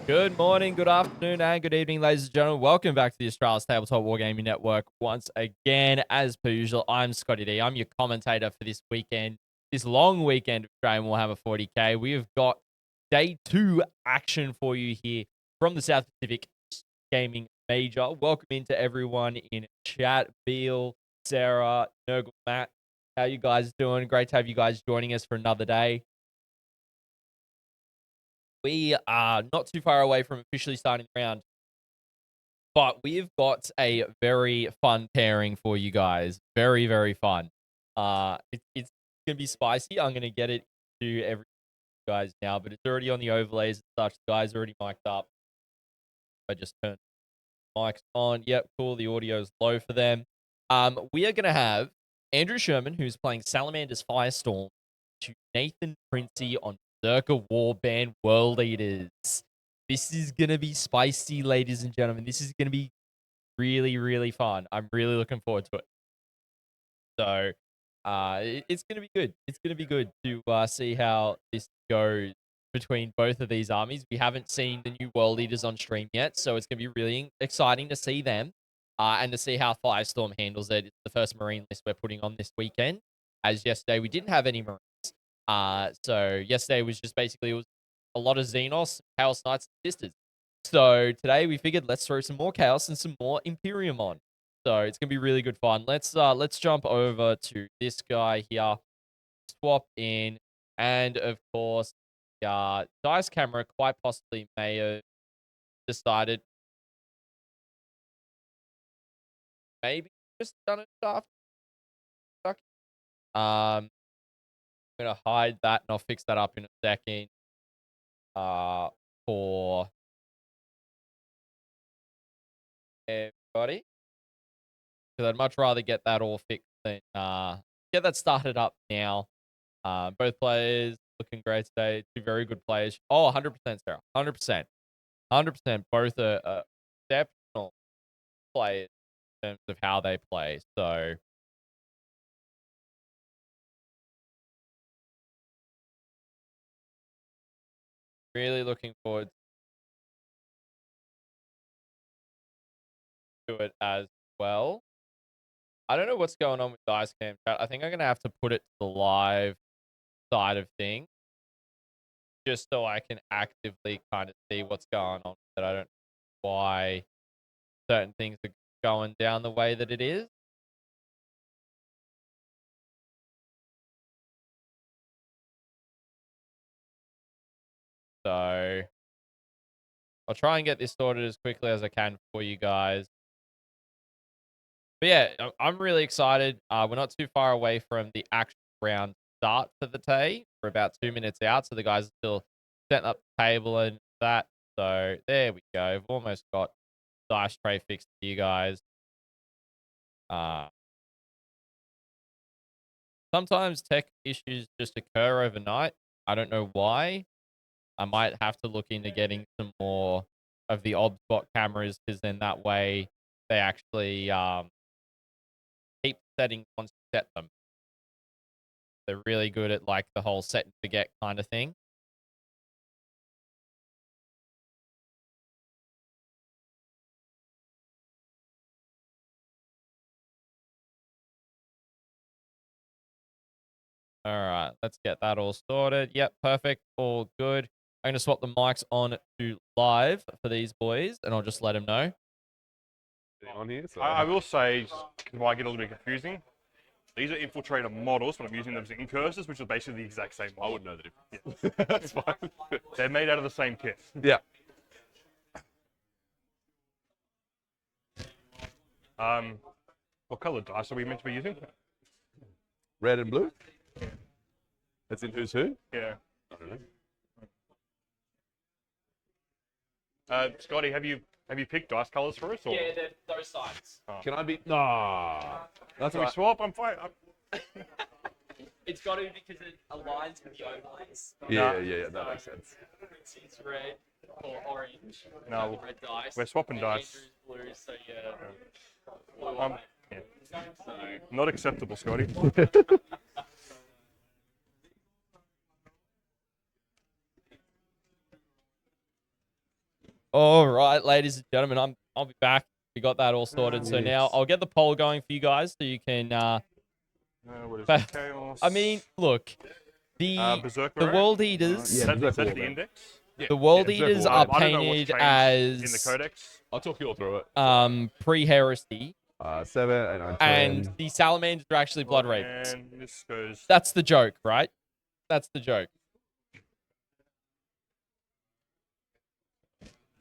Good morning, good afternoon, and good evening, ladies and gentlemen. Welcome back to the Australia's Tabletop Wargaming Network. Once again, as per usual, I'm ScottyD. I'm your commentator for this weekend, this long weekend of Australian Warhammer 40k. We've got day 2 action for you here from the South Pacific Gaming Major. Welcome into everyone in chat. Beal, Sarah, Nurgle, Matt. How you guys doing? Great to have you guys joining us for another day. We are not too far away from officially starting the round, but we've got a very fun pairing for you guys. Very, very fun. It's going to be spicy. I'm going to get it to every guys now, but it's already on the overlays and such. The guys are already mic'd up. I just turned mics on. Yep, cool. The audio is low for them. We are going to have Andrew Sherman, who's playing Salamanders Firstorm, to Nathan Prinici on Berzerker Warband World Eaters. This is going to be spicy, ladies and gentlemen. This is going to be really, really fun. I'm really looking forward to it. So it's going to be good. It's going to be good to see how this goes between both of these armies. We haven't seen the new World Eaters on stream yet, so it's going to be really exciting to see them and to see how Firestorm handles it. It's the first Marine list we're putting on this weekend, as yesterday we didn't have any Marines. So yesterday was just basically, it was a lot of Xenos, Chaos Knights, and Sisters. So today we figured let's throw some more Chaos and some more Imperium on. So it's gonna be really good fun. Let's jump over to this guy here, swap in, and of course, Dice Camera quite possibly may have decided maybe just done it after. I'm gonna hide that and I'll fix that up in a second. For everybody, because I'd much rather get that all fixed than get that started up now. Both players looking great today. Two very good players. Oh, 100%, Sarah. 100%. 100%. Both are exceptional players in terms of how they play. So really looking forward to it as well. I don't know what's going on with Dice Cam chat. I think I'm going to have to put it to the live side of things, just so I can actively kind of see what's going on. That I don't know why certain things are going down the way that it is. So I'll try and get this sorted as quickly as I can for you guys. But yeah, I'm really excited. We're not too far away from the actual round start for the day. We're about 2 minutes out, so the guys are still setting up the table and that. So there we go. We've almost got dice tray fixed for you guys. Sometimes tech issues just occur overnight. I don't know why. I might have to look into getting some more of the OBSBot cameras, because then that way they actually keep settings once you set them. They're really good at like the whole set and forget kind of thing. All right, let's get that all sorted. Yep, perfect. All good. I'm going to swap the mics on to live for these boys, and I'll just let them know. On here, so. I will say, because why I get a little bit confusing, these are infiltrator models, but I'm using them as incursors, which are basically the exact same model. I wouldn't know the difference. Yeah. That's fine. They're made out of the same kit. Yeah. What color dice are we meant to be using? Red and blue? That's in Who's Who? Yeah. I don't know. Scotty, have you picked dice colors for us? Or? Yeah, they're those sides. Oh. Can I be... No. That's Can we right. swap? I'm fine. It's got to be because it aligns with the overlays. Yeah, that makes sense. It's red or orange. No, red dice. we're swapping and dice. Andrew's blue, so yeah. Yeah. So, Not acceptable, Scotty. All right, ladies and gentlemen, I'll be back. We got that all sorted. So now Yes. I'll get the poll going for you guys, so you can. What is But- the chaos? I mean, look, Berserker, the right? World Eaters, Yeah, Is that Berserker the Warband. index? the World Berserker Eaters Warband. are I don't know what's painted changed as in the codex. I'll talk you all through it. pre-heresy, 7, 8, 9, 10. and the Salamanders are actually blood ravens. And this goes. That's the joke, right? That's the joke.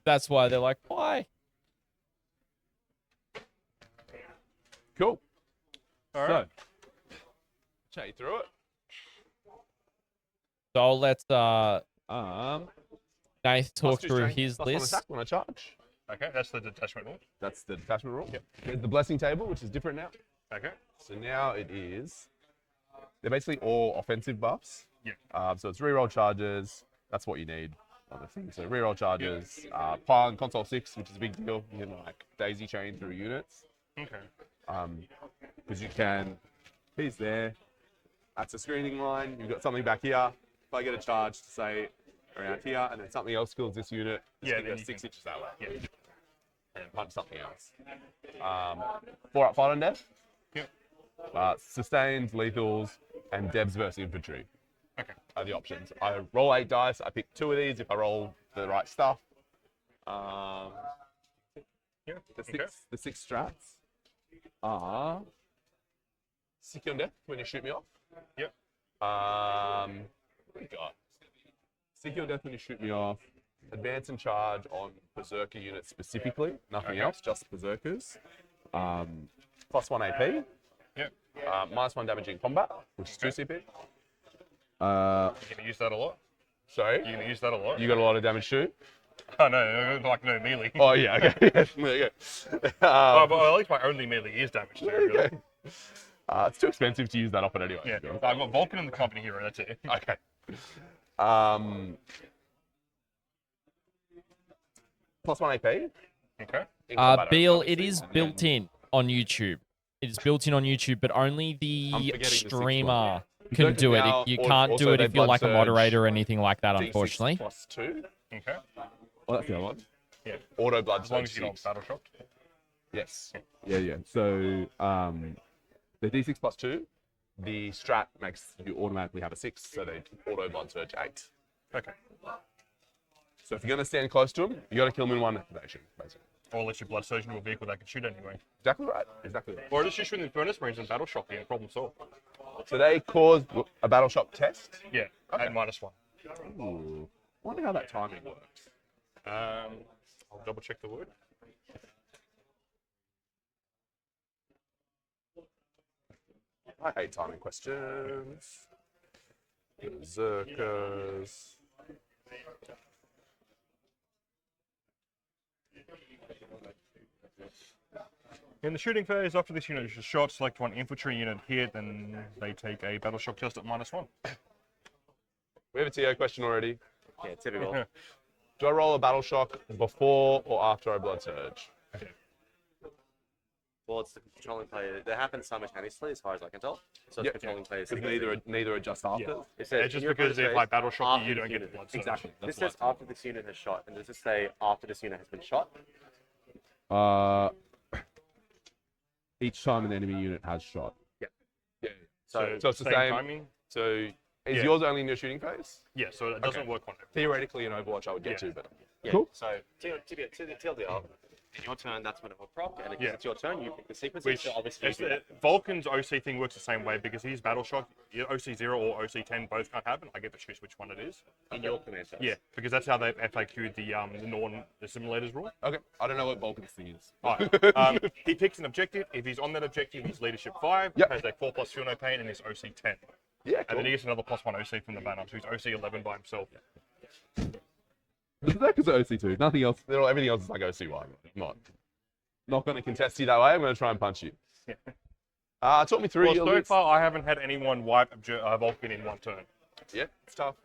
That's why they're like, why? Cool. All right. So, chat you through it. So I'll let Nath talk +2 through strength, his +1 list. attack when I charge. Okay, that's the detachment rule. That's the detachment rule. Yep. There's the blessing table, which is different now. Okay. So now it is. They're basically all offensive buffs. Yeah. So it's reroll charges. That's what you need on the thing. So reroll charges. Pile and console 6, which is a big deal. You can like daisy chain through units. Okay. Because you can. He's there. That's a screening line. You've got something back here. If I get a charge to say around here, and then something else kills this unit, Yeah, then then go you 6 can- inches that way. Yeah. And punch something else. 4 up fight on death. Yep. Sustains, lethals, and devs versus infantry Okay. are the options. I roll 8 dice. I pick 2 of these if I roll the right stuff. Yeah. The six strats are sick on death when you shoot me off. Yep. What do we got? Sick on death when you shoot me off. Advance and charge on berserker units specifically. Nothing else, just berserkers. +1 AP. Yep. -1 damage in combat, which is 2 CP. You're gonna use that a lot. Sorry, You're gonna use that a lot. you got a lot of damage too. Oh no, like no melee. Oh yeah, okay. There you go. Oh, but at least my only melee is damage too. Really. Okay. It's too expensive to use that up anyway. Yeah. to be honest. I've got Vulcan and the company hero. That's it. Okay. +1 AP. Okay. in combat, Beal, it obviously, is and built then in on YouTube. It is built in on YouTube, but only I'm the forgetting the sixth streamer one. can do it. Now, You al- can't also do it they if you're blood like a surge moderator or anything like that, D6 unfortunately. +2. Okay. Oh, that's the other one. Yeah. Auto blood As long surge as you're not 6. battle shocked. Yes. Yeah. So the D6 +2, the strat makes you automatically have a 6, so they auto blood surge 8. Okay. So if you're gonna stand close to them, you gotta kill them in one activation, basically. Or let your blood surge into a vehicle that can shoot anyway. Exactly right. Exactly right. Or just shoot in the furnace marines and battle shock you and problem solved. So they cause a battle shock test. Yeah. Okay. At -1. Ooh. Wonder how that timing works. I'll double check the word. I hate timing questions. Berserkers. In the shooting phase, after this unit is shot, select one infantry unit hit, and they take a battle shock test at -1. We have a TO question already. Yeah, typical. Yeah. Do I roll a battle shock before or after I blood surge? Well, it's the controlling player. They happen simultaneously, as far as I can tell. So it's Yep. controlling players. Because neither are just after. Yeah. It says, It's just in your because if opponent's I phase, battle shock you, after you don't this get unit- blood surge. Exactly. This That's says after this unit has shot, and does this say after this unit has been shot? Each time an enemy unit has shot. Yeah. Yeah. So, So it's the same. timing. So is Yeah. yours only in your shooting phase? Yeah, so it doesn't work on it. Theoretically, in Overwatch, I would get Yeah. to, but yeah. Cool. So TLDR, in your turn, that's when it will proc, and if Yeah. it's your turn, you pick the sequence. Which So obviously, you it's do that. Vulcan's OC thing works the same way because he's battle shock. OC0 or OC10 both can't happen. I get to choose which one it is. in your command phase. Yeah, because that's how they FAQ'd the simulators rule. okay. I don't know what Vulcan's thing is. Alright, he picks an objective. If he's on that objective, he's leadership 5. Yep. Has a 4+ feel no pain and he's OC10. Yeah, And cool. then he gets another +1 OC from the banner, so he's OC11 by himself. The Berserkers are OC2. Nothing else. Everything else is like OC1. Not going to contest you that way. I'm going to try and punch you. Talk me through Well, your so list. far I haven't had anyone wipe Vulcan in one turn. Yeah, it's tough.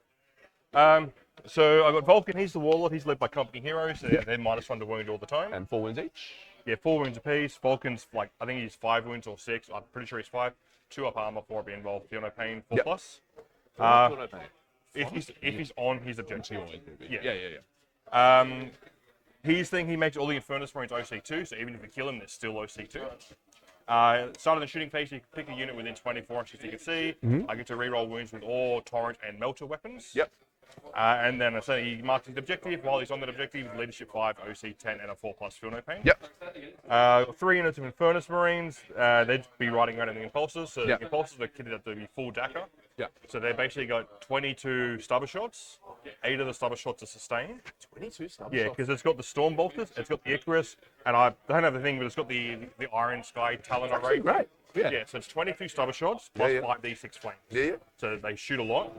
So I got Vulcan. He's the warlord. He's led by company heroes. So they're -1 to wound all the time. And 4 wounds each. Yeah, 4 wounds apiece. Vulcan's like I think he's 5 wounds or 6. I'm pretty sure he's 5. 2 up armor, 4 being involved. Feel no pain, 4 Yep. plus. No pain. If he's on his objective. Always will be. Yeah. Yeah. His thing, he makes all the Infernus Marines OC2, so even if you kill him, they're still OC2. Start of the shooting phase, you can pick a unit within 24 inches you can see. I get to reroll wounds with all Torrent and Melter weapons. Yep. And then so he marks his objective. While he's on that objective, Leadership 5, OC 10, and a 4+ Feel No Pain. Yep. 3 units of Infernus Marines. They'd be riding around in the Impulsors. So the Impulsors are kitted up to be full DACA. Yep. So they basically got 22 stubber shots. 8 of the stubber shots are sustained. 22 stubber Yeah, shots. because it's got the Storm Bolters, it's got the Icarus, and I don't have the thing, but it's got the Iron Sky Talon Array. Great. Yeah. Yeah, so it's 22 stubber shots plus Yeah, 5d6 flames. Yeah. So they shoot a lot.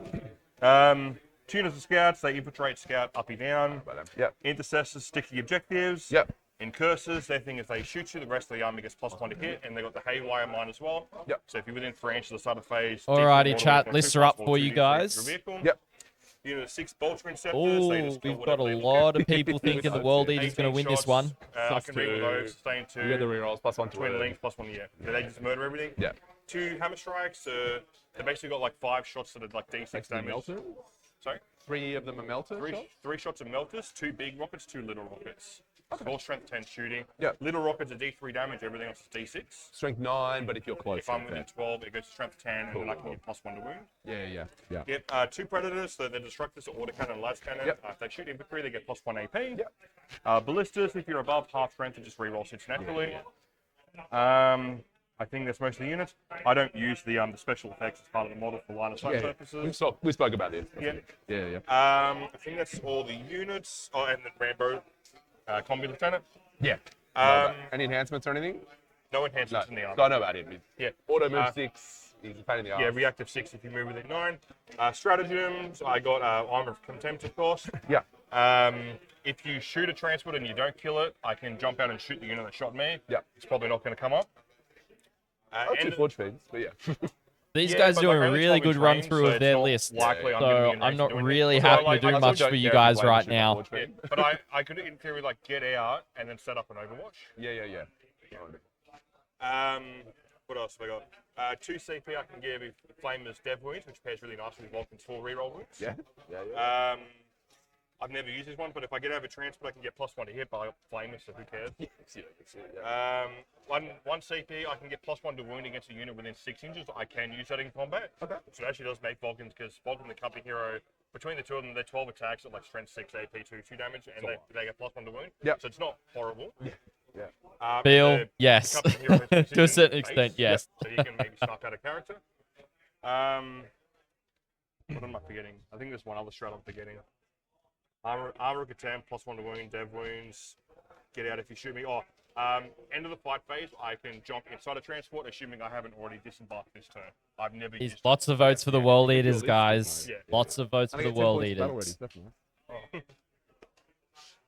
2 units of scouts, they infiltrate, scout, uppy down. Yep. Intercessors stick to the objectives. Yep. In curses, their thing is they shoot you, the rest of the army gets +1 to hit, and they got the Haywire mine as well. Yep. So if you're within 3 inches of the start of phase. Alrighty, decent chat, mortal lists weapon, are up 2+4, for you 2d3 guys. for vehicle. Yep. Unit of 6 Bolter Inceptors. Oh, they just we've kill got a whatever they lot look of people thinking the World Eaters going to win this one. I can read those, sustain 2. You get the rerolls +1 to Twin wound. links +1, yeah. So they just murder everything. Yeah. 2 hammer strikes. They basically got like 5 shots that are like D6 damage. Melter. Sorry? 3 of them are melter. Three shots of melters, 2 big rockets, 2 little rockets. All strength 10 shooting. Yeah. Little rockets are D3 damage, everything else is D6. Strength 9, but if you're close. If I'm within 12, it goes to strength 10, and then I can get +1 to wound. Yeah. Yep. 2 predators, so they're destructors, auto cannon, and las cannon. Yep. If they shoot infantry, they get +1 AP. Yep. Ballistas, if you're above half strength, you just reroll 6 naturally. I think that's most of the units. I don't use the special effects as part of the model for line of sight purposes. We spoke about this. Yeah. Yeah. I think that's all the units. Oh, and then Rambo, Combi Lieutenant. Yeah. Um, Any enhancements or anything? no enhancements in the army. I know about him. Yeah. Auto move 6. He's a pain in the arse. Yeah, reactive 6 if you move within 9. Stratagems, I got Armor of Contempt, of course. Yeah. If you shoot a transport and you don't kill it, I can jump out and shoot the unit that shot me. Yeah. It's probably not going to come up. Two forge feeds, but yeah. These Yeah, guys but, doing like, a only really 12 good in run range, through so of it's their not list. likely I'm gonna be So in I'm range not doing really it. happy Like, to do I much don't for you care guys if I right shoot a now. forge feed. But I could, in theory, like get out and then set up an Overwatch. Yeah. What else have I got? 2 CP I can give Flamer's Dev Wounds, which pairs really nicely with Vulcan's 4 reroll wounds. Yeah. I've never used this one, but if I get over transport, I can get +1 to hit by Flamer, so who cares? One CP, I can get +1 to wound against a unit within 6 inches. I can use that in combat. Okay. So it actually does make Vulcans, because Vulcan, the company hero, between the two of them, they're 12 attacks at like strength 6, AP 2 damage, and they get +1 to wound. Yep. So it's not horrible. Yeah. Bill, yes. the company hero has To a precision certain in the extent, face, yes. So you can maybe snuff out a character. What am I forgetting? I think there's one other strat I'm forgetting. Armor of Contempt, +1 to wound, Dev Wounds, get out if you shoot me. End of the fight phase, I can jump inside a transport, assuming I haven't already disembarked this turn. I've never He's used lots of votes for the World Eaters, guys. Yeah. Lots of votes for the World Eaters.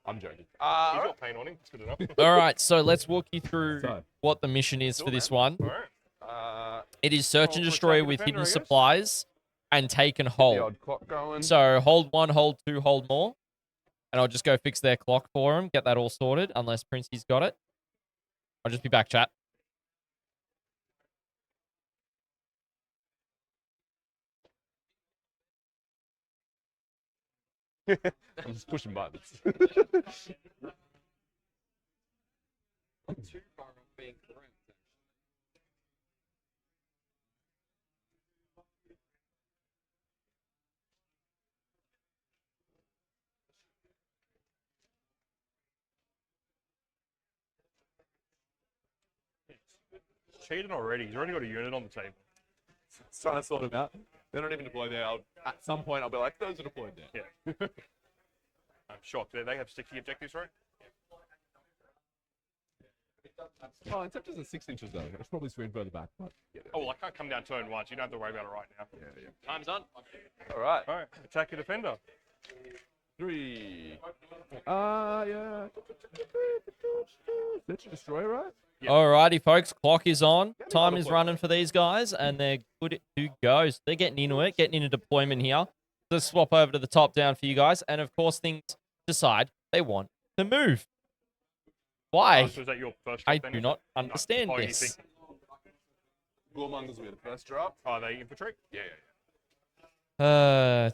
I'm joking. He's got paint on him, it's good enough. All right, so let's walk you through So. what the mission is for this one. Alright. It is search and we're destroy attacking with defender, hidden I guess. supplies and take and The hold. odd clock going. So hold 1, hold 2, hold more. And I'll just go fix their clock for them, get that all sorted, unless Princey's got it. I'll just be back, chat. I'm just pushing buttons. Cheating already, he's already got a unit on the table. Trying to sort them out. They're not even deployed there. At some point, I'll be like, those are deployed there. Yeah. I'm shocked. They have sticky objectives, right? Oh, Inceptor's at 6 inches though. It's probably swing further back. But Oh, well, I can't come down turn 1, so you don't have to worry about it right now. yeah. Time's on. All right. Alright, attack your defender. 3. Yeah. Search and destroy, right? Yeah. Alrighty, folks. Clock is on. Time is running for these guys, and they're good to go. So they're getting into it, getting into deployment here. Let's swap over to the top down for you guys. And, of course, things decide they want to move. Why? So is that your first I drop then? do not understand Oh, you this. think- Goremongers will be the first drop. Are they infantry? Yeah.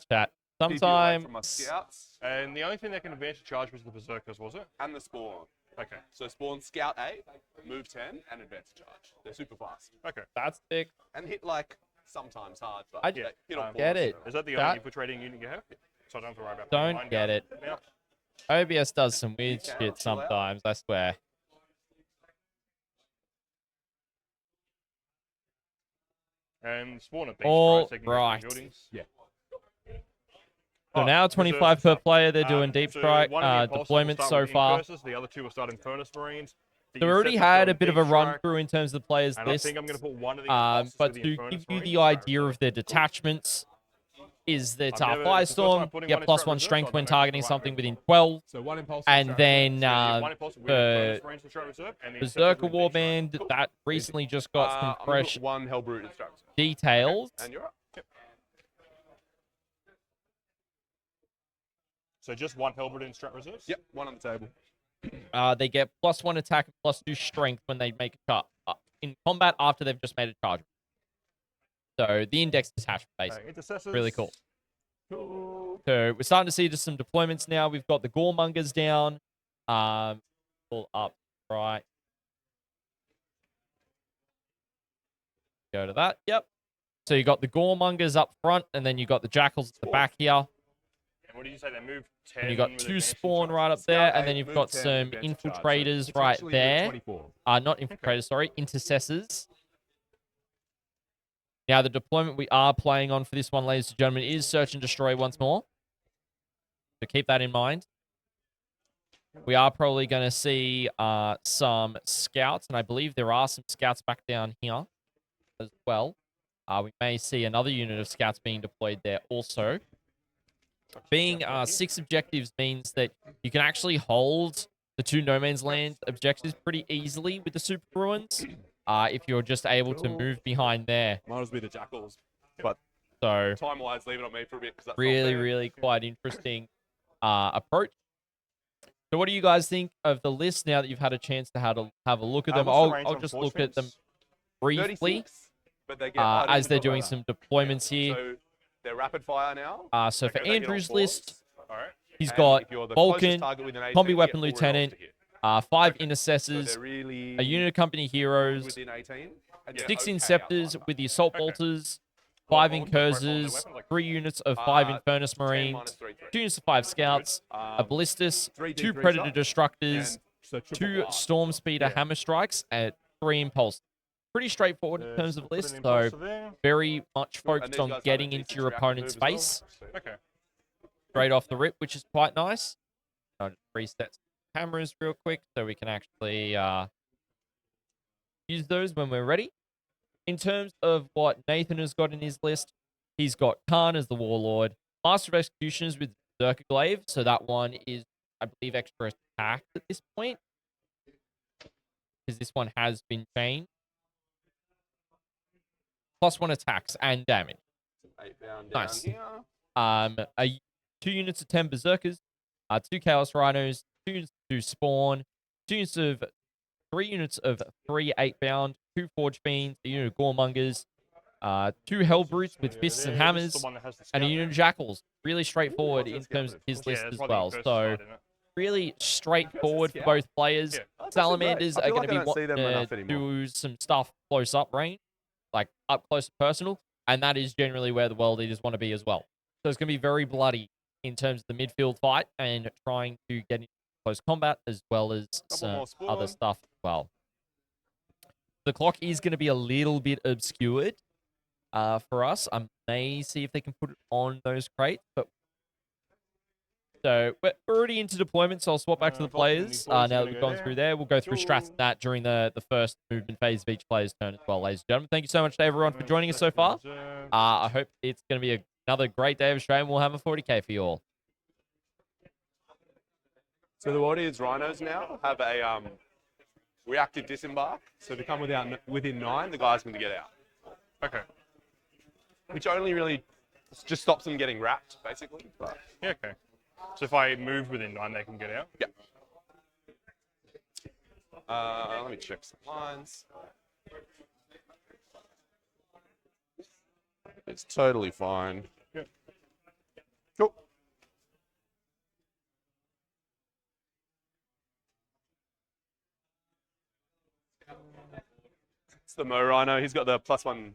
Chat. Sometime. from my scouts And the only thing that can advance your charge was the Berserkers, was it? and the spawn. Okay. So spawn scout 8, move 10, and advance charge. They're super fast Okay. That's sick. and hit like sometimes hard, but I they hit on get balls. it. Is that the That- only infiltrating unit you have? So I don't have to worry about Don't putting mine get down it. now. OBS does some weird can, shit chill out. sometimes, I swear. And spawn a beast, All right? So you can use right. the buildings. Yeah. So Oh, now 25 per player. They're doing deep so strike one of the impulses will deployments start so with far. Incursus, the other two will start in Furnace Marines. The So we already Interceptors had go a bit of deep a run strike, through in terms of the players and I list. think I'm going to put one of the impulses But with the to Infernus give you Marines the in idea Reserve. of their detachments, is that I've never- it's the first time Firestorm I'm putting get one in plus Strat 1 Reserve, so strength I when don't know if targeting it's the right something move within or not. 12. So one impulse. And then So yeah, one impulse with the Infernus Marines in Strat Reserve, and the Interceptors Berserker with deep strike. Warband, that recently just got some I'm gonna fresh put one Hellbrute instructor. details. And you're up. So just one Hellbrute in Strat Reserves? Yep, one on the table. They get plus 1 attack and plus 2 strength when they make a cut in combat after they've just made a charge. So the index detachment base. Intercessors. Really cool. Cool. So we're starting to see just some deployments now. We've got the Goremongers down. Pull up right. Go to that. Yep. So you got the Goremongers up front, and then you got the Jackals at the back here. And what did you say? They moved 10. And you got with 2 advanced spawn charge? right up there, Scout and then 8, you've move got 10, some advance charge. So infiltrators right potentially move there. 24. Not infiltrators, sorry, intercessors. Now, the deployment we are playing on for this one, ladies and gentlemen, is Search and Destroy once more. So keep that in mind. We are probably going to see some scouts, and I believe there are some scouts back down here as well. We may see another unit of scouts being deployed there also. Being 6 objectives means that you can actually hold the 2 No Man's Land objectives pretty easily with the Super Ruins if you're just able to move behind there. Might as well be the Jackals. But So time-wise, leave it on me for a bit because that's really, not fair. really quite interesting approach. So what do you guys think of the list now that you've had a chance to have a look at them? What's the range I'll on just force look at them fins? briefly 36, but they get, I didn't as even they're talk doing about some deployments that. here. So they're rapid fire now. So for they get on Andrew's force. list, All right. he's And got if you're the Vulcan, closest target with an 18, Combi you Weapon get full resolve Lieutenant, to hit. 5 So Intercessors, they're really a unit of Company Heroes, within 18. And 6 okay Inceptors outside. with the Assault Okay. Bolters, Well, 5 what was the profile on their Incursors, weapon? Like, 3 units of 5 Infernus 10 Marines, minus 3, 3. 2 units of 5 Scouts, a Ballistus, 3 2 D3 Predator shots, Destructors, and so triple 2 blast. Storm Speeder Hammer Strikes, and 3 Impulse. Pretty straightforward in terms of Put an list, impulse so there. very much And focused these on guys have getting a into decent your reactive opponent's move as well. base Okay. straight off the rip, which is quite nice. I'll just reset some cameras real quick so we can actually use those when we're ready. In terms of what Nathan has got in his list, he's got Khan as the Warlord, Master of Executioners with Berserker Glaive, so that one is, I believe, extra attack at this point, because this one has been changed. +1 attacks and damage. 8 down Nice. here. 2 units of 10 Berserkers, 2 Chaos Rhinos, 2 units of 2 Spawn, 3 units of 3 8-bound, 2 Forge Fiends, a unit of Goremongers, 2 Hellbrutes with fists and hammers, and a unit of Jackals. Really straightforward in terms of his list as well. So really straightforward for both players. That's Salamanders actually are great. I going feel to be like I don't see them enough wanting to anymore. do some stuff close up range, like up close and personal, and that is generally where the World Eaters want to be as well. So it's going to be very bloody in terms of the midfield fight and trying to get into close combat as well as some more other spawn. stuff as well. The clock is going to be a little bit obscured for us. I may see if they can put it on those crates, but so we're already into deployment, so I'll swap back to the players now that we've gone through there. We'll go through strats and that during the first movement phase of each player's turn as well, ladies and gentlemen. Thank you so much to everyone for joining us so far. I hope it's going to be another great day of Australian Warhammer 40k for you all. So the World Eaters Rhinos now have a reactive disembark. So to come within 9, the guy's going to get out. Okay. Which only really just stops them getting wrapped, basically. But Yeah, okay. So if I move within 9, they can get out? yeah. Let me check some lines. It's totally fine. Yeah. Cool. the Mo Rhino. He's got the +1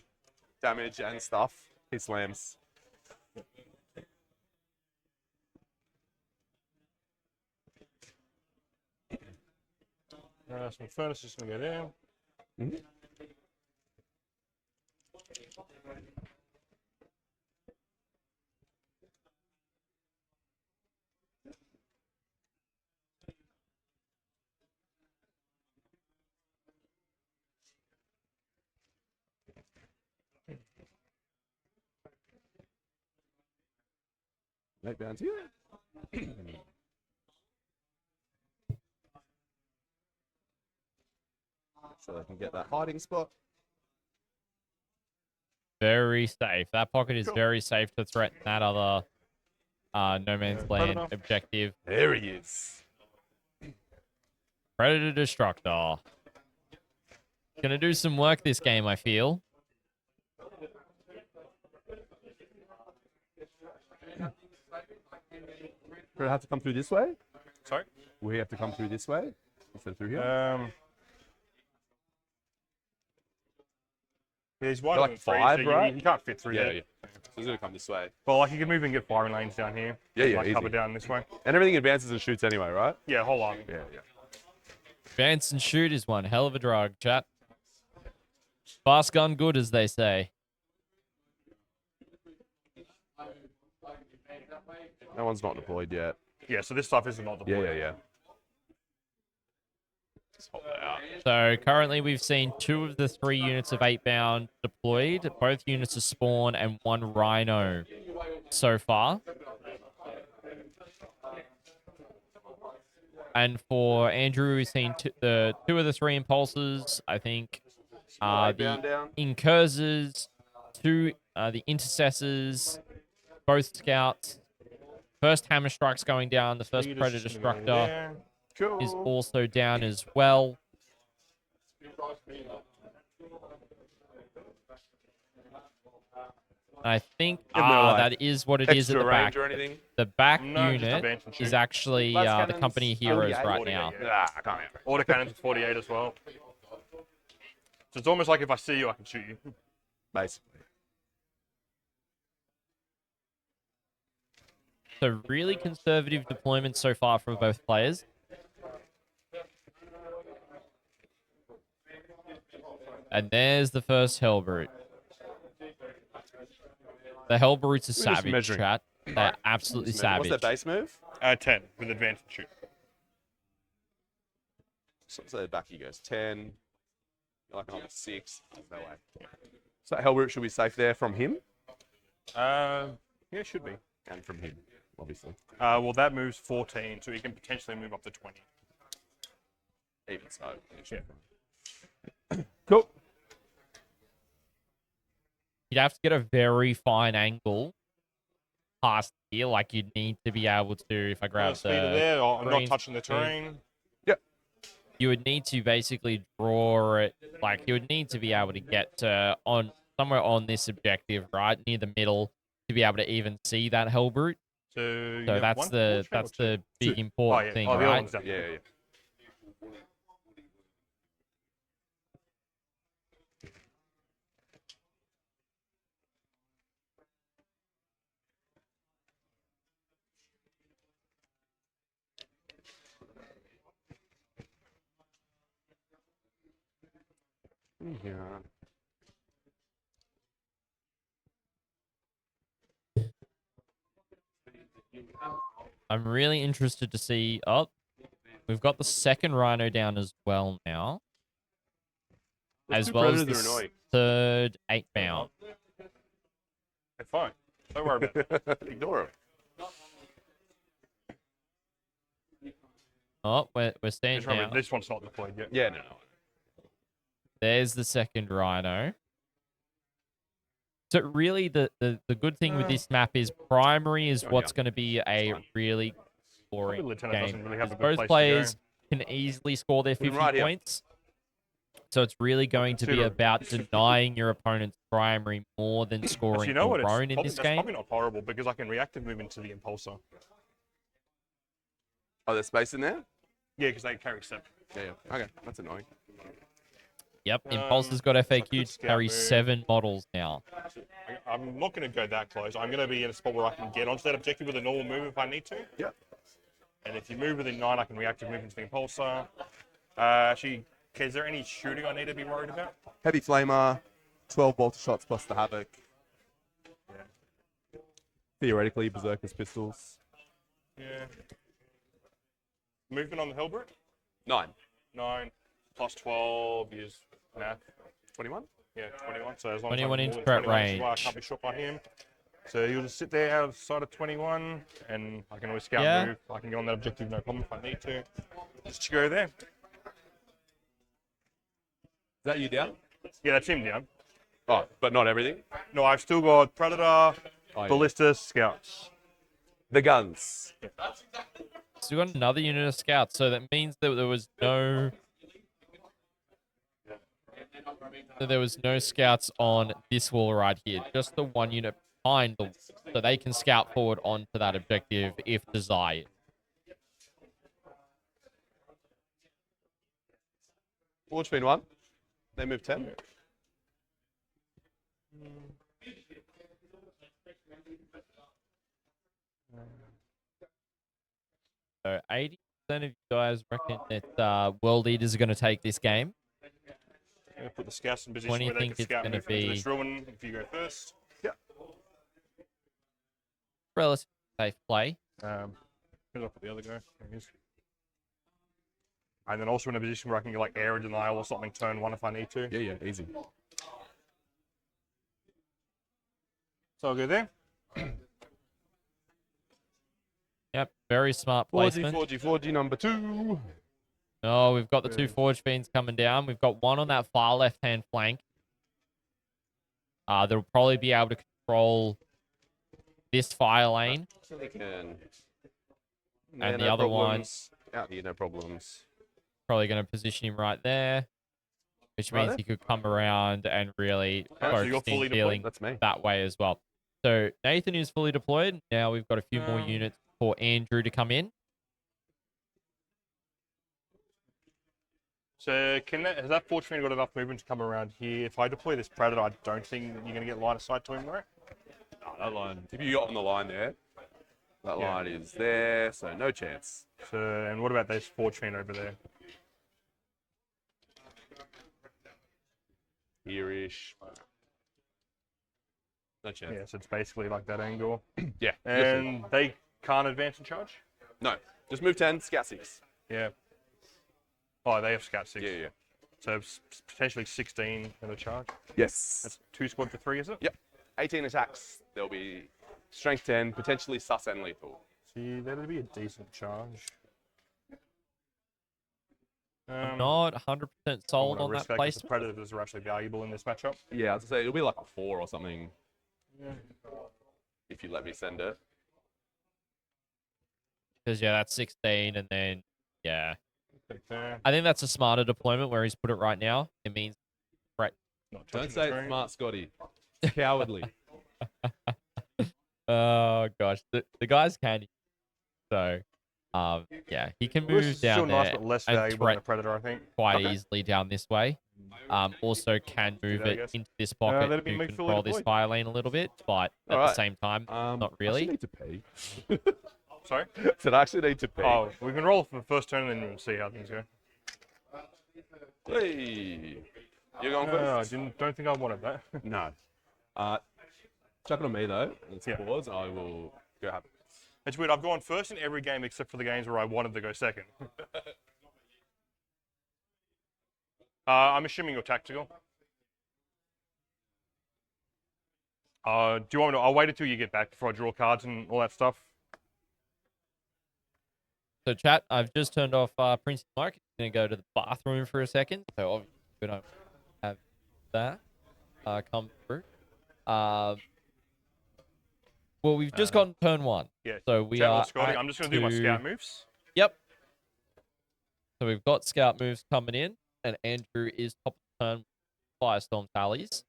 damage and stuff. He slams. Some furnace is going to go there. Mhm. Right down to you. So they can get that hiding spot. Very safe. That pocket is Cool. very safe to threaten that other no man's land Predator. objective. There he is. Predator Destructor. Gonna do some work this game, I feel. Do we have to come through this way? Sorry? We have to come through this way instead of through here. Yeah, he's wide They're like than 3, 5, so right? you can't fit through Yeah, there. yeah. So he's gonna come this way. Well, like you can move and get firing lanes down here. Yeah, yeah, Like easy. cover down this way. And everything advances and shoots anyway, right? Yeah, whole lot. Yeah, yeah. Advance and shoot is one hell of a drug, chat. Fast gun good, as they say. That one's not deployed yet. Yeah, so this stuff is not Yeah, deployed. yeah, yeah. Just hold that out. So currently we've seen 2 of the 3 units of 8-bound deployed. Both units are spawn and 1 rhino so far. And for Andrew, we've seen the 2 of the 3 impulses. I think the incursors, 2 the intercessors, both scouts. First hammer strike's going down. The first Leaders predator just gonna go destructor there. Cool. is also down as well. I think Give them, like, that is what it is at Extra the range back. or anything? The back No, just unit advance and is shoot. actually Las the cannons, company heroes 48, right now. yeah. I can't remember. Autocannons 48 as well. So it's almost like if I see you, I can shoot you. Basically. So really conservative deployment so far from both players. And there's the first Hellbrute. The Hellbrutes are just savage, measuring. chat. They're absolutely savage. What's their base move? 10 with advance and shoot. So the back he goes 10. You're like on 6. No way. So Hellbrute should be safe there from him Yeah, it should be. and from him, obviously. Well, that moves 14, so you can potentially move up to 20. Even so. Yeah. Cool. You'd have to get a very fine angle past here. Like you'd need to be able to, if I grab Speed of the there. Oh, I'm not green touching the screen, terrain. you would need to basically draw it. Like you would need to be able to get on somewhere on this objective, right near the middle, to be able to even see that Hellbrute. So, you So have that's one the portrait or that's two? the big Two. important yeah. thing, Oh, the other right? one's down. Yeah, yeah. Yeah. I'm really interested to see. Oh, we've got the second rhino down as well now, Those as two well as predators are the annoying. third 8-bound. They're fine. Don't worry about it. Ignore him. Oh, we're staying Just remember, down. this one's not deployed yet. Yeah, no. There's the second rhino. So really, the good thing with this map is primary is Oh, what's yeah. going to be a really boring Lieutenant game. doesn't really have a Because good both place to go. players can easily score their Put him 50 right here. points. So it's really going to be Consider- about denying your opponent's primary more than Actually, scoring you know what? your It's own in probably, this that's game. probably not horrible because I can reactive move into the impulsor. Oh, there's space in there? Yeah, because they carry 7. Yeah, yeah. Okay, that's annoying. Yep, Impulse has got FAQ to carry 7 models now. I'm not going to go that close. I'm going to be in a spot where I can get onto that objective with a normal move if I need to. Yeah. And if you move within 9, I can reactive move into the Impulsor. Actually, is there any shooting I need to be worried about? Heavy Flamer, 12 bolter shots plus the Havoc. Yeah. Theoretically, Berserker's pistols. Yeah. Movement on the Hellbrute? 9. 9 plus 12 is math. 21? Yeah, 21. So as long 21 as inch I'm threat 21, range. I can't be shot by him. So you'll just sit there outside of 21, and I can always scout Yeah. move. I can get on that objective, no problem if I need to. Just go there. Is that you down? Yeah, that's him down. Oh, but not everything? No, I've still got Predator, Oh, yeah. Ballista, Scouts. The guns. So we got another unit of scouts, so that means that there was no scouts on this wall right here. Just the one unit behind the wall, so they can scout forward onto that objective if desired. Forge Fiend 1. They move 10. So 80% of you guys reckon that World Eaters are going to take this game. I'm gonna put the Scouts in position 20 where they think can it's scout gonna move into be- this ruin if you go first. Relatively safe play. Where did I put the other guy? There he is. And then also in a position where I can get like air denial or something turn 1 if I need to. Yeah, easy. So I'll go there. Yep, very smart Forgy, placement. Forgy, number 2. Oh, we've got the 2 Forge Fiends coming down. We've got one on that far left-hand flank. They'll probably be able to control this fire lane. So they can. And the other one- Out here, no problems. Probably going to position him right there, which Right means there. he could come around and really so you're focus fully in deployed? dealing That's me. that way as well. So Nathan is fully deployed. Now we've got a few more units for Andrew to come in. So has that Forge Fiend got enough movement to come around here? If I deploy this Predator, I don't think you're going to get line of sight to him, right? No, that line. If you got on the line there, that Yeah. line is there, so no chance. So, and what about this Forge Fiend over there? Here-ish. No chance. Yeah, so it's basically like that angle. Yeah. And they can't advance and charge? No. Just move 10, scout 6. Yeah. Oh, they have Scout 6. Yeah. So it's potentially 16 in a charge. Yes. That's 2 squad for 3, is it? Yep. 18 attacks. There'll be strength 10, potentially sus and lethal. See, that'd be a decent charge. I'm not 100% sold on that The placement. Predators are actually valuable in this matchup. Yeah, I'd say it'll be like a 4 or something Yeah. if you let me send it. Because, yeah, that's 16. And then, yeah. Not I think that's a smarter deployment where he's put it right now. It means Don't touching say the it's screen. smart, Scotty. It's cowardly. Oh gosh, the guy's candy. So, yeah, he can move It's down still there nice, but less and valuable than threat a Predator, I think. quite Okay. easily down this way. Also can move that, I it guess. into this pocket that'd be to me fully control this deployed. fire lane a little bit, but at the Alright. same time, not I actually really. need to pee. Sorry? Said I actually need to pee. Oh, we can roll for the first turn and then we'll see how things go. Hey. You're going No, first? don't think I wanted that. No. Chuck it on me though. Let's Yeah. pause. I will go have it. It's weird, I've gone first in every game except for the games where I wanted to go second. I'm assuming you're tactical. Do you want me to? I'll wait until you get back before I draw cards and all that stuff. So chat, I've just turned off Prince's mic. He's going to go to the bathroom for a second. So obviously we don't have that come through. Well, we've just gotten turn 1. Yeah. So we Chat are with Scotty. at I'm just going to do my 2. scout moves. Yep. So we've got scout moves coming in, and Andrew is top of the turn with Firestorm tallies.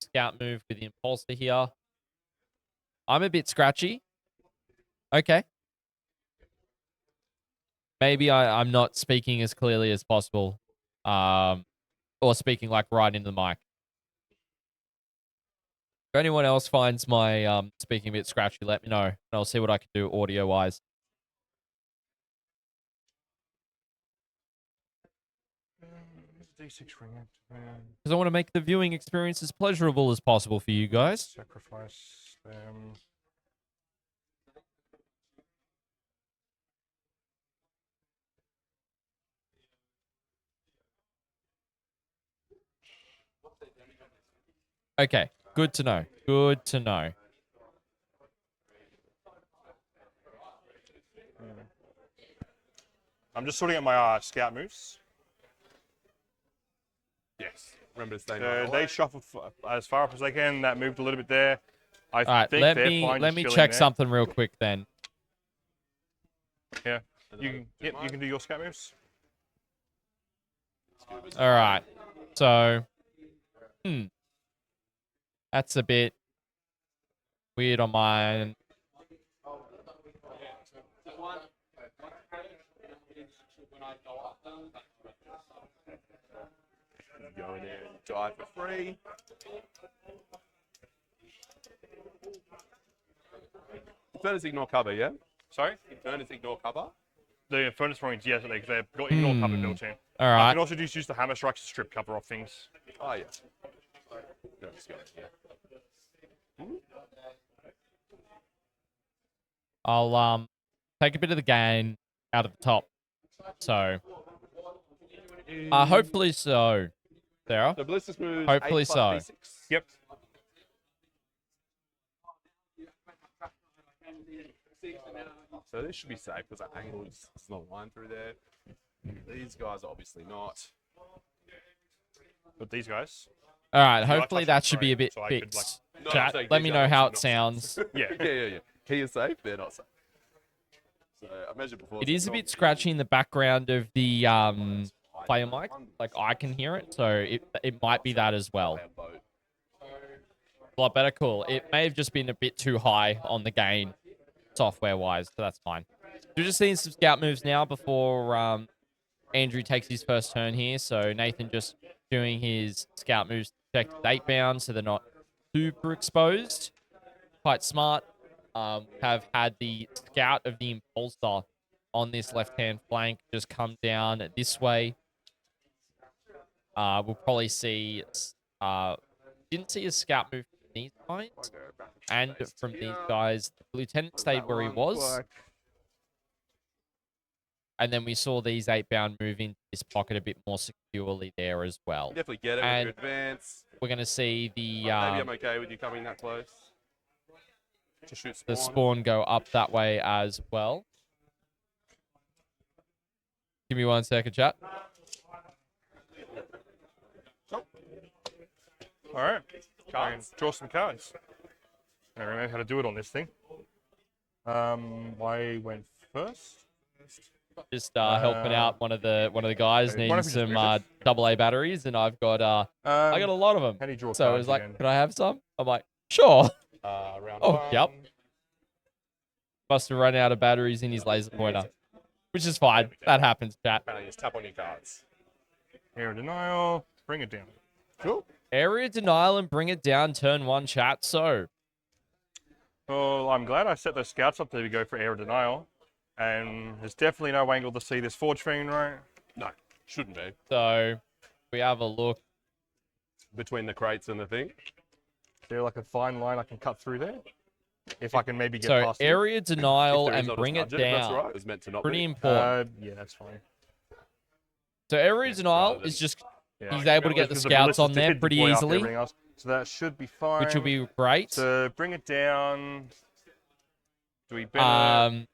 Scout move with the Impulsor here. I'm a bit scratchy. Okay. maybe I'm not speaking as clearly as possible, or speaking like right into the mic. If anyone else finds my speaking a bit scratchy, let me know, and I'll see what I can do audio-wise. D6 ring activate. Because I want to make the viewing experience as pleasurable as possible for you guys. Sacrifice them. Okay, good to know. Good to know. I'm just sorting out my scout moves. Yes. Remember to stay nice. They shuffled as far up as they can. That moved a little bit there. I All right, think let they're me fine. let just me chilling check there. something real quick then. Yeah. You can do your scout moves. All right. So, that's a bit weird on mine. Go in there and die for free. Infernus ignore cover, yeah? Sorry? Infernus ignore cover. The furnace marines, yes, they've got ignore cover built in. All I right. can also just use the hammer strikes to strip cover off things. Oh, yeah. No, just go here. I'll take a bit of the gain out of the top. So, hopefully so, Sarah. So ballistic moves. Hopefully 8 plus so. D6. Yep. So this should be safe because that angle is not a line through there. These guys are obviously not. But these guys. All right. I Hopefully touched that it, should be sorry, a bit so I could, fixed. No, Chat, I'm saying let these me guys know are how obviously it not sounds. Yeah. Yeah. He is safe, they're not safe. So I measured before. It is a bit scratchy in the background of the player mic. Like I can hear it, so it might be that as well. A lot better, cool. It may have just been a bit too high on the gain, software-wise, so that's fine. We're just seeing some scout moves now before Andrew takes his first turn here. So Nathan just doing his scout moves to protect his 8-bound, so they're not super exposed. Quite smart. Have had the scout of the impulsor on this left-hand flank just come down this way. We'll probably see. Didn't see a scout move from these guys, and from these guys, the lieutenant stayed where he was, and then we saw these 8-bound move into this pocket a bit more securely there as well. Definitely get it And with your advance. we're going to see Maybe I'm okay with you coming that close. To shoot spawn. the spawn go up that way as well. Give me 1 second, chat. All right. I can draw some cards. I don't know how to do it on this thing. I went first. Just helping out one of the guys one needing of his some movers. AA batteries, and I've got I got a lot of them. How do you draw So it cards was like, again? could I have some? I'm like, sure. Round Oh, one. yep. Must have run out of batteries in his laser pointer, which is fine. That happens, chat. Apparently just tap on your cards. Air denial. Bring it down. Cool. Area denial and bring it down. Turn 1, chat. So Well, I'm glad I set those scouts up there to go for air denial. And there's definitely no angle to see this Forge Fiend, right? No, shouldn't be. we have a look. Between the crates and the thing. Is there like a fine line I can cut through there? If I can maybe get So past it. area denial If there is, and I'll bring just it nudge if that's down. all right. It was meant to not Pretty be. important. Yeah, that's fine. So area denial rather is just Yeah. he's able to get the scouts on there pretty easily, So that should be fine. which will be great. So bring it down. Do we better?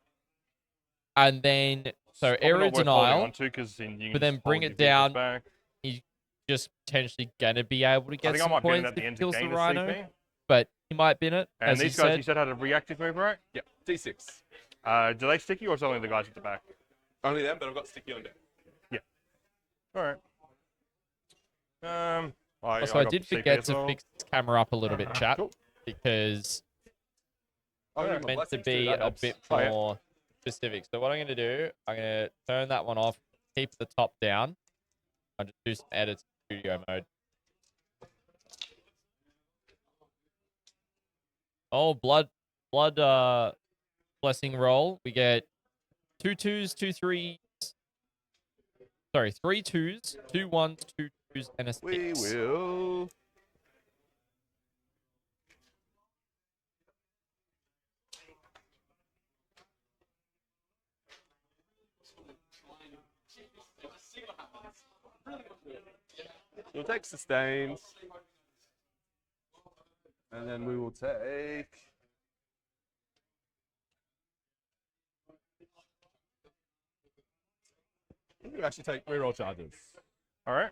And then so Probably area not worth holding denial, onto 'cause then you can but then just bring hold it your vehicles down. back. He's just potentially gonna be able to I get think I some might bin it points at the if end he to kills the gain the rhino, CP. but he might bin it. And As these he guys, said. you said had a reactive move, right? Yeah, D6. Do they sticky or is it only the guys at the back? Only them, but I've got sticky on deck. All right. Also, I got did CP forget as to well. fix this camera up a little bit, chat, Cool. because Oh, yeah, it's my meant to blessings too, be that a helps. bit Oh, yeah. more specific. So what I'm going to do, I'm going to turn that one off, keep the top down. I'll just do some edits in studio mode. Oh, blood blessing roll. We get 2 2s, 2 3s. Sorry, 3 2s, 2 1s, 2 2s, and a 6. We will. We'll take sustains. And then we will take. You actually take reroll charges. All right.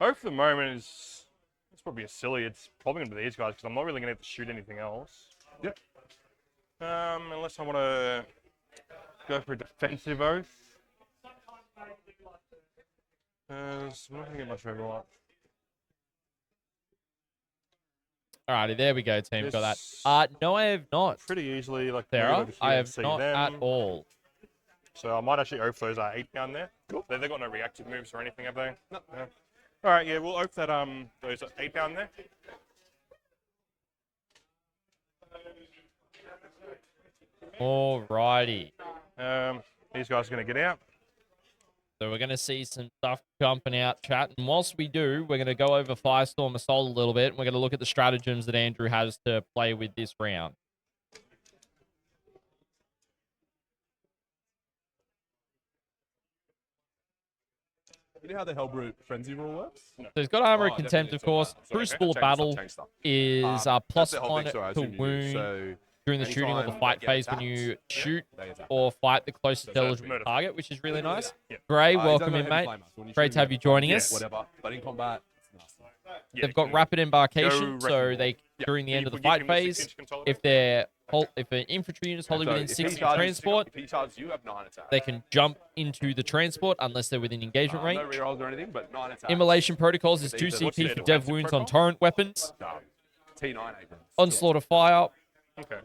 Hope for the moment is it's probably a silly. It's probably gonna be these guys because I'm not really gonna have to shoot anything else. Yep. Unless I want to go for a defensive oath. I'm not gonna get much over what. Alrighty, there we go, team. Got This- that. No, I have not. Pretty easily, like Sarah, just I have see not them. at all. So I might actually oath those 8 down there. Cool. They've got no reactive moves or anything, have they? No. All right, yeah, we'll oath that those 8 down there. Alrighty. These guys are gonna get out. So we're going to see some stuff jumping out, chat. And whilst we do, we're going to go over Firestorm Assault a little bit. And we're going to look at the stratagems that Andrew has to play with this round. You know how the Hellbrute Frenzy rule works? So he's got Armor of Oh, Contempt, definitely. of course. Sorry, Crucible change Battle change stuff. is That's plus the whole 1 thing, sorry, I to assumed you knew. wound So during the shooting or the anytime fight they get phase when attacked, you shoot they attack. or fight the closest So eligible murder. target, which is really nice. Yeah. Gray, He's welcome only in, heavy mate. flamer, so when you Great shoot to have him, you joining yeah, us. Whatever, but in combat, it's nasty. Yeah, They've got you rapid embarkation, Go so wrecking they ball. during the Yeah, end of you the can fight give him a phase, 6-inch consolidate. if an infantry unit is holding So within if 6 he of the charges- transport, If he charges, you have 9 attacks. they can jump into the transport unless they're within engagement No range. rerolls or anything, but 9 attacks. Immolation protocols is With 2 either- CP What's their for dev defensive wounds on profile? torrent weapons. No. T9 Abrams. Onslaught of Fire Okay.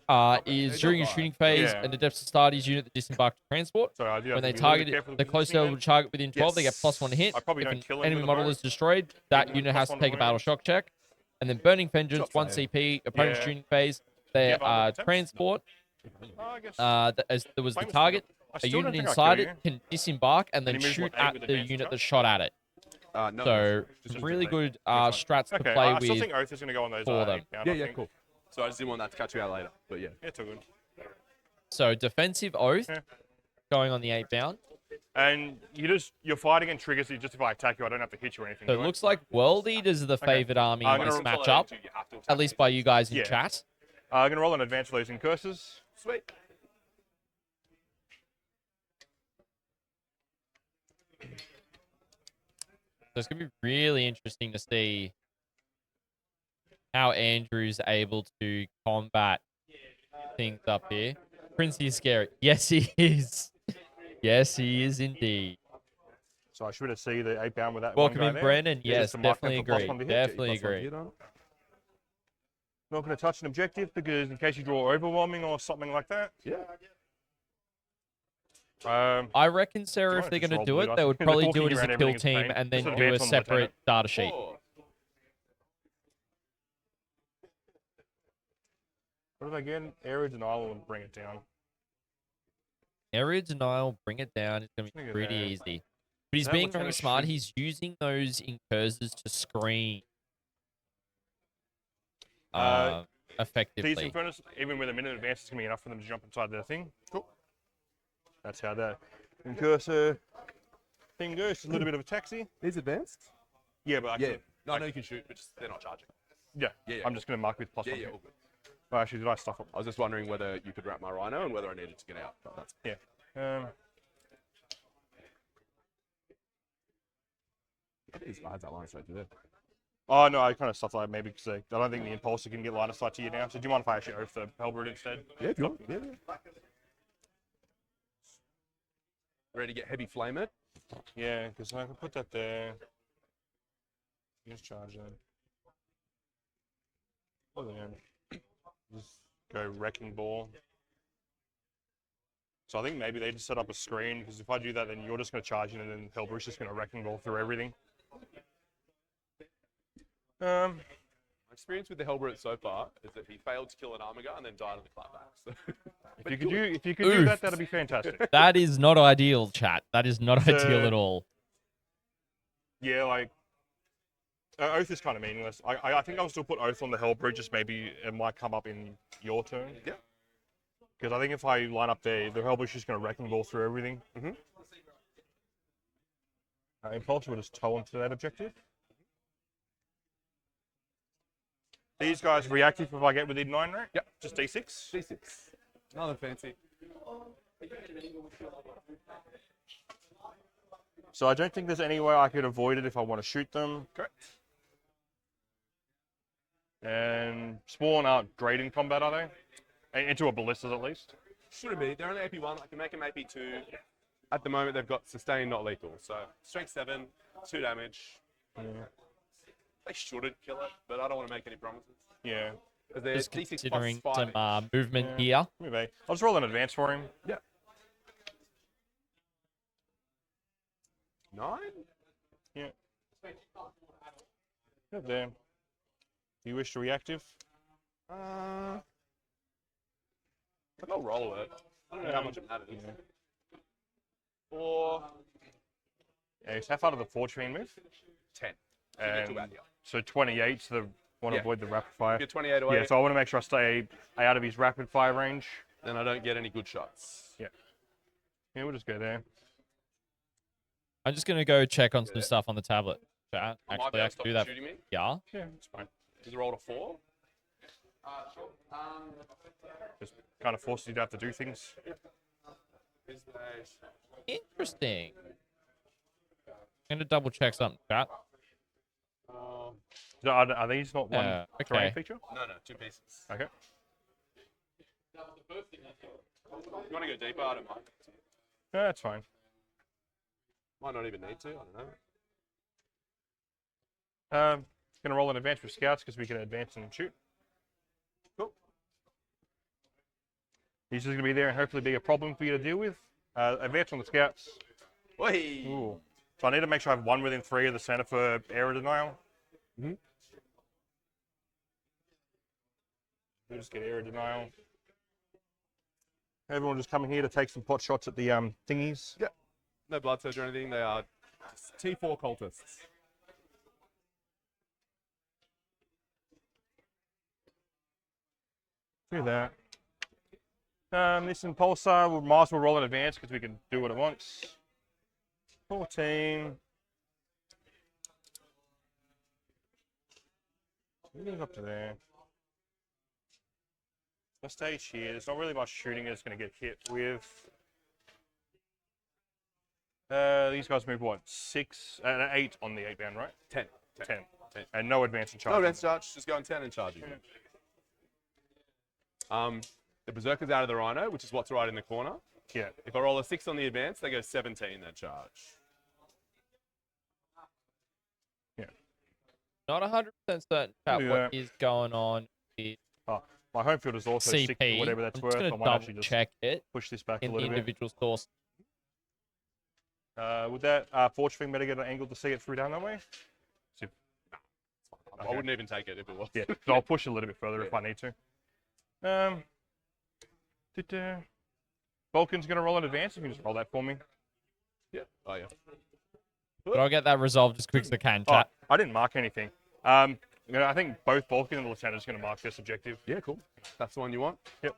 is They during a don't die. shooting phase Yeah. and adepts Astartes unit that disembarked to transport. So I do have When to they be a little bit target careful the with closest positioning eligible target within 12, they get Yes. +1 to hit. I probably If don't an kill him enemy with a model bow. is destroyed, that unit has to +1 take a to battle wound. shock check. And then Burning Vengeance, Shot 1 fire. CP, opponent's Yeah. shooting phase. They Yeah, but I'm attempts. transport, I guess. as there was the Famous target. I A still unit don't think I inside kill it can disembark and then And he moves, shoot what, 8 at with the advanced unit charge? that shot at it. No, So just some really mate. good fine. strats to Okay, play I still with. think Oath is going to go on those for 8 them. down, Yeah, I yeah, think. cool. So I just didn't want that to catch you out later, but yeah. Yeah, it's all good. So defensive oath Yeah. going on the 8 bound. And your fighting and triggers, just if I attack you, I don't have to hit you or anything. So do it I? looks like World Eaters are the favored army I'm in gonna this roll matchup, You have to attack at least by you guys in Yeah. chat. I'm going to roll an advance for those in curses. Sweet. So it's going to be really interesting to see how Andrew's able to combat things up here. Princey is scary. Yes, he is. Yes, he is indeed. So I should have seen the 8 bound with that Welcome one guy in, there. Brendan. Yeah, Yes, just to mark them definitely for agree. +1 to hit. Definitely Plus one agree. hit on. Not going to touch an objective because in case you draw overwhelming or something like that. Yeah. I reckon, Sarah, Do if I they're just going to roll do blue it, they dice? would They're probably do talking it as around a kill everything's team pain. and then Just do a advance on the separate lieutenant. data sheet. Oh. What if I get area denial and bring it down? Area denial, bring it down. It's going to be Look at pretty that. easy. But he's That being looks like very a smart. shoot. He's using those incursors to screen These effectively. Infernus, even with a minute advance, it's going to be enough for them to jump inside their thing. Cool. That's how that incursor thing goes. It's a little bit of a taxi. He's advanced? Yeah, but I Yeah. could, No, I know you can shoot, but just they're not charging. yeah. Yeah, yeah. I'm just going to mark with +1. Yeah, yeah, all good. Oh, actually, did I stuff up? I was just wondering whether you could wrap my rhino and whether I needed to get out. But that's Yeah. I had that line straight to there. Oh, no, I kind of stuff like maybe because I don't think the Impulsor can get line of sight to you now. So do you mind if I actually oath the Hellbrute instead? Yeah, if you want. Yeah, yeah. Ready to get heavy flame it? Yeah, because I can put that there. Just charge that. Oh, then. Just go Wrecking Ball. So I think maybe they just set up a screen, because if I do that, then you're just going to charge in, and then Hellbrewer's just going to wreck and roll through everything. My experience with the Hellbrewer so far is that he failed to kill an armor guy and then died on the clapback. So. If you could do that, that'd be fantastic. That is not ideal, chat. That is not It's, ideal at all. Yeah, like Oath is kind of meaningless. I think I'll still put Oath on the Hellbrewer, just maybe it might come up in your turn. Yeah. Because I think if I line up there, the Hellbrewer's just going to wrecking ball through everything. Impulse will just tow onto that objective. These guys reactive if I get within 9 rank? Yep. Just D6? D6. Nothing fancy. So I don't think there's any way I could avoid it if I want to shoot them. Correct. And Spawn aren't great in combat, are they? Into a ballistas at least. Shouldn't be. They're only AP1. I can make them AP2. At the moment, they've got sustained, not lethal. So strength 7, 2 damage. Yeah. They shouldn't kill it, but I don't want to make any promises. Yeah. Because they're Just D6 considering plus 5. some movement here. Maybe. I'll just roll an advance for him. Yeah. 9? Yeah. Good there. Do you wish to reactive? I think I'll roll it. I don't know how much it matters. Yeah. Or Yeah, he's half out of the fortune move. 10. And so 28, so want to Yeah. avoid the rapid fire. Get 28 away. Yeah, so I want to make sure I stay out of his rapid fire range. Then I don't get any good shots. Yeah, we'll just go there. I'm just going to go check on some stuff on the tablet. Chat. I might Actually, be able I to can do stop that. shooting me. Yeah. Yeah, it's fine. Does it roll to 4? Sure. Just kind of forces you to have to do things. Interesting. I'm going to double check something, chat. So are these not one Okay. terrain feature? No, 2 pieces. Okay. You want to go deeper? I don't mind. Yeah, that's fine. Might not even need to. I don't know. Gonna roll an advance with scouts because we can advance and shoot. Cool. He's just gonna be there and hopefully be a problem for you to deal with. Advance on the scouts. Oi! Ooh. So I need to make sure I have 1 within 3 of the center for error denial. Mm-hmm. We'll just get error denial. Everyone just coming here to take some pot shots at the thingies. Yeah. No blood surge or anything. They are T4 cultists. Do that. This impulsor, we might as well roll in advance because we can do what it wants. 14. Move up to there. The stage here, there's not really much shooting it's going to get hit with. These guys move what? 6 and 8 on the 8 band, right? 10. 10. And no advance and charge. No advance charge. Just go on 10 and charging. The Berserker's out of the Rhino, which is what's right in the corner. Yeah. If I roll a 6 on the advance, they go 17 that charge. Yeah. Not 100% certain chat Yeah. what is going on with Oh, my home field is also 6 CP. or whatever that's I'm worth. just I going might to actually double just check it push this back a in the little bit. individual source. Would that forge thing better get an angle to see it through down that way? I wouldn't even take it if it was. Yeah, so I'll push a little bit further if I need to. Vulcan's going to roll in advance. You can just roll that for me. Yeah. Oh, yeah. But I'll get that resolved as quick as I can, Oh, chat. I didn't mark anything. I think both Vulcan and the Lieutenant are going to mark this objective. Yeah, cool. That's the one you want? Yep.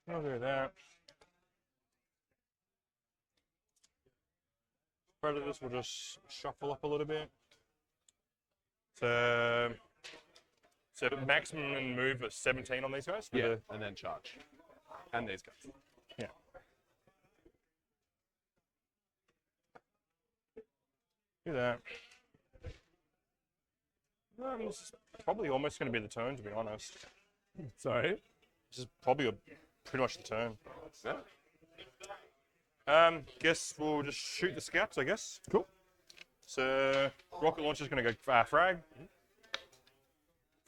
I'll do that. Predators will just shuffle up a little bit. So maximum move is 17 on these guys? Yeah, and then charge. And these guys. Yeah. Do that. This is probably almost going to be the turn, to be honest. Sorry? This is probably pretty much the turn. Yeah. Guess we'll just shoot the scouts, I guess. Cool. So, rocket launcher's going to go frag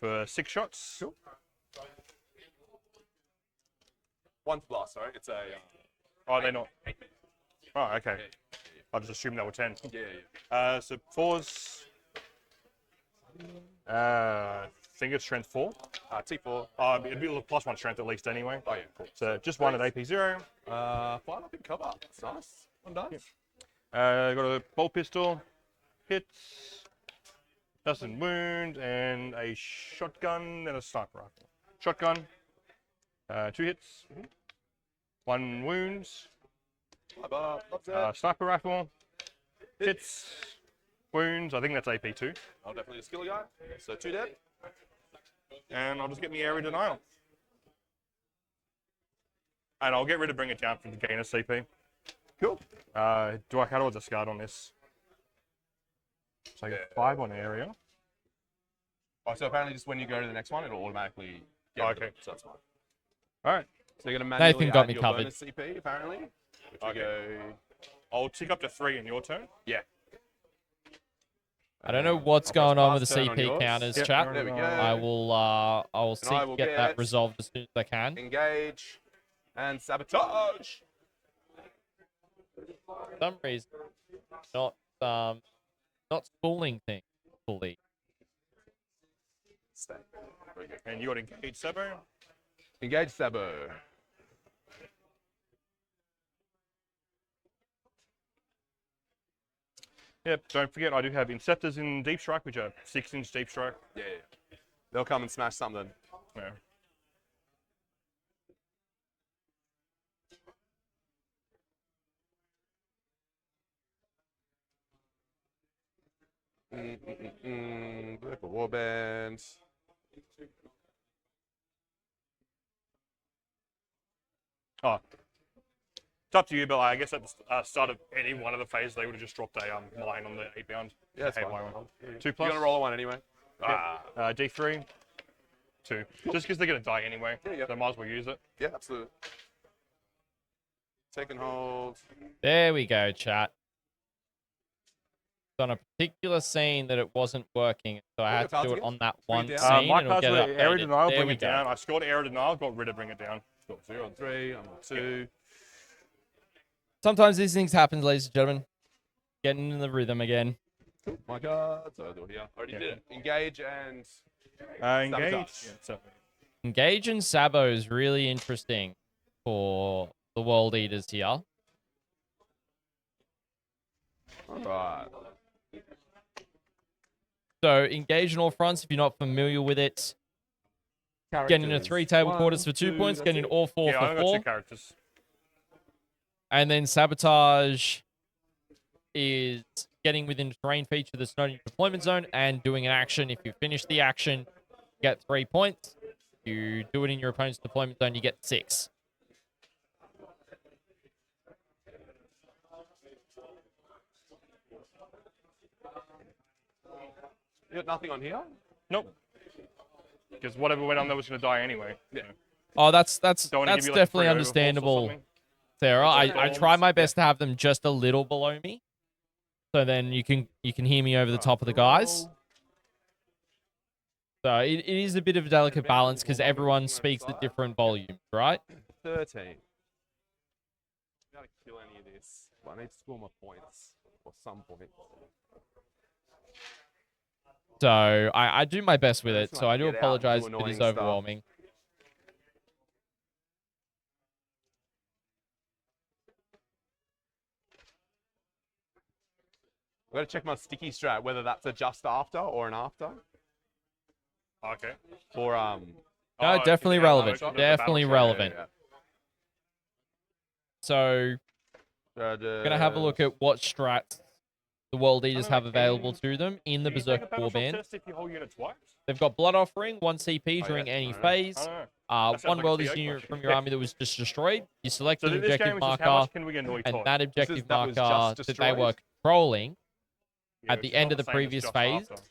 for 6 shots. Cool. One blast, sorry. It's a. Oh, they're not. Oh, okay. I just assumed they were 10. Yeah. So 4s. I think it's strength 4. T4. It'd be a +1 strength at least anyway. Oh yeah, cool. So just 1 at AP 0. 5 up in cover. That's nice. 1 dice. Got a bolt pistol, hits, doesn't wound, and a shotgun and a sniper rifle. Shotgun, 2 hits, 1 wounds. Sniper rifle, hits, wounds. I think that's AP 2. I'll definitely a skill guy. So 2 dead. And I'll just get me area denial. And I'll get rid of bring it down from the gainer CP. Cool. How do I discard on this? So I get 5 on area. Oh, so apparently just when you go to the next one, it'll automatically get rid of it, so that's fine. Alright. So you're going to manually Nathan got add me your covered. bonus CP, apparently. Which we go... I'll tick up to 3 in your turn. Yeah. I don't know what's I'll going press on with the pass turn on CP yours. counters, Yep, chat. There we go. I will seek I to will get that get- resolved as soon as I can. Engage. And sabotage. For some reason, not spooling things fully. Stay. Very good. And you got engaged Sabo. Engage Sabo. Yep, don't forget I do have Inceptors in Deep Strike, which are 6-inch Deep Strike. Yeah. They'll come and smash something. Yeah. Berserker Warband. Oh. It's up to you, but I guess at the start of any one of the phases, they would have just dropped a mine on the 8-bound. Yeah, that's fine. one. 2+. You're going to roll a 1 anyway. D3, 2. Just because they're going to die anyway, Yeah. so might as well use it. Yeah, absolutely. Second hold. There we go, chat. On a particular scene that it wasn't working, so I had to do it on that one down. scene. My and it'll cards get were it area updated. denial, There bring we it go. down. I scored area denial, got rid of bring it down. Got 0 on 3. I'm on 2. Sometimes these things happen, ladies and gentlemen. Getting in the rhythm again. My cards. So I'll do it here. Already did it. Engage and. Engage. Sabotage. Yeah, so, Engage and Sabo is really interesting for the World Eaters here. Alright. So engage on all fronts if you're not familiar with it. Getting in 3 table quarters for 2 points, getting all 4 yeah, I for only got 2 4. characters. And then sabotage is getting within the terrain feature that's not in your deployment zone and doing an action. If you finish the action, you get 3 points. If you do it in your opponent's deployment zone, you get 6. You got nothing on here? Nope. Because whatever went on there was going to die anyway. Yeah. Oh, that's Don't wanna give you, like, definitely 3 overforce or understandable, something. Sarah. I Overforce. try my best to have them just a little below me, so then you can hear me over the top of the guys. So it is a bit of a delicate balance because everyone speaks at different volumes, right? 13. I gotta kill any of this. But I need to score my points. Or some points. So I do my best with it. Just So I do get out and do apologize if it annoying is stuff. overwhelming. I've got to check my sticky strat, whether that's a just after or an after. Okay. Or, No, Oh, definitely yeah, relevant. battle shot, Definitely battle shot, relevant. So gonna have a look at what strats the World Eaters have available to them in the Can you take a Berserker battle shot Warband. test if your whole unit's wiped? They've got Blood Offering, 1 CP Oh, during yeah. any I know. phase. I don't know. That sounds One like a World TO Eaters unit question. from your army that was just destroyed. You select So an this objective game is just how marker, much can we annoy and Todd? that objective that was marker just that they were destroyed? controlling Yeah, at which the is end not of the same as previous just phase after.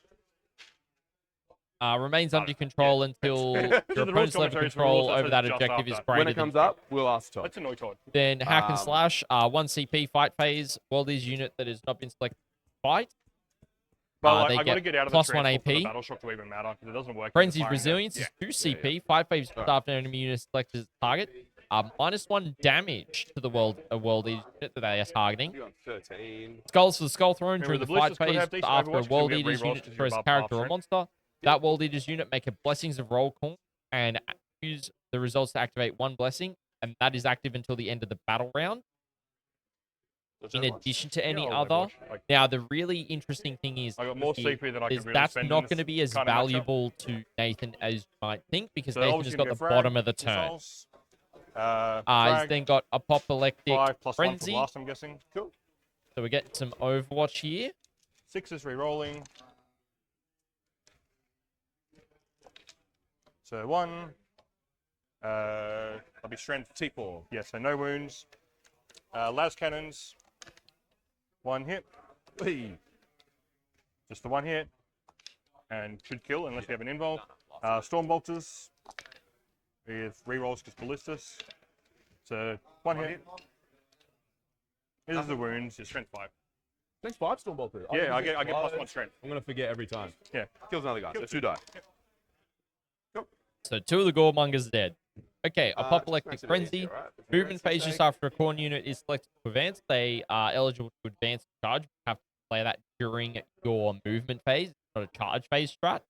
Remains under control until The your rules opponent's level commentaries for control rules, that's over that just objective is after. greater When it than comes up, we'll ask Todd. That's a no Todd. Then hack and Um, slash, 1 CP fight phase. World Eaters unit that has not been selected to fight. But like, they I got to get get out of plus the 1 transport for the AP. battle shock to even matter because it doesn't work. Frenzy's firing resilience is 2 CP. Fight phase Alright. after an enemy unit selected as a target. -1 damage to the World Eaters unit that they are targeting. You got 13. Skulls for the Skull Throne Remember, during the the fight Blisters could phase have decent after a Overwatch 'cause World you'll get Eaters rerolls unit 'cause you're destroys a above character or half monster. That World Eaters unit make a Blessings of Roll coin and use the results to activate 1 blessing, and that is active until the end of the battle round, in addition to any Yeah, other. Overwatch. Like, Now, the really interesting thing is I got more is CP than I could really that's spend. not in going to this be as kind of matchup. valuable to Nathan as you might think, because So Nathan has obviously got gonna the go frag, bottom of the turn. missiles, He's frag, then got Apoplectic 5 plus 1 for Frenzy. blast, I'm guessing. Cool. So we're getting some Overwatch here. 6 is re-rolling. So 1. I'll be strength. T4. Yeah, so no wounds. Las cannons. 1 hit. Whee. Just the 1 hit. And should kill unless you have an invul. Storm bolters. With rerolls because ballistas. So 1 hit. This is the wounds. It's strength 5. Thanks, 5 Storm Bolter. Yeah, I get plus 1 strength. I'm going to forget every time. Yeah. Kills another guy. So 2 die. So 2 of the Goremongers dead. Okay, Apoplectic makes it Frenzy. easier, right? Movement phase just after a corn unit is selected to advance. They are eligible to advance and charge. You have to play that during your movement phase. It's not a charge phase strat.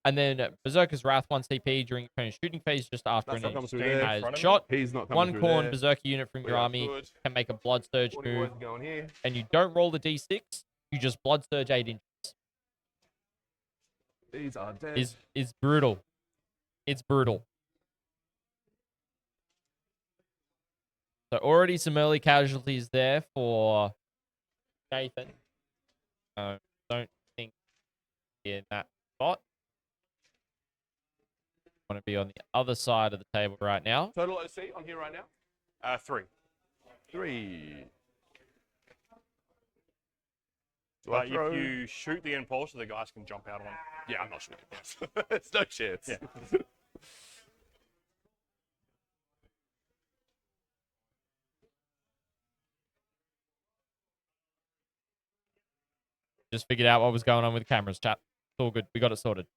And then Berserker's Wrath 1 CP during your opponent's shooting phase just after That's an not coming through enemy there. has Front of me. shot. He's not coming 1 through corn there. Berserker unit from We your are army good. can make a Blood Surge 40 move. boys going here. And you don't roll the d6. You just Blood Surge 8 inches. These are dead. Is brutal. It's brutal. So already some early casualties there for Nathan. Don't think in that spot. Want to be on the other side of the table right now. Total OC on here right now? 3. 3. Do I But throw? if you shoot the impulse, the guys can jump out on it. Yeah, I'm not shooting. It's no chance. Yeah. Just figured out what was going on with the cameras, chat. It's all good. We got it sorted.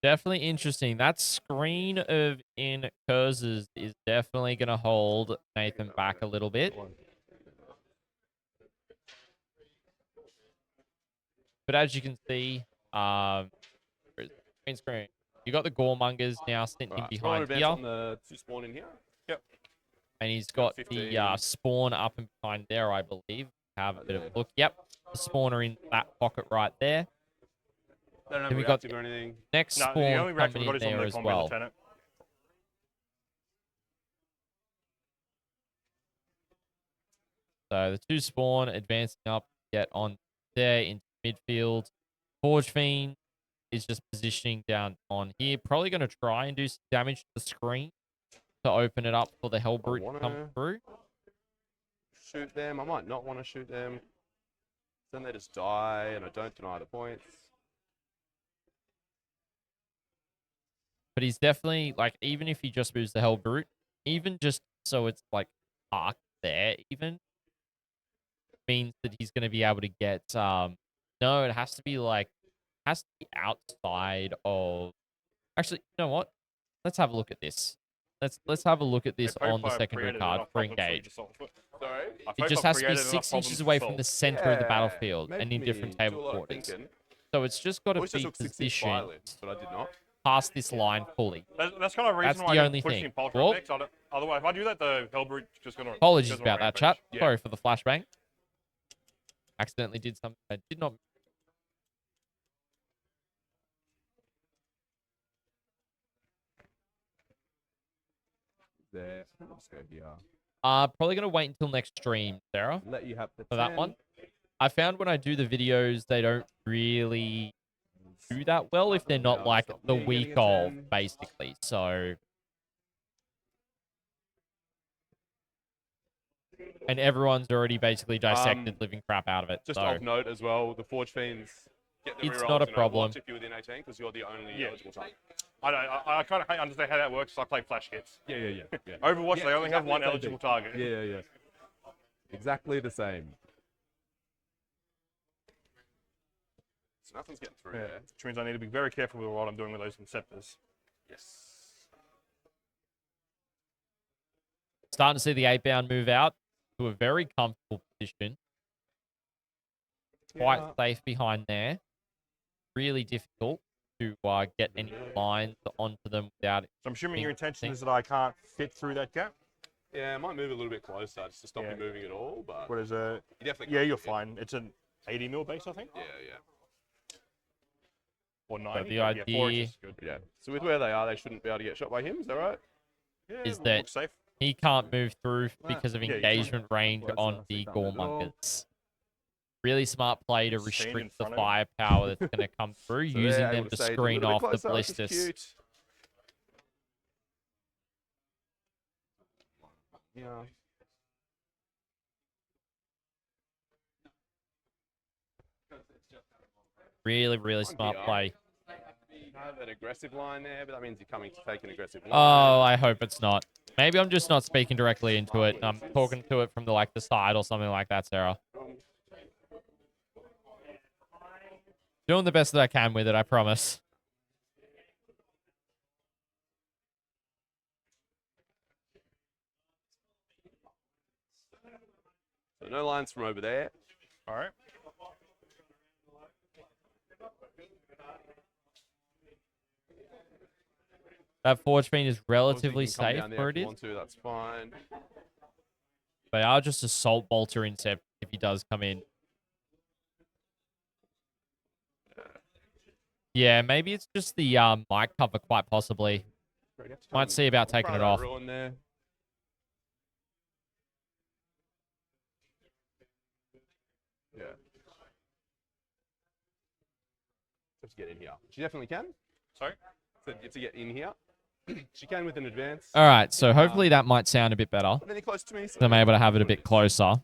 Definitely interesting. That screen of Incursors is definitely going to hold Nathan back a little bit. But as you can see, green screen. You got the Goremongers now sitting Right, behind advance here. on the 2 spawn in here. Yep. And he's got 15. the spawn up and behind there, I believe. Have a bit of a look. Yep. The spawner in that pocket right there. They don't have Then a we got reactive or anything. next No, the spawn only reactor we coming got in is on there the as combat well. lieutenant. So the 2 spawn advancing up, get on there into midfield. Forge Fiend is just positioning down on here. Probably going to try and do some damage to the screen to open it up for the Hellbrute to come through. Shoot them. I might not want to shoot them. Then they just die, and I don't deny the points. But he's definitely, like, even if he just moves the Hellbrute, even just so it's, like, parked there, even, means that he's going to be able to get, no, it has to be, like, has to be outside of, actually, you know what? Let's have a look at this. Let's have a look at this on the secondary card for engage. Sorry? It just has to be 6 inches away from the center of the battlefield and in different table quarters. So it's just got to be positioned but I did not. past this line fully. That's kind of the reason That's why the I only didn't push thing. the impulse Well, next. Otherwise, if I do that, the Hellbrute just gonna. Apologies goes on about that, rampage. chat. Yeah. Sorry for the flashbang. Accidentally did something I did not. There. Let's go here. Probably gonna wait until next stream, Sarah, Let you have the for that 10. one. I found when I do the videos, they don't really do that well if they're not like Stop the me week getting a of, 10. basically. So and everyone's already basically dissected living crap out of it. Just So of note as well, the Forge Fiends get the It's rerolls not a in problem. Overwatch if you're within 18 because you're the only Yeah. eligible target. I kind of understand how that works. 'Cause I play flash kits. Yeah. Overwatch, Yeah, they only have exactly one the same eligible thing. target. Yeah. Exactly the same. So nothing's getting through there. Which means I need to be very careful with what I'm doing with those Inceptors. Yes. starting to see the 8-bound move out to a very comfortable position. Quite Yeah. safe behind there. Really difficult to get any lines onto them without it. So I'm assuming your intention Thing. is that I can't fit through that gap. Yeah, it might move a little bit closer just to stop Yeah. you moving at all, but What is it? you definitely Yeah, can't you're fit. fine. It's an 80 mil base, I think, Yeah. or 90. the but idea- yeah, 4 inches is good. Yeah. So with where they are, they shouldn't be able to get shot by him. Is that right? Yeah, Is it that- looks safe. He can't move through because of Yeah, you engagement range Closer, on so the you can't move at all. Goremongers. Really smart play to Stand in restrict the front of him. firepower that's going to come through, So using they're them able to stay a screen little bit off the closer, which is ballistas. cute. Yeah. Really Might smart be up. play. Have an aggressive line there, but that means you're coming to take an aggressive line. Oh, I hope it's not. Maybe I'm just not speaking directly into it. I'm talking to it from the side or something like that, Sarah. Doing the best that I can with it, I promise. So no lines from over there. All right. That Forge Fiend is Obviously, relatively you can come safe down there where if it you is. want to, that's fine. They are just Assault Bolter Incept if he does come in. Yeah, maybe it's just the mic cover, quite possibly. Might see about taking it off. Ruin there. Yeah. Have to get in here. She definitely can. Sorry. So you have to get in here. She can with an advance. All right, so hopefully that might sound a bit better. And then you're close to me. So I'm able to have it a bit closer.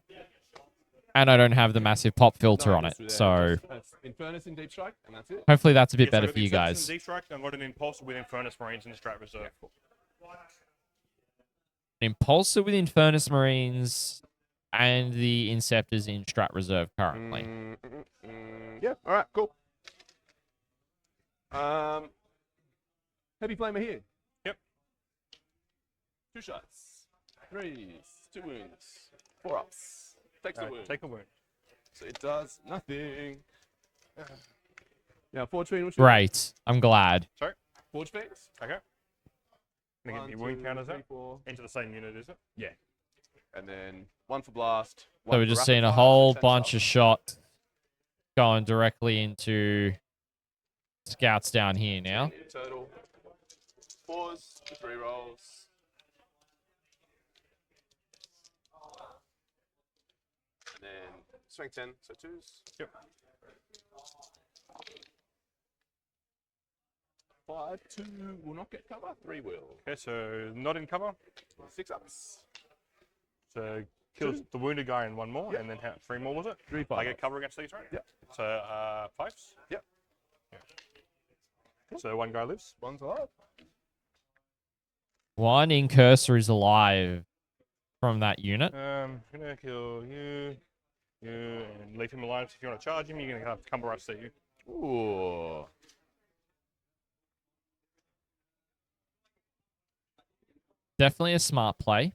And I don't have the massive pop filter No, on just it, through there. so That's Infernus in Deep Strike, and that's it. hopefully that's a bit Yes, better I've for you got the guys. Inception Deep Strike, and I've got an Impulsor with Infernus Marines in Strat Reserve. An Impulsor with Infernus Marines and the Inceptors in Strat Reserve currently. Yeah, all right, cool. Heavy Flamer here. Yep. 2 shots. 3s. 2 wounds. 4 ups. Takes a wound. Take a wound. So it does nothing. Now, Forge Fiend, which Great. I'm glad. Sorry. Forge Fiends. Okay. Gonna get 1, me wound 2, counters 3, out. 4. Into the same unit, is it? Yeah. And then 1 for blast. So we're just seeing a whole bunch of shots going directly into scouts down here now. Total. 4s, 3 rolls. And then strength 10, so 2s. Yep. 5, 2 will not get cover. 3 will. Okay, so not in cover. 6 ups. So kills 2. the wounded guy and 1 more, Yep. and then 3 more was it? 3 I 5. get cover against these, right? Yep. So 5s. Yep. So 1 guy lives. 1's alive. One Incursor is alive from that unit. Gonna kill you, and leave him alive. So if you want to charge him, you're gonna have to come rush at you. Ooh. Definitely a smart play.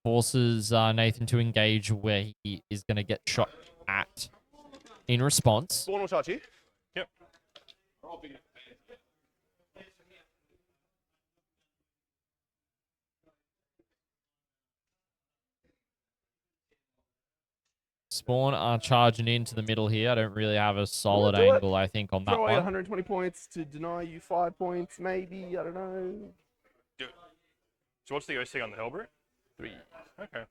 Forces Nathan to engage where he is going to get shot at in response. Spawn will charge here. Yep. Spawn are charging into the middle here. I don't really have a solid do it. angle, I think, on that Throw away one. 120 points to deny you 5 points, maybe. I don't know. Do it. So what's the OC on the Hellbrute? 3. Okay. I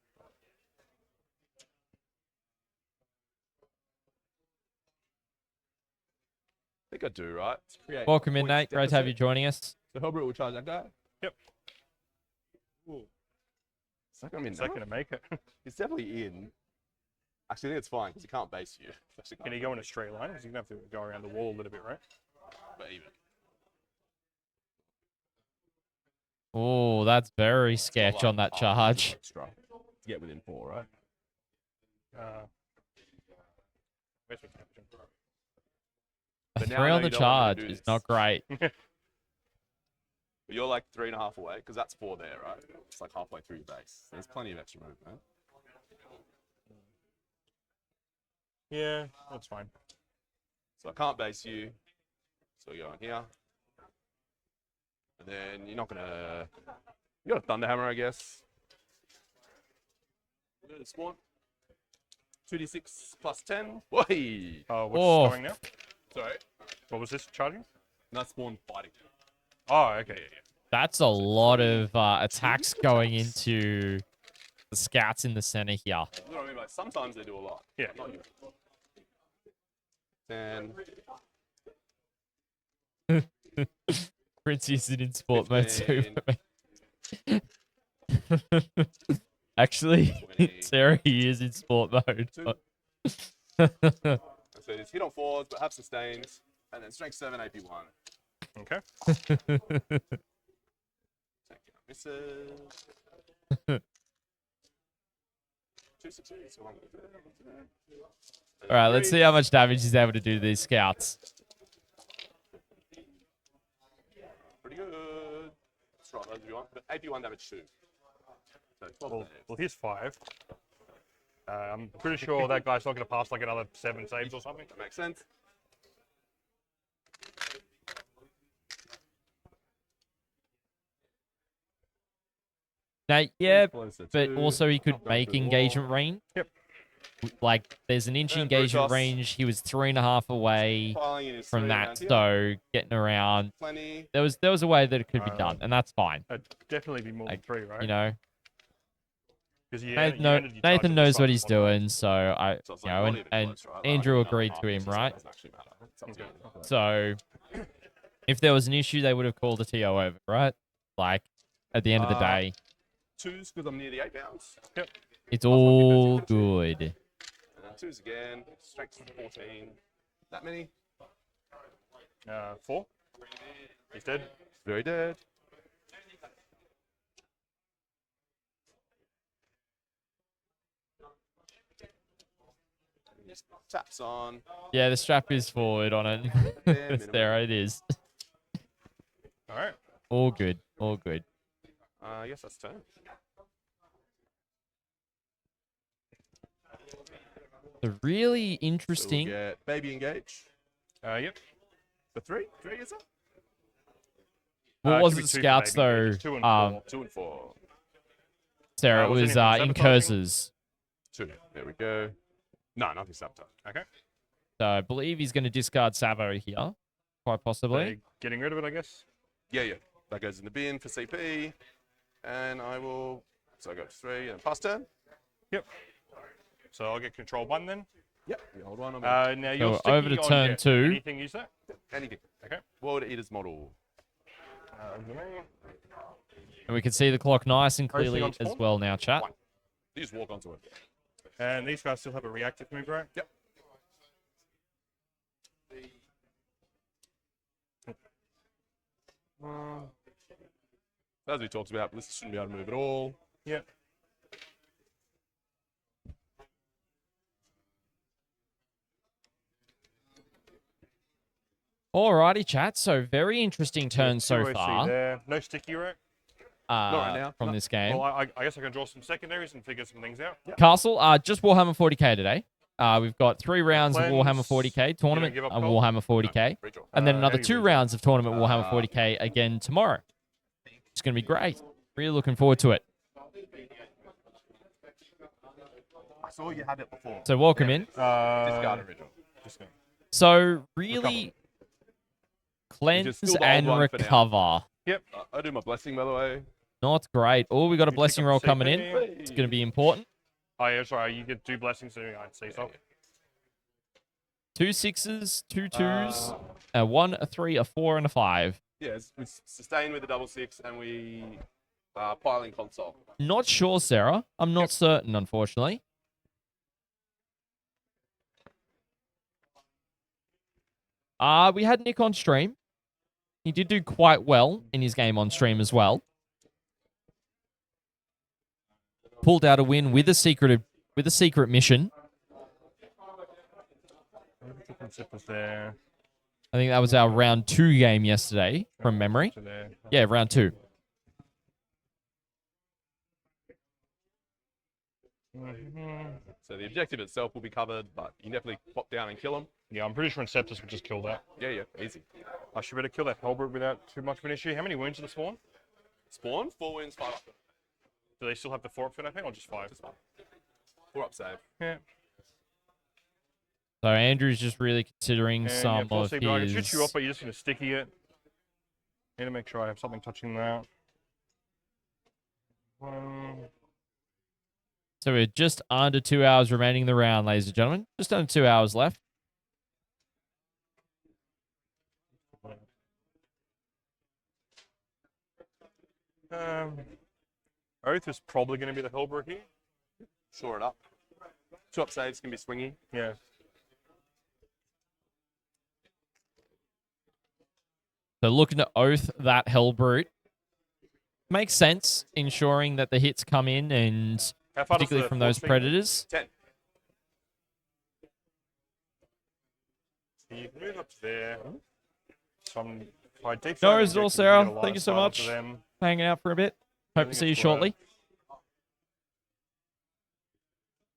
think I do, right? Create Welcome in, points Nate. Great to have you deficit. joining us. So Hellbrute will charge that guy. Yep. Ooh. Is that gonna be Is that enough? going to make it? He's definitely in. Actually, I think it's fine because he can't base you. Can he go in a straight line? Because he's going to have to go around the wall a little bit, right? But even. Oh, that's very sketch on that charge. Extra to get within 4, right? Where's my captain? A But now 3 I on know the you don't want charge to do is this. not great. But you're like 3.5 away because that's 4 there, right? It's like halfway through your base. There's plenty of extra movement. Yeah, that's fine. So I can't base you. So you go in here. And then you're not gonna. You got a Thunderhammer, I guess. Spawn. 2d6 plus 10. Whey! Oh, what's Oh. going now? Sorry. What was this charging? Not spawn fighting. Oh, okay. That's a lot of attacks going into the scouts in the center here. You know what I mean? Like sometimes they do a lot. Yeah. Not you. 10. Prince isn't in sport mode too. 15. Actually, 20. Sarah, he is in sport mode. 2. So it's hit on 4s, but have sustains. And then strength 7, AP1. Okay. Misses. 2 succeeds. So 1 All right, let's see how much damage he's able to do to these scouts. Pretty good. Let's try those if you want. But AP1 damage 2. So 12 Well, saves. here's 5. I'm pretty sure that guy's not going to pass like another 7 saves or something. That makes sense. Now, yeah, Closer but to- also he could Not going make through the engagement wall. range. Yep. Like, there's an inch And engagement Brutus. range. He was 3.5 away Piling in his from 3 that, around here. so getting around. Plenty. There was a way that it could be done, and that's fine. It'd definitely be more than Like, 3, right? You know, 'Cause you Nathan, you ended your charge Nathan at the knows start what of he's the one, right? doing, so I, So it's you like know, not and, even and close, right? Like, Andrew another agreed half to him, doesn't right? actually matter. It's up to Okay. you. So, if there was an issue, they would have called the TO over, right? Like, at the end of the day, 2s because I'm near the 8 pounds. it's one all defensive good. And then 2s again. Strength 14. That many. 4. He's dead. Very dead. Just taps on. Yeah, the strap is forward on it. It's there, it is. All right. All good, all good. I guess that's turn. The really So we'll interesting. get baby engage Yep. for 3. 3 is it? What It was should be it, 2 for scouts baby though? engages, 2 and 4. 2 and 4. Sarah, it was was anything in sabotaging? curses. 2. There we go. No, nothing sabotage. Okay. So I believe he's going to discard Savo here, quite possibly. So getting rid of it, I guess. Yeah, yeah. That goes in the bin for CP. And I will. So I go to 3 and pass turn. Yep. So I'll get control 1 then. Yep. Hold on. I'm Now you're So over sticky to on turn Jet. 2. Anything use that? anything. Okay. World Eaters model. Over to me. And we can see the clock nice and Racing clearly on as spawn? well now, chat. One. You just walk onto it. And these guys still have a reactive move, right? Yep. As we talked about, this shouldn't be able to move at all. Yep. Alrighty, chat. So very interesting turn so 2 OC far there. No sticky, right? Not right now. from No. this game. Well, I guess I can draw some secondaries and figure some things out. Castle, just Warhammer 40k today. We've got 3 rounds of Cleanse. Warhammer 40k tournament give up of gold? Warhammer 40k, Free draw. and then how another do you 2 lose? rounds of tournament Warhammer 40k again tomorrow. It's going to be great. Really looking forward to it. I saw you had it before. So welcome in. Discard original. Discard. So really cleanse still the old and one for now. recover. Yep. I do my blessing, by the way. Not great. Oh, we got a You blessing pick up roll coming in. CP. It's going to be important. Oh, yeah, sorry. You get 2 blessings, so I'd say so. 2 6s, 2 2s, a 1, a 3, a 4, and a 5. Yeah, it's sustain with the 6/6, and we piling console. Not sure, Sarah. I'm not certain, unfortunately. We had Nick on stream. He did do quite well in his game on stream as well. Pulled out a win with a secret mission. There. I think that was our round 2 game yesterday, from memory. Yeah, round 2. So the objective itself will be covered, but you can definitely pop down and kill them. Yeah, I'm pretty sure Inceptus would just kill that. Yeah, easy. I should better kill that Hellbrute without too much of an issue. How many wounds do the spawn? Spawn, 4 wounds, 5 up. Do they still have the 4 up fin, I think, or just 5? Just 4 up save. Yeah. So Andrew's just really considering And some of I can his... shoot you off, but you're just going to sticky it. Need to make sure I have something touching that. So we're just under 2 hours remaining in the round, ladies and gentlemen. Just under 2 hours left. Oath is probably going to be the Hellbrute here. Shore it up. 2 up saves can be swingy. Yeah. So looking to oath that Hellbrute. Makes sense, ensuring that the hits come in, and particularly from those predators. 10. So you can move up to there. Some deep No worries at all, Sarah. Thank you so much. Hanging out for a bit. Hope to see you shortly. It's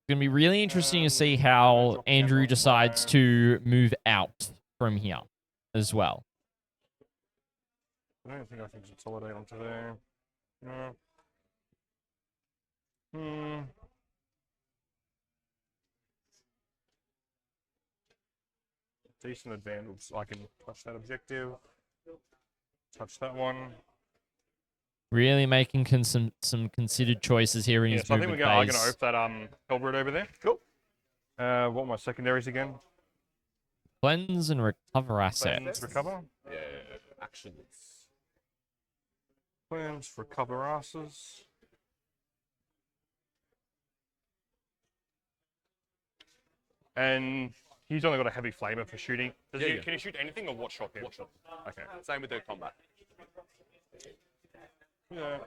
going to be really interesting to see how Andrew decides to move out from here as well. I don't think I can consolidate onto there. No. Decent advantage. I can touch that objective. Touch that one. Really making some considered choices here in his so I think movement I'm phase. going to oath that Hellbrute over there. Cool. What were my secondaries again? Cleanse and recover assets. Cleanse, recover. Yeah, actions. Cleanse, recover asses. And he's only got a heavy flamer for shooting. Can he shoot anything or what shot? What shot? Okay. Same with their combat. Yeah.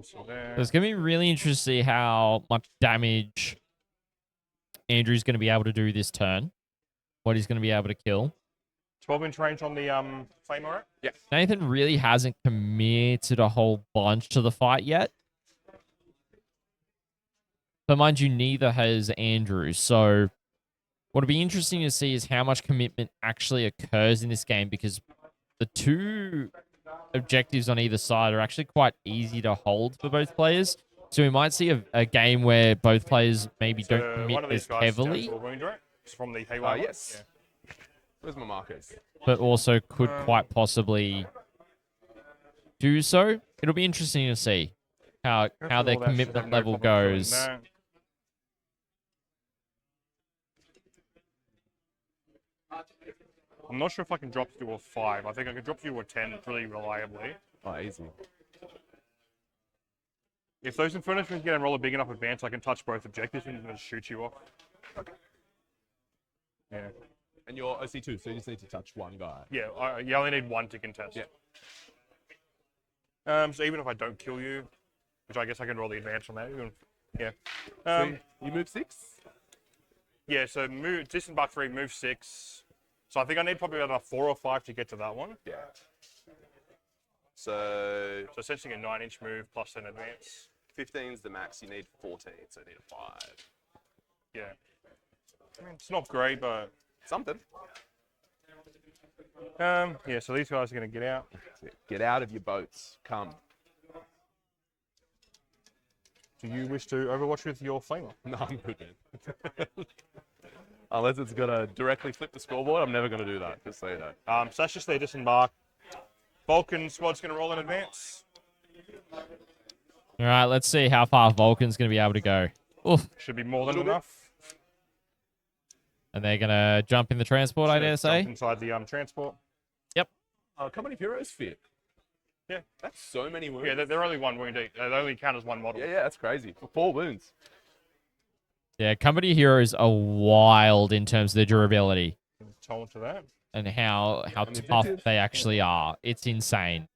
So it's going to be really interesting to see how much damage Andrew's going to be able to do this turn. What he's going to be able to kill. 12-inch range on the flamer, right? Yeah. Nathan really hasn't committed a whole bunch to the fight yet. But mind you, neither has Andrew. So what'll be interesting to see is how much commitment actually occurs in this game, because the two objectives on either side are actually quite easy to hold for both players. So we might see a game where both players maybe don't commit as heavily. Wound, right? It's from the Haywire. Yes. Yeah. Where's my markers? But also could quite possibly do so. It'll be interesting to see how their commitment level goes. I'm not sure if I can drop you a 5. I think I can drop you a 10 pretty reliably. Oh, easy. If those infurnishments get a roll a big enough advance, I can touch both objectives and just shoot you off. Okay. Yeah. And you're OC2, so you just need to touch one guy. Yeah, you only need one to contest. Yeah. So even if I don't kill you, which I guess I can roll the advance on that. Yeah. So you move 6? Yeah, so move disembark 3, move 6. So I think I need probably about 4 or 5 to get to that one. Yeah. So essentially a 9-inch move plus an advance. 15's the max. You need 14, so you need a 5. Yeah. I mean, it's not great, but something. Yeah, so these guys are going to get out. Get out of your boats. Come. Do you wish to Overwatch with your flamer? No, I'm good, man. Unless it's gonna directly flip the scoreboard, I'm never gonna do that. Just so you know. So that's just their disembark. Vulcan squad's going to roll in advance. All right, let's see how far Vulcan's going to be able to go. Oof. Should be more than enough. And they're going to jump in the transport, I dare say. Jump inside the transport. Yep. How many heroes fit? Yeah. That's so many wounds. Yeah, they're only one wound each. They only count as one model. Yeah, that's crazy. For 4 wounds. Yeah, company heroes are wild in terms of their durability Told to that. and how tough they actually are. It's insane.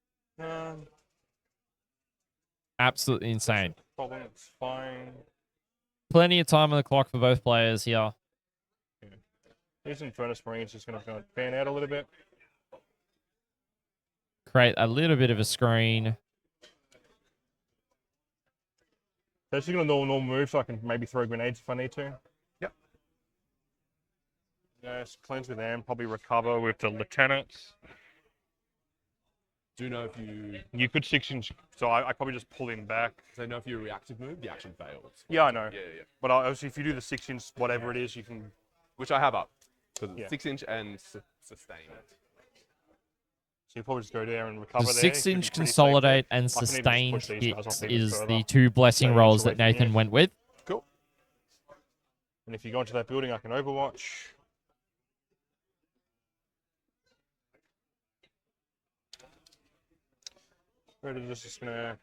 Absolutely insane. Problem, it's fine. Plenty of time on the clock for both players here. Yeah. These Infernus Marines just going to fan out a little bit. Create a little bit of a screen. They're just going to normal move, so I can maybe throw grenades if I need to. Yep. Yes, cleanse with them, probably recover with the lieutenants. Do you know if you could 6-inch, so I probably just pull him back. So know if you reactive move, the action fails. Yeah, I know. Yeah. But obviously, if you do the 6-inch, whatever it is, you can. Which I have up. Because Yeah. it's 6-inch and sustain. So you probably just go there and recover The there. 6-inch consolidate and I can even just sustain push these guys hits off even is further. the 2 blessing So rolls away that from Nathan you. went with. Cool. And if you go into that building, I can Overwatch. Predator's just gonna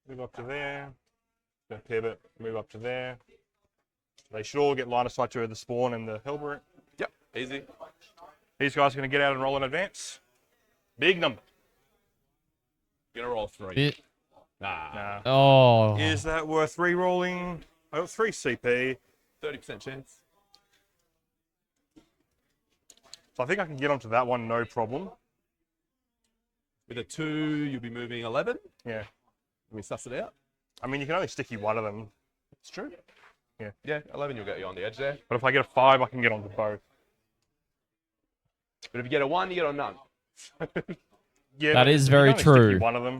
move up to there. Gonna pivot, move up to there. They should all get line of sight to the spawn and the Hellbrute. Yep, easy. These guys are gonna get out and roll in advance. Big number. You're gonna roll 3. It, Nah. oh. Is that worth re-rolling? I got 3 CP. 30% chance. So I think I can get onto that one, no problem. With a 2, you'll be moving 11. Yeah. Let me suss it out. I mean, you can only sticky one of them. It's true. Yeah. Yeah, 11 you'll get you on the edge there. But if I get a 5, I can get onto both. But if you get a 1, you get on none. Yeah, That but is you can very only sticky true. one of them.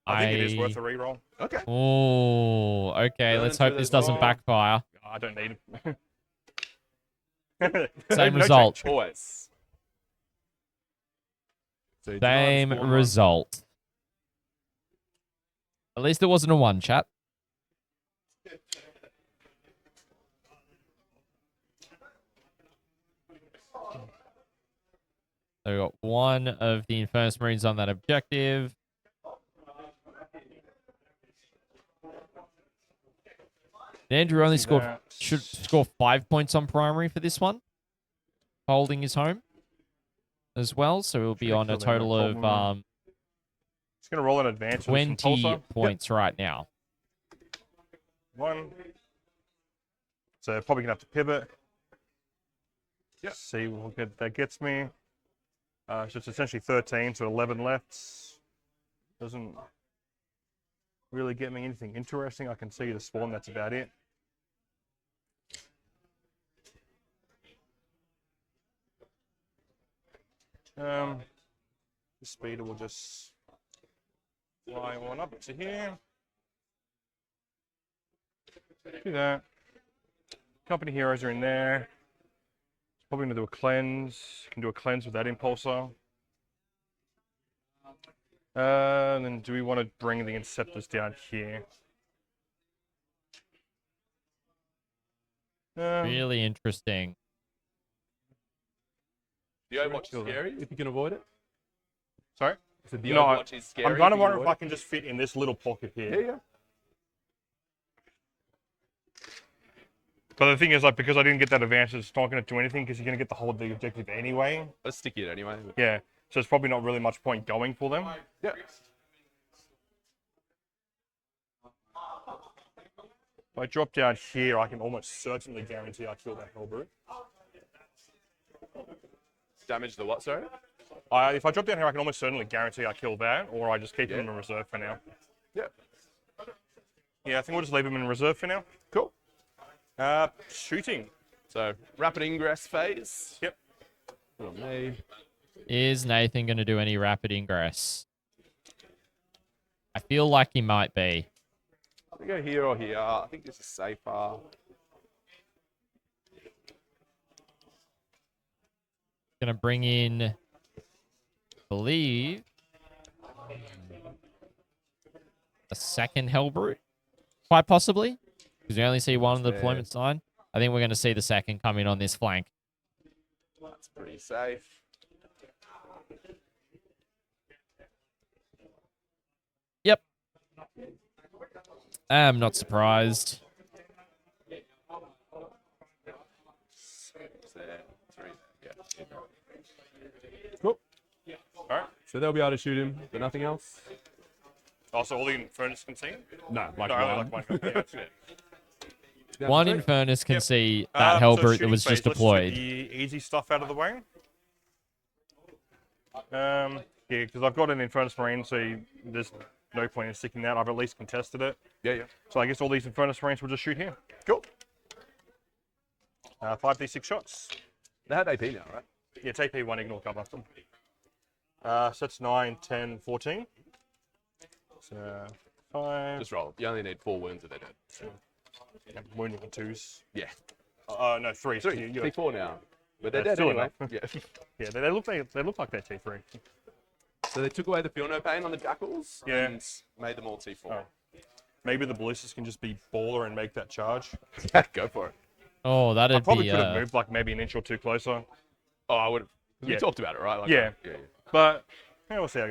I think it is worth a re-roll. Okay. Oh, okay. Burn Let's through hope this Oh. the doesn't door. backfire. I don't need them. Same No result. change. Always. So you divide Same spawn one. result. At least it wasn't a 1, chat. So we got 1 of the Infernus Marines on that objective. Andrew only See scored that. should score 5 points on primary for this one, holding his home as well. So we'll be Should on a kill them, no total of problem. Just going to roll in advance. with some 20 Tulsa. points right now. 1. So probably going to have to pivot. Yep. See what that gets me. So it's essentially 13, so 11 left. Doesn't really get me anything interesting. I can see the spawn, that's about it. The speeder will just fly on up to here. Do that. Company heroes are in there. Probably going to do a cleanse. Can do a cleanse with that impulsor. And then do we want to bring the Inceptors down here? Really interesting. The Overwatch is scary if you can avoid it. Sorry? So the No, Overwatch is scary. I'm kind of you wondering if avoid I can just fit in this little pocket here. it. Yeah. But the thing is, like, because I didn't get that advantage, it's not going to do anything because you're going to get the whole the objective anyway. Let's stick it anyway. Yeah, so it's probably not really much point going for them. Yeah. If I drop down here, I can almost certainly guarantee I kill that Hellbrute. Damage the what, sorry? If I drop down here, I can almost certainly guarantee I kill that, or I just keep him in reserve for now. Yeah. Yeah, I think we'll just leave him in reserve for now. Cool. Shooting. So, rapid ingress phase. Yep. Good on me. Is Nathan going to do any rapid ingress? I feel like he might be. We go here or here. I think this is safer. Gonna bring in, I believe, a second Hellbrute, quite possibly, because we only see one on the deployment sign. I think we're going to see the second come in on this flank. That's pretty safe. Yep. I'm not surprised. Cool. All right. So they'll be able to shoot him, but nothing else? Also, all the Infernus can see? No, like No, only one. like one. Yeah. Down One to three. Infernus can see that So Hellbrute that shooting was phase, just let's deployed. get the easy stuff out of the way. Yeah, because I've got an Infernus Marine, so there's no point in sticking that. I've at least contested it. Yeah. So I guess all these Infernus Marines will just shoot here. Cool. 5d6 shots. They have AP now, right? Yeah, take P1, ignore cover. So that's 9, 10, 14. So 5. Just roll. You only need 4 wounds if they're dead. Yeah, wounding in 2s. Yeah. No, 3. 3. T4 now. But they're That's dead still anyway. enough. Yeah. Yeah, they look like they're T3. So they took away the feel no pain on the jackals Yeah. and made them all T4. Oh. Maybe the ballistas can just be baller and make that charge. Go for it. Oh, I that'd probably be. could have moved like maybe an inch or 2 closer. Oh, I would have. We Yeah. talked about it, right? Like, Yeah. Yeah. But yeah, we'll see how it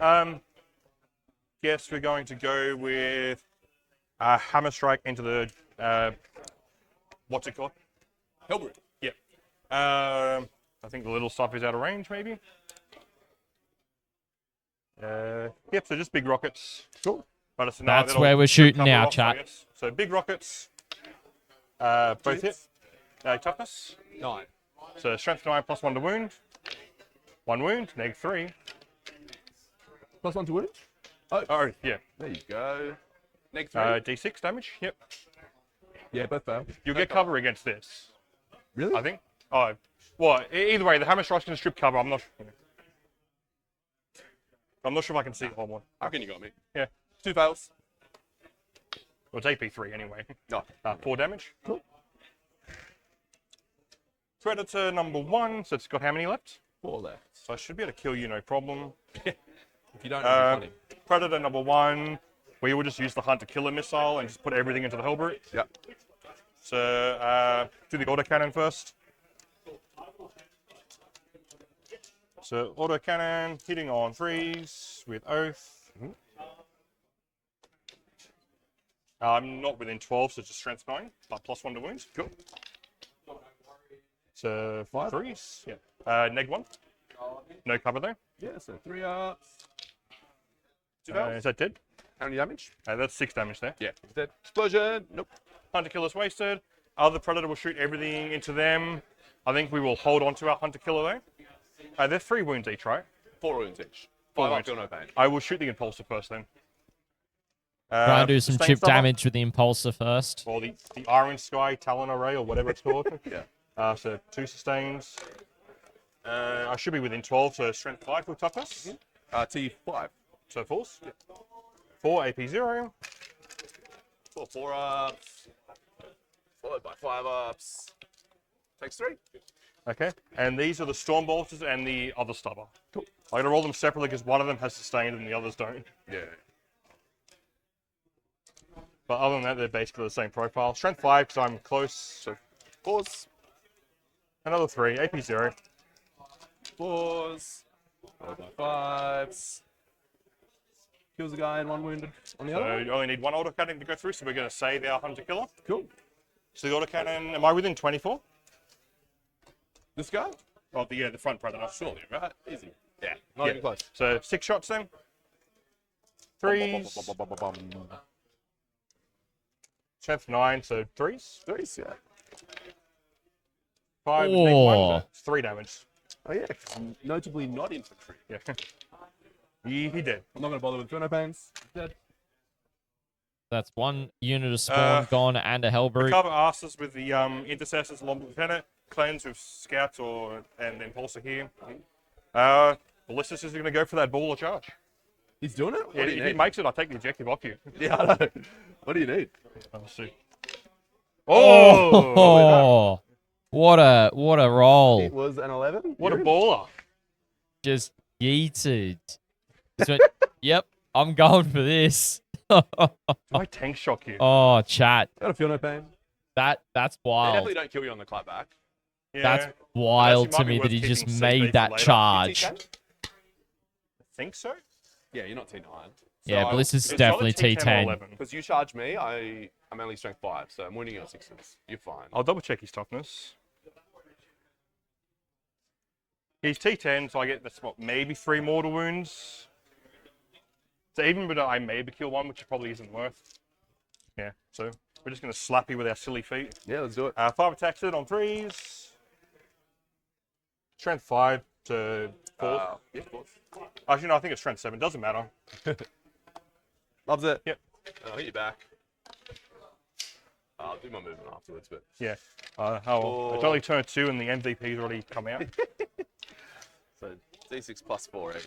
goes. Guess we're going to go with Hammer Strike into the what's it called? Hellbrute. Yeah. I think the little stuff is out of range, maybe. Yep. So just big rockets. Cool. But it's That's where we're shooting now, chat. So big rockets. Both hit. Toughness. 9. So strength 9 plus 1 to wound. 1 wound. -3. +1 to wound? Oh yeah. There you go. -3. D6 damage. Yep. Yeah, both fail. You'll get cover against this. Really? I think. Oh, well, either way, the hammer strike's going to strip cover. I'm not sure if I can see the whole one. I reckon you got me. Yeah. 2 fails. Well, it's AP3 anyway. No. 4 damage. Cool. Predator number 1. So it's got how many left? 4 left. So I should be able to kill you, no problem. If you don't, it'll be funny. Predator number 1. We will just use the hunter-killer missile and just put everything into the Hellbrute. Yep. So do the autocannon first. So autocannon hitting on 3s with Oath. I'm not within 12, so it's just strength 9, but +1 to wounds. Cool. So 5? 3s. Yeah. -1. No cover there. Yeah, so 3 arts. 2 fails. Is that dead? How many damage? That's 6 damage there. Yeah. Is that explosion? Nope. Hunter killer's wasted. Other predator will shoot everything into them. I think we will hold on to our hunter killer though. They're 3 wounds each, right? 4 wounds each. 4 5 up, wounds. feel no pain. I will shoot the impulsor first then. Try and do some Sustain chip stubber, damage with the impulsor first. Or the Iron Sky Talon Array or whatever it's called. Yeah. So 2 sustains. I should be within 12, so strength 5 with toughness. T5. So 4s. 4 AP0. 4 ups. Followed by 5 ups. Takes 3. Okay. And these are the Storm Bolters and the other stubber. Cool. I'm going to roll them separately because one of them has sustained and the others don't. Yeah. But other than that, they're basically the same profile. Strength 5 because I'm close. So 4s. Another 3. AP0. 4s. Followed by 5s. Kills a guy and 1 wounded on the So other. you only need 1 autocannon to go through, so we're going to save our hunter killer. Cool. So the autocannon, am I within 24? This guy? Oh, the front predator. Surely, right? Easy. Yeah. Not Yeah. even close. So 6 shots then. 3s. Strength 9, so 3s. 3s, yeah. 5 Oh. -1. It's 3 damage. Oh, yeah. Notably not infantry. Yeah. he did. I'm not going to bother with Inferno Pains. Dead. That's 1 unit of spawn gone and a Hellbrute. Cover asses with the intercessors along with Lieutenant. Cleanse with scouts and impulsor here. Ballistas is going to go for that ball or charge. He's doing it? Yeah, What do if you he need? makes it, I'll take the objective off you. Yeah, I know. What do you need? Let's see. Oh! Oh, what a It roll. was an 11. What a You're in. baller. Just yeeted. Just went, yep, I'm going for this. Do I tank shock you? Oh, chat. Got a feel no pain. That's They wild. definitely don't kill you on the clapback. Yeah. That's But wild actually to might be me that worth he just keeping CP made for that later. charge. T10? I think so. Yeah, you're not T9. Yeah, So Bliss is It's definitely either T10 or T10. 11. because you charge me, I'm only strength 5, so I'm winning you on 6s. You're fine. I'll double check his toughness. He's T10, so I get this, what, maybe 3 mortal wounds. So even with I maybe kill 1, which probably isn't worth. Yeah, so we're just going to slap you with our silly feet. Yeah, let's do it. 5 attacks in on 3s. Strength 5 to 4. Yeah, of course. Actually, no, I think it's strength 7. Doesn't matter. Loves it. Yep. I'll hit you back. I'll do my movement afterwards, but Yeah. It's only turn 2 and the MVP's already come out. so D6 plus 4 each.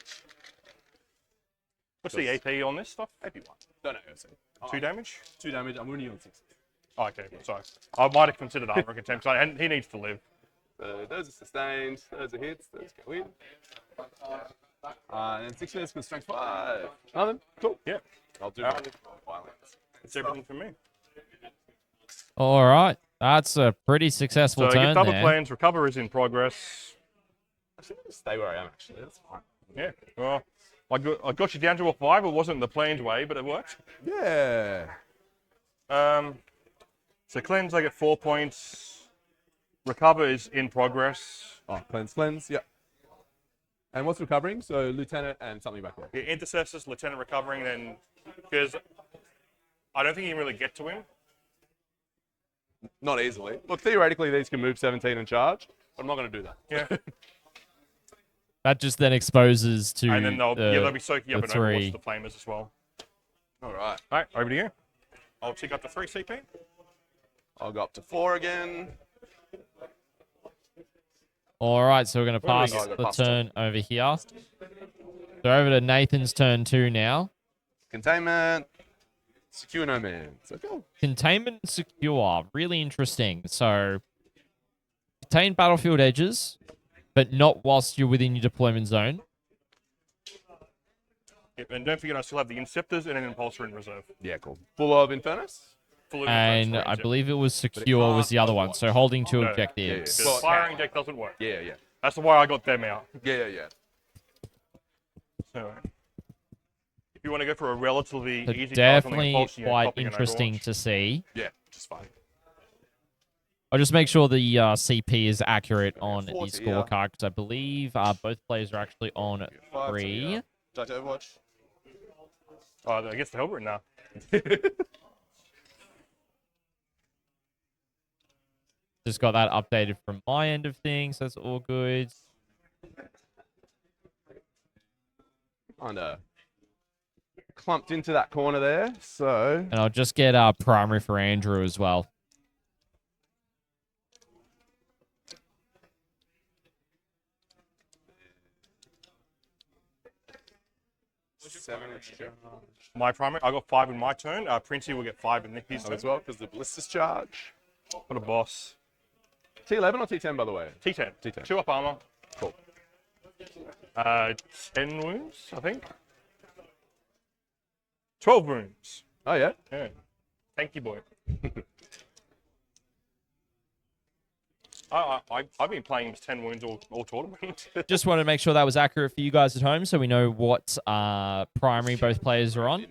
What's the AP on this stuff? AP1. Don't know OC. 2 damage? 2 damage. I'm winning you on 6. Oh, okay, sorry. I might have considered armor contempt. He needs to live. So those are sustained. Those are hits. Those go in. And then 6 minutes with strength 5. Nothing. Cool. Yeah, I'll do my violence. it's everything for me. All right. That's a pretty successful So you get turn double there. plans. Recover is in progress. Actually, I'm gonna stay where I am, actually. That's fine. Yeah, well, I got you down to a 5. It wasn't the planned way, but it worked. Yeah. So cleanse, I get 4 points. Recover is in progress. Oh, cleanse. Yeah. And what's recovering? So lieutenant and something back there. The intercessors, lieutenant recovering, then because I don't think you can really get to him. Not easily. Look, theoretically, these can move 17 and charge, but I'm not going to do that. Yeah, That just then exposes to and then they'll be soaking up the and overwatch 3. the flamers as well. All right. All right, over to you. I'll tick up to 3 CP. I'll go up to 4 again. All right, so we're going to Where do we pass go? the Buster. turn over here. So over to Nathan's turn 2 now. Containment. Secure no man. So go. Containment and secure. Really interesting. So contain battlefield edges, but not whilst you're within your deployment zone. Yep, and don't forget, I still have the Inceptors and an Impulsor in reserve. Yeah, cool. Full of Infernus? Full of And influence I range, believe it was secure was the other one. So holding 2 No. objectives. yeah. The firing deck doesn't work. Yeah. That's why I got them out. Yeah. So, if you want to go for a relatively So easy charge on the definitely Impulsor, quite copying an interesting Overwatch. to see. Yeah, just fine. I'll just make sure the CP is accurate on the 40, scorecard because I believe both players are actually on 3. Judge Overwatch. Oh, I guess the Hilbert now. Just got that updated from my end of things. That's all good. Kind of clumped into that corner there, so And I'll just get primary for Andrew as well. My primary, I got 5 in my turn. Princey will get 5 in his turn. as well because the blisters charge. What a boss. T11 or T10, by the way? T10. T10. 2 up armor. Cool. 10 wounds, I think. 12 wounds. Oh yeah. Yeah. Thank you, boy. I've been playing him 10 wounds all tournament. Just wanted to make sure that was accurate for you guys at home so we know what primary both players are on.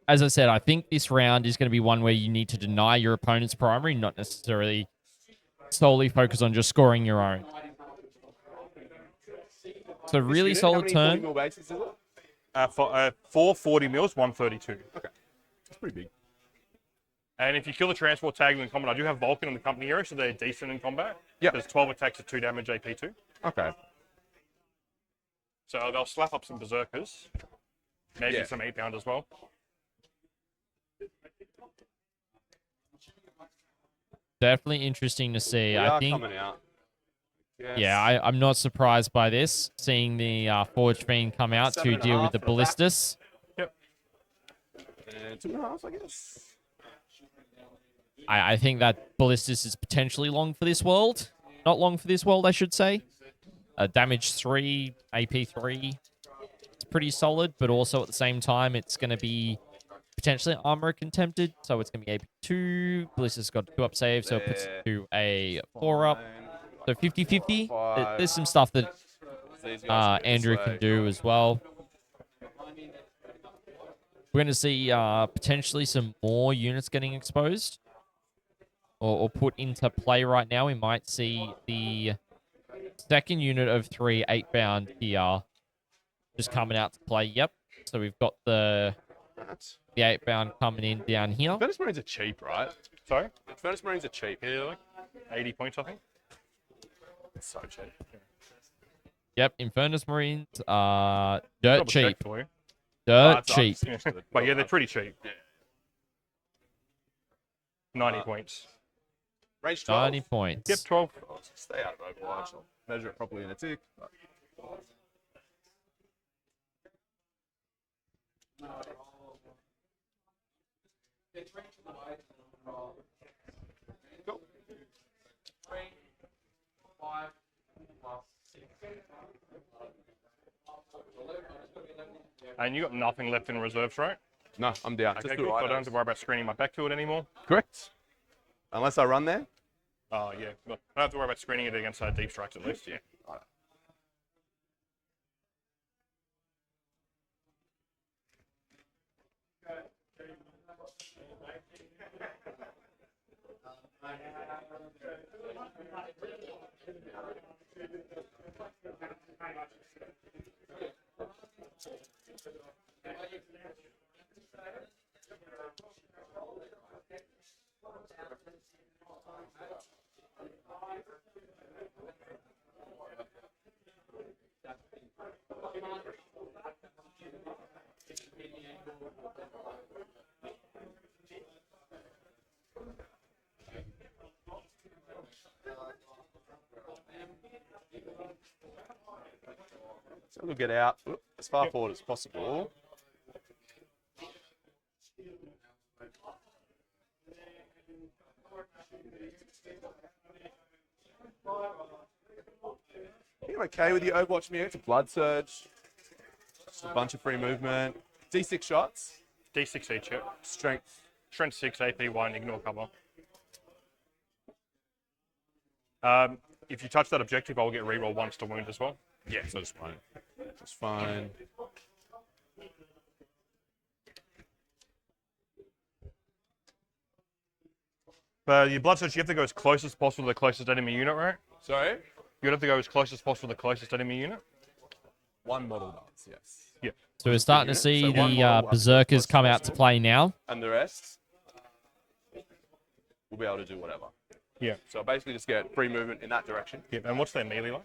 As I said, I think this round is going to be one where you need to deny your opponent's primary, not necessarily solely focus on just scoring your own. So really solid turn. 40 mil bases, is it? 4 40 mils, 132. Okay. That's pretty big. And if you kill the transport tag in combat, I do have Vulcan in the company area, so they're decent in combat. Yep. There's 12 attacks at 2 damage AP2. Okay. So they'll slap up some Berserkers. Maybe Yeah. some 8-pound as well. Definitely interesting to see. We I are think coming out. Yes. Yeah, I'm not surprised by this, seeing the Forge Fiend come out to deal with the 7.5 for that. Ballistas. Yep. And 2.5, I guess. I think that Ballistas is potentially long for this world. Not long for this world, I should say. Damage 3, AP 3. It's pretty solid, but also at the same time, it's going to be potentially armor contempted. So it's going to be AP 2. Ballista's got 2 up save, so it puts it to a 4 up. So 50-50. There's some stuff that These guys can Andrew this can way. do as well. We're going to see potentially some more units getting exposed or put into play right now. We might see the second unit of 3 8-bound here just coming out to play. Yep. So we've got the 8-bound coming in down here. Furnace Marines are cheap, right? Sorry? Furnace Marines are cheap. Yeah, like 80 points, I think. It's so cheap. Yep, Infernus Marines are dirt Double check cheap. for you. Dirt It's cheap. But yeah, they're pretty cheap. 90 points. Range 12. 90 points. Yep, 12. Oh, stay out of Overwatch. I'll measure it properly in a tick. But... Cool. And you got nothing left in reserves, right? No, I'm down. Okay, Just cool. do So I it. don't have to worry about screening my backfield anymore. Correct. Unless I run there. Oh, yeah. Well, I don't have to worry about screening it against deep strikes at least, yeah. So we'll get out as far forward as possible. I'm okay with the Overwatch mute. It's a blood surge. Just a bunch of free movement. D6 shots. D6 each, yep. Strength. Strength 6, AP 1, ignore cover. If you touch that objective, I'll get reroll once to wound as well. Yeah, so it's fine. It's fine. But your blood surge, you have to go as close as possible to the closest enemy unit, right? Sorry? You have to go as close as possible to the closest enemy unit. One model does, yes. Yeah. So we're starting to unit. see So one the model, one Berserkers close come out to possible. play now. And the rest will be able to do whatever. Yeah. So basically just get free movement in that direction. Yeah. And what's their melee like?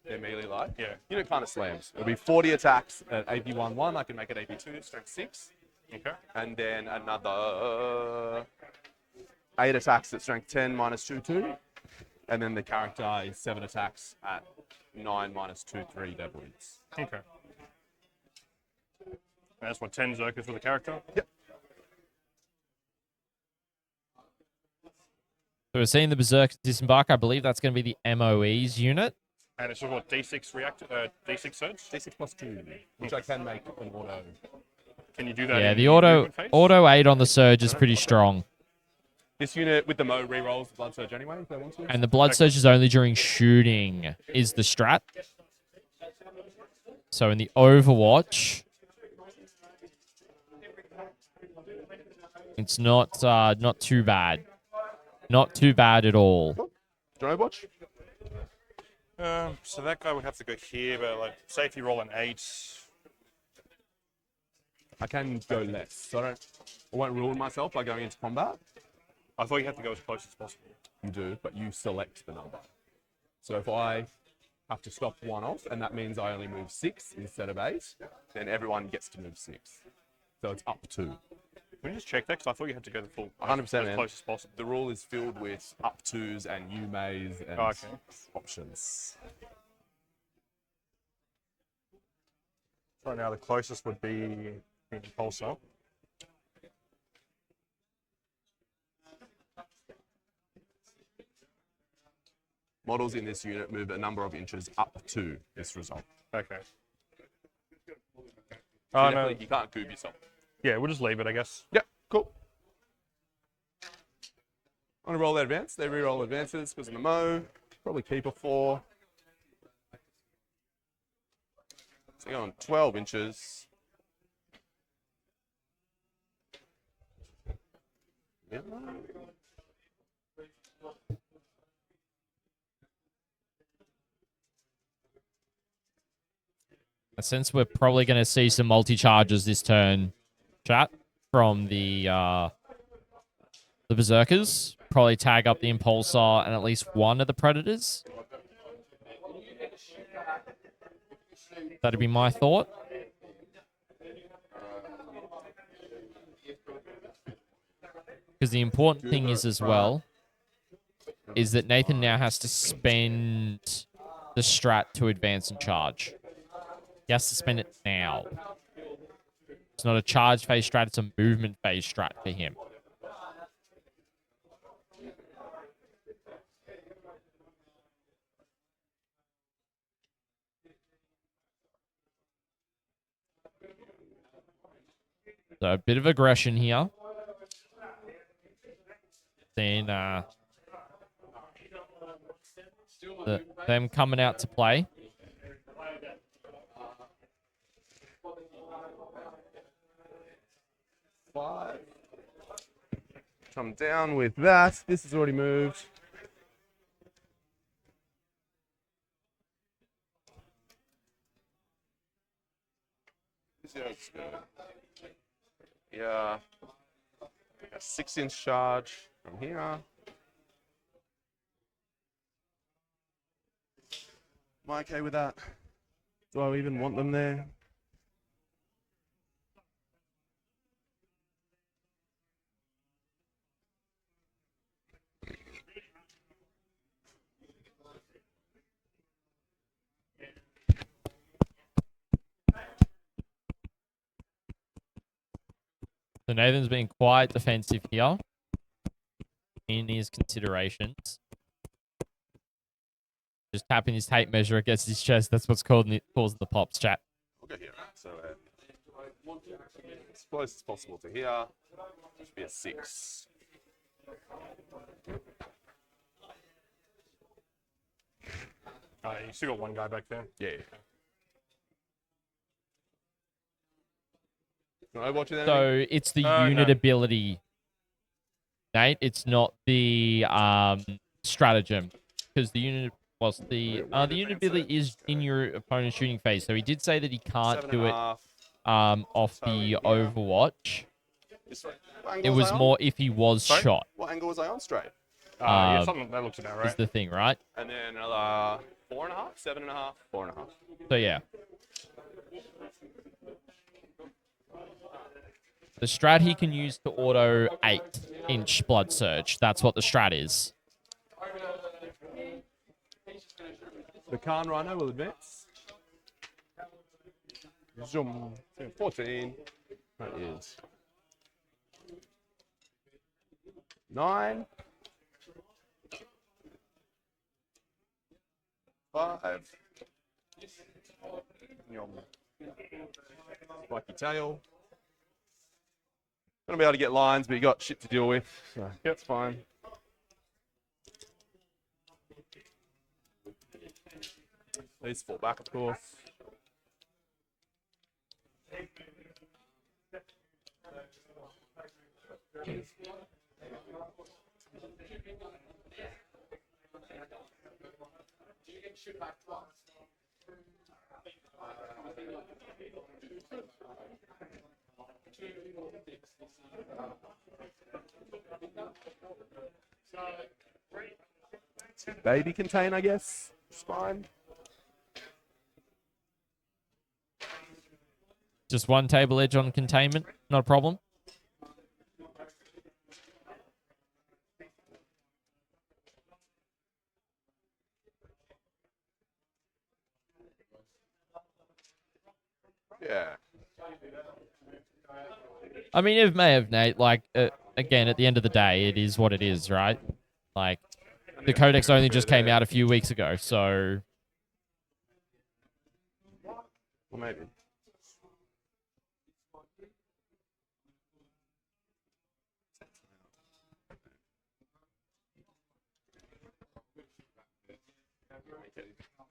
Their melee light. Yeah. You know, kind of slams. It'll be 40 attacks at AP 1-1. I can make it AP 2, strength 6. Okay. And then another 8 attacks at strength 10 minus 2-2. And then the character is 7 attacks at 9 minus 2-3 dead wounds. Okay. And that's what, 10 Zerkers for the character? Yep. So we're seeing the Berserkers disembark. I believe that's going to be the MOE's unit. And it's what, D6 D6 surge? D6 plus 2, which I can make an auto. Can you do that? Yeah, in the auto movement phase? 8 on the Surge is pretty strong. This unit with the Mo rerolls the blood surge anyway if they want to. And the Blood Surge is only during shooting is the strat. So in the Overwatch, it's not too bad. Not too bad at all. Do you want to watch? So that guy would have to go here, but like, say if you roll an 8. I can go less. So I won't ruin myself by going into combat. I thought you had to go as close as possible. You do, but you select the number. So if I have to stop one off, and that means I only move 6 instead of 8, then everyone gets to move 6. So it's up to. Can we just check that? Because I thought you had to go the full 100%, as man. close as possible. The rule is filled with up twos and U mays and Okay. options. Right now, the closest would be the Impulsor. Models in this unit move a number of inches up to this result. Okay. So Oh, no. definitely you can't goob yourself. Yeah, we'll just leave it, I guess. Yep, cool. I'm gonna roll that advance. They re-roll advances because of the Mo. Probably keep a 4. So you're going 12 inches. Yeah. Since we're probably going to see some multi-charges this turn, chat, from the Berserkers, probably tag up the Impulsor and at least one of the Predators. That'd be my thought. Because the important thing is as well, is that Nathan now has to spend the strat to advance and charge. He has to spend it now. It's not a charge phase strat, it's a movement phase strat for him. So a bit of aggression here. Then them coming out to play. Five. Come down with that. This has already moved. This is good. Yeah. A 6-inch charge from here. Am I okay with that? Do I even want them there? So Nathan's been quite defensive here in his considerations. Just tapping his tape measure against his chest. That's what's causing the pops, chat. We'll go here. So as close as possible to here. Should be a 6. You still got one guy back there. Yeah. Can I watch it? So it's the unit ability, Nate. It's not the stratagem, because the unit the unit ability is in your opponent's shooting phase. So he did say that he can't do it off the Overwatch. It was more if he was shot. What angle was I on? Straight. Yeah, something that looks about right. Is the thing, right? And then another 4.5, 7.5, 4.5. So yeah. The strat he can use to auto 8-inch Blood Surge. That's what the strat is. The Khan Rhino will advance. Zoom. 14. That is 9. 5. Spiky tail. Gonna be able to get lines, but you got shit to deal with. So that's fine. These fall back, of course. Baby contain, I guess. It's fine. Just one table edge on containment, not a problem. Yeah. I mean, it may have, Nate. Like, again, at the end of the day, it is what it is, right? Like, the codex only just came out a few weeks ago, so Well, maybe.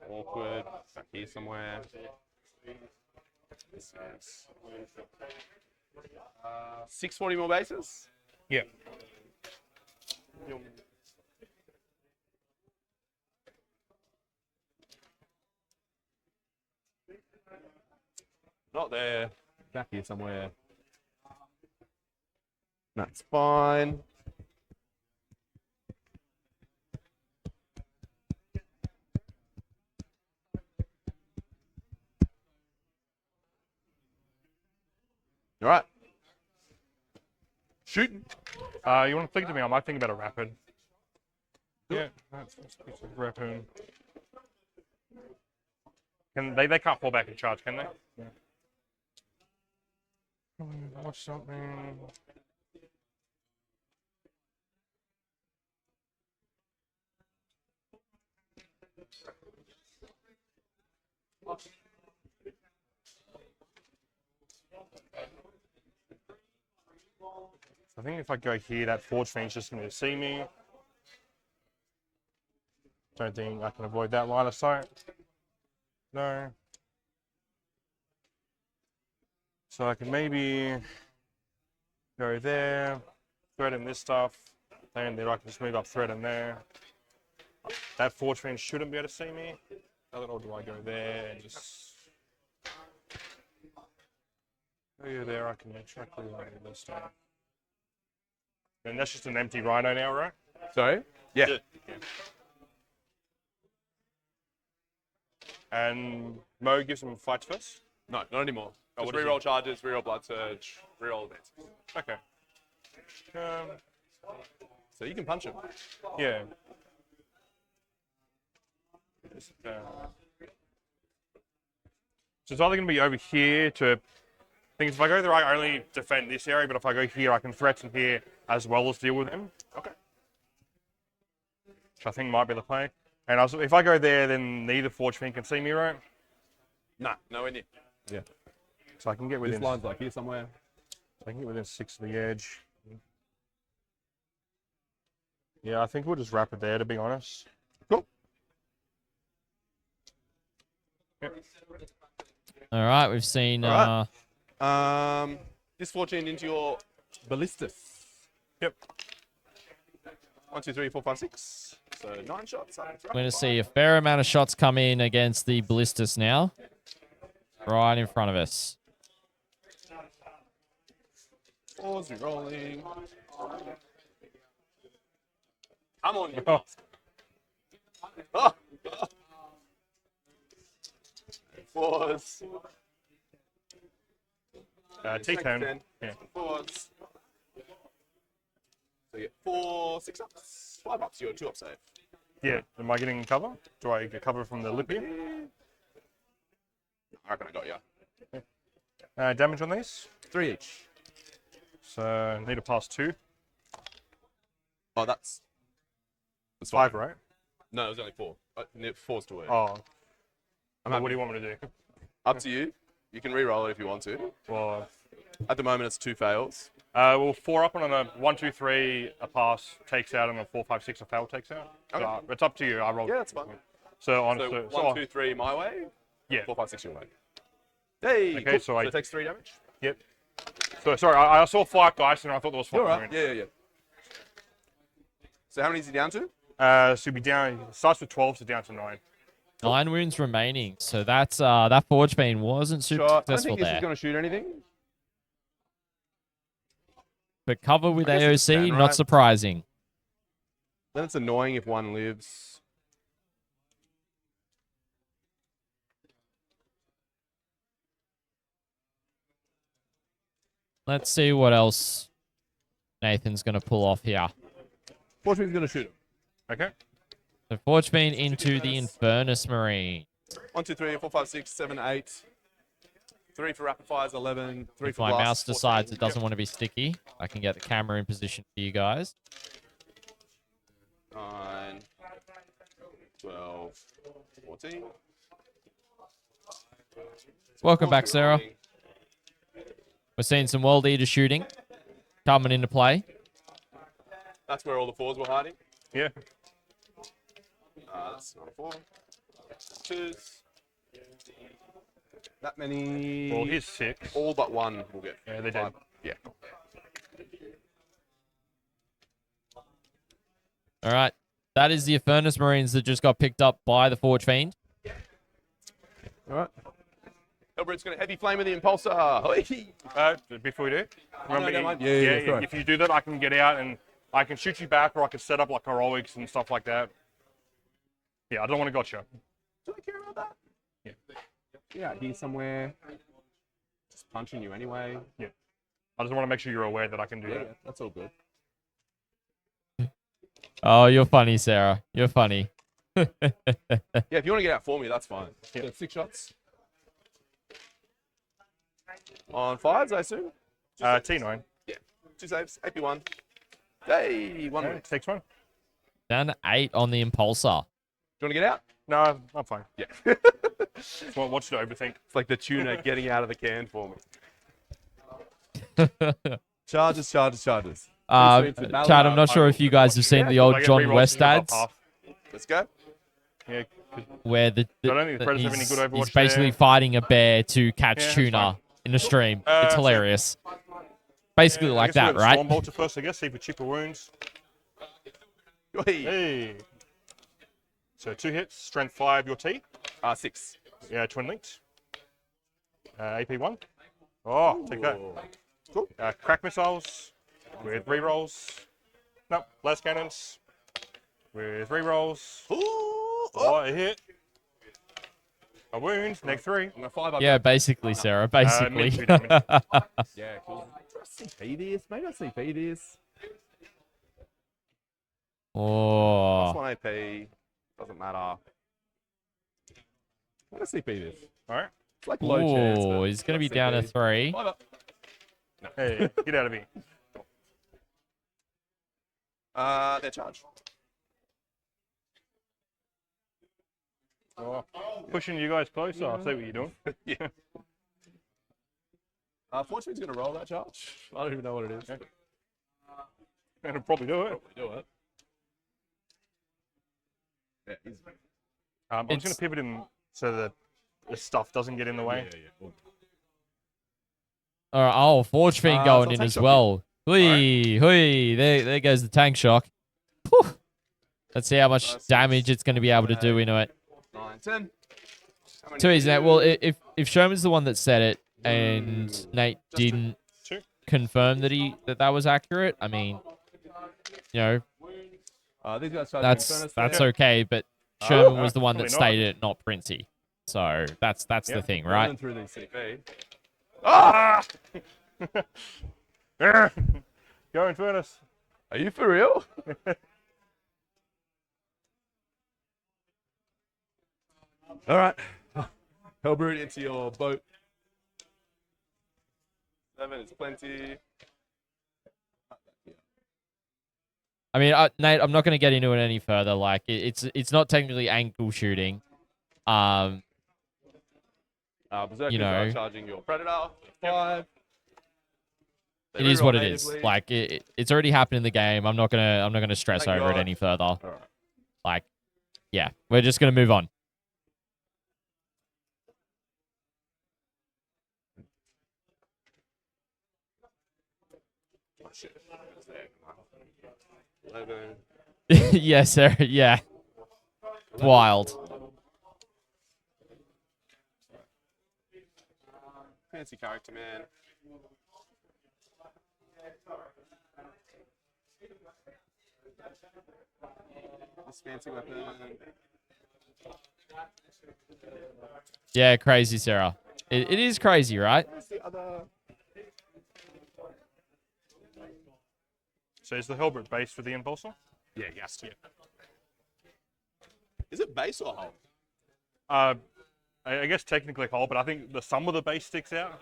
Awkward. Back here somewhere. This is 640 more bases. Yeah. Not there. Back here somewhere. That's fine. All right. Shooting. You want to think to me? I might think about a rapid. Yeah, that's a rapid. Can they can't fall back and charge, can they? Yeah. Watch something. I think if I go here, that Forge Fiend's just going to see me. Don't think I can avoid that line of sight. No. So I can maybe go there, threaten this stuff, and then I can just move up, threaten there. That Forge Fiend shouldn't be able to see me. Or do I go there and just... Go there, I can attract this stuff. And that's just an empty Rhino now, right? Sorry? Yeah. And Mo gives him fights first? No, not anymore. Just what is reroll charges, reroll blood surge, reroll advances. Okay. So you can punch him. Yeah. So it's either going to be over here to... If I go there, I only defend this area, but if I go here, I can threaten here as well as deal with him. Okay. Which I think might be the play. And also, if I go there, then neither Forge Fiend can see me, right? Nah, nowhere near. Yeah. So I can get within... This line's like here somewhere. I can get within 6 of the edge. Yeah, I think we'll just wrap it there, to be honest. Cool. Yep. all right. We've seen. All this fortune into your ballistas. Yep. 1, 2, 3, 4, 5, 6. So 9 shots. We're going to see a fair amount of shots come in against the ballistas now, right in front of us. Pause, rolling. Come on, you. Oh. Oh. Pause. T10. Yeah. Pause. So you get 4, 6 ups, 5 ups. You're 2 up save. Yeah. Am I getting cover? Do I get cover from the lip here? I reckon I got you. Damage on these? 3 each. So need to pass 2. Oh, that's 5, fine. right? No, it was only 4. 4's to win. Oh. I'm What happy. do you want me to do? Up to you. You can re-roll it if you want to. Well, At the moment, it's 2 fails. well, 4 up and on a 1, 2, 3, a pass takes out, and a 4, 5, 6, a fail takes out. Okay. So, it's up to you. I rolled. Yeah, that's fine. So on. So 1, 2, 3 my way. Yeah. 4, 5, 6 your way. Hey. Okay, Cool. so it takes 3 damage. Yep. So sorry, I saw 5 dice and I thought there was 5. You're right. Yeah. So how many is he down to? So you'll be down. It starts with 12, so down to 9. 9 wounds remaining. So that's that Forge Fiend wasn't super Sure. I don't successful think this there. is going to shoot anything. But cover with I guess it's AOC, fine, not right? surprising. Then it's annoying if one lives. Let's see what else Nathan's going to pull off here. Fortune's going to shoot him. Okay. So Forge Fiend into the Infernus Marine. 1, 2, 3, 4, 5, 6, 7, 8. 3 for rapid fires, 11. 3 If for my blast, mouse 14. decides it doesn't want to be sticky, I can get the camera in position for you guys. 9, 12, 14. Welcome back, Sarah. We're seeing some World Eater shooting coming into play. That's where all the 4s were hiding. Yeah. That's not a 4. 2s. That many. Well, here's 6. All but 1 will get. Yeah, they did. 5. Yeah. All right. That is the Furnace Marines that just got picked up by the Forge Fiend. All right. Hellbrood's going to heavy flame with the impulsor. Before we do, no, remember, don't mind. Yeah, sorry. if you do that, I can get out and I can shoot you back, or I can set up like heroics and stuff like that. Yeah, I don't want to gotcha. Do I care about that? Yeah. Yeah, here somewhere. Just punching you anyway. Yeah. I just want to make sure you're aware that I can do Yeah, that. that's all good. Oh, you're funny, Sarah. You're funny. Yeah, if you want to get out for me, that's fine. Yeah. So 6 shots. On 5s, I assume? T9. Yeah. 2 saves. AP1. Hey, 1 Okay, win. 6-1. Down to 8 on the Impulsor. Do you want to get out? No, I'm fine. Yeah. Watch the overthink. It's like the tuna getting out of the can for me. Charges, charges, charges. Chad, I'm not sure if you guys have seen the old I get John rerolls West to above ads half. Let's go. Yeah, 'cause where the I don't think the Predators have any good Overwatch he's basically there. fighting a bear to catch Yeah, that's tuna fine. in a stream. Uh, It's so- hilarious. Basically I like guess we'll that, go to right? Storm Bolter first, I guess. See if we chip or wounds. Hey. Hey. So 2 hits, strength 5, your T. 6. Yeah, twin linked. AP1. Oh, take that. Cool. Crack missiles with rerolls. Nope, less cannons with rerolls. Ooh, Oh, a hit. A wound, neg 3. I'm going to 5 up. Yeah, basically, Sarah. Basically. mid 2 damage. Yeah, cool. CP this? Maybe I'll CP this. Oh. Plus 1 AP. Doesn't matter. I'm going to CP this. Alright. It's like low chance. Oh, but he's going to be CP. down to 3. 5 up. Hey, get out of here. They're charged. Oh, pushing you guys closer. I see what you're doing. Yeah. Fortune's going to roll that charge. I don't even know what it is. Okay. And I'll probably do it. Do it. Yeah, easy. I'm just going to pivot him so that the stuff doesn't get in the way. Yeah. All right, oh, Forge Fiend So going I'll in tank as shock well. Hui, hui. There goes the tank shock. Whew. Let's see how much damage it's going to be able to do into it. 9, 10. How many Too easy, Nate. do? Well, if Sherman's the one that said it and Nate didn't 2. confirm that was accurate, I mean, you know, These guys charge that's okay. But Sherman was the one that probably not. stated it, not Princey. So that's the thing, right? Running through these CP. Ah! Go in furnace. Are you for real? All right. Hellbrood into your boat. 7 is plenty. I mean, Nate, I'm not going to get into it any further. Like, it's not technically ankle shooting. Berserkers You know. are charging your Predator. 5. They It is reroll what it is. natively. Like, it's already happened in the game. I'm not gonna stress Thank over it God. any further. All right. Like, yeah, we're just gonna move on. Oh, shit. 11. Yes, sir. Yeah. It's wild. Fancy character, man. This fancy weapon. Yeah, crazy, Sarah. It is crazy, right? Where's the other? So is the Hellbrood base for the Impulsor? Yeah, yes. Yeah. Is it base or hull? I guess technically whole, but I think the some of the base sticks out.